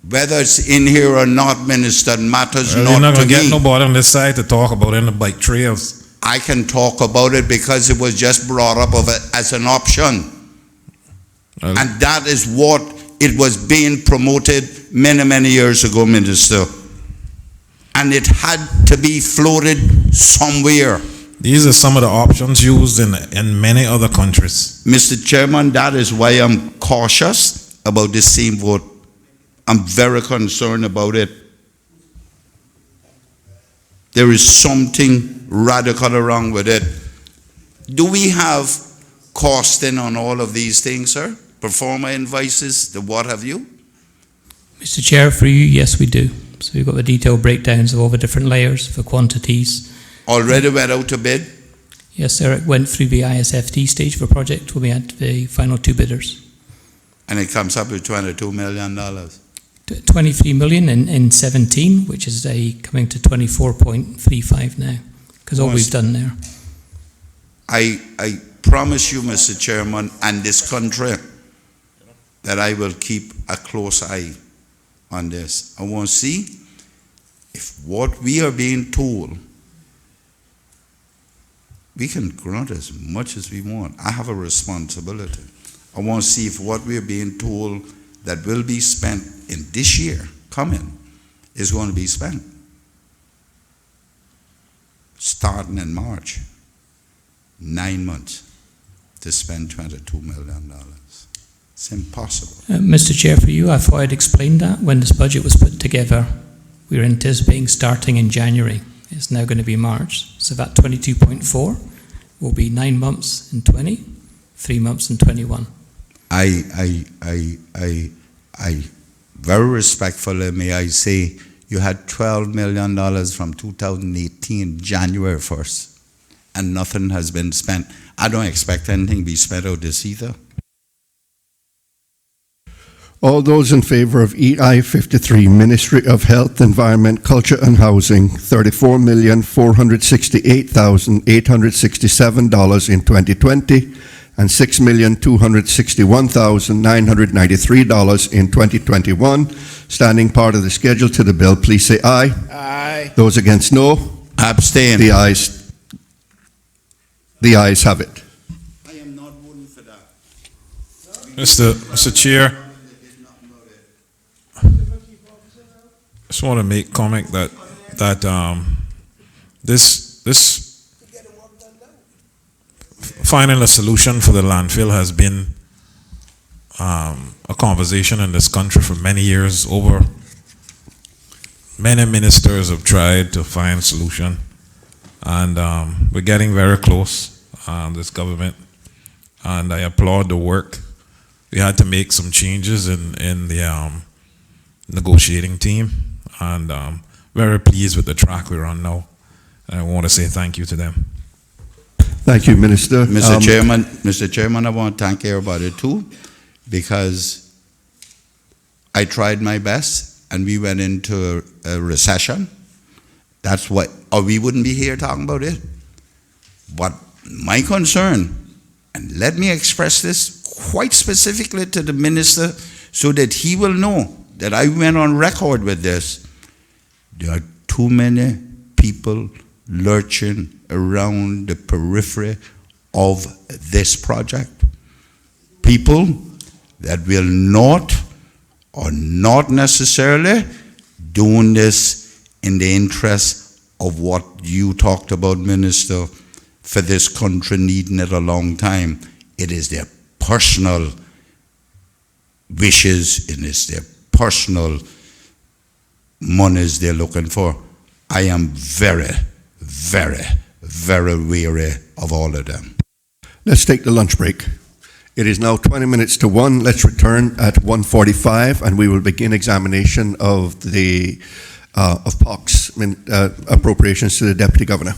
Whether it's in here or not, Minister, matters Well, not you're not to going to get me. nobody on this side to talk about any bike trails. I can talk about it because it was just brought up as an option. Well, And that is what it was being promoted many, many years ago, Minister. And it had to be floated somewhere. these are some of the options used in many other countries. Mr. Chairman, that is why I'm cautious about this same vote. I'm very concerned about it. There is something radical wrong with it. Do we have costing on all of these things, sir? Performer invoices, the what have you? Mr. Chair, for you, yes, we do. So we've got the detailed breakdowns of all the different layers, the quantities. Already went out to bid? Yes, sir, it went through the ISFT stage of the project where we had the final 2 bidders. And it comes up with $22 million. 23 million in 17, which is coming to 24.35 now, because all we've done there. I promise you, Mr. Chairman, and this country, that I will keep a close eye on this. I want to see if what we are being told we can grant as much as we want. I have a responsibility. I want to see if what we're being told that will be spent in this year coming is going to be spent. Starting in March, 9 months to spend $22 million. It's impossible. Mr. Chair, for you, I thought I'd explained that when this budget was put together. We were anticipating starting in January. It's now going to be March. So that 22.4 will be 9 months in 20, 3 months in 21. I very respectfully, may I say, you had $12 million from 2018, January 1st, and nothing has been spent. I don't expect anything to be spent out this either. All those in favor of EI 53, Ministry of Health, Environment, Culture and Housing, $34,468,867 in 2020 and $6,261,993 in 2021, standing part of the schedule to the bill, please say aye. Aye. Those against, no. Abstain. The ayes have it. I am not voting for that. Mr. Chair, just want to make comment that this finding a solution for the landfill has been a conversation in this country for many years. Over many ministers have tried to find a solution, and we're getting very close. This government, and I applaud the work. We had to make some changes in the negotiating team, and very pleased with the track we're on now. And I want to say thank you to them. Thank you, Minister. Mr. Chairman, I want to thank everybody too, because I tried my best and we went into a recession. That's what, or we wouldn't be here talking about it. But my concern, and let me express this quite specifically to the minister so that he will know that I went on record with this. There are too many people lurching around the periphery of this project. People that will not, or not necessarily, doing this in the interest of what you talked about, Minister, for this country needing it a long time. It is their personal wishes, and it's their personal monies they're looking for. I am very, very, very weary of all of them. Let's take the lunch break. It is now 20 minutes to 1. Let's return at 1:45, and we will begin examination of the of POC's appropriations to the Deputy Governor.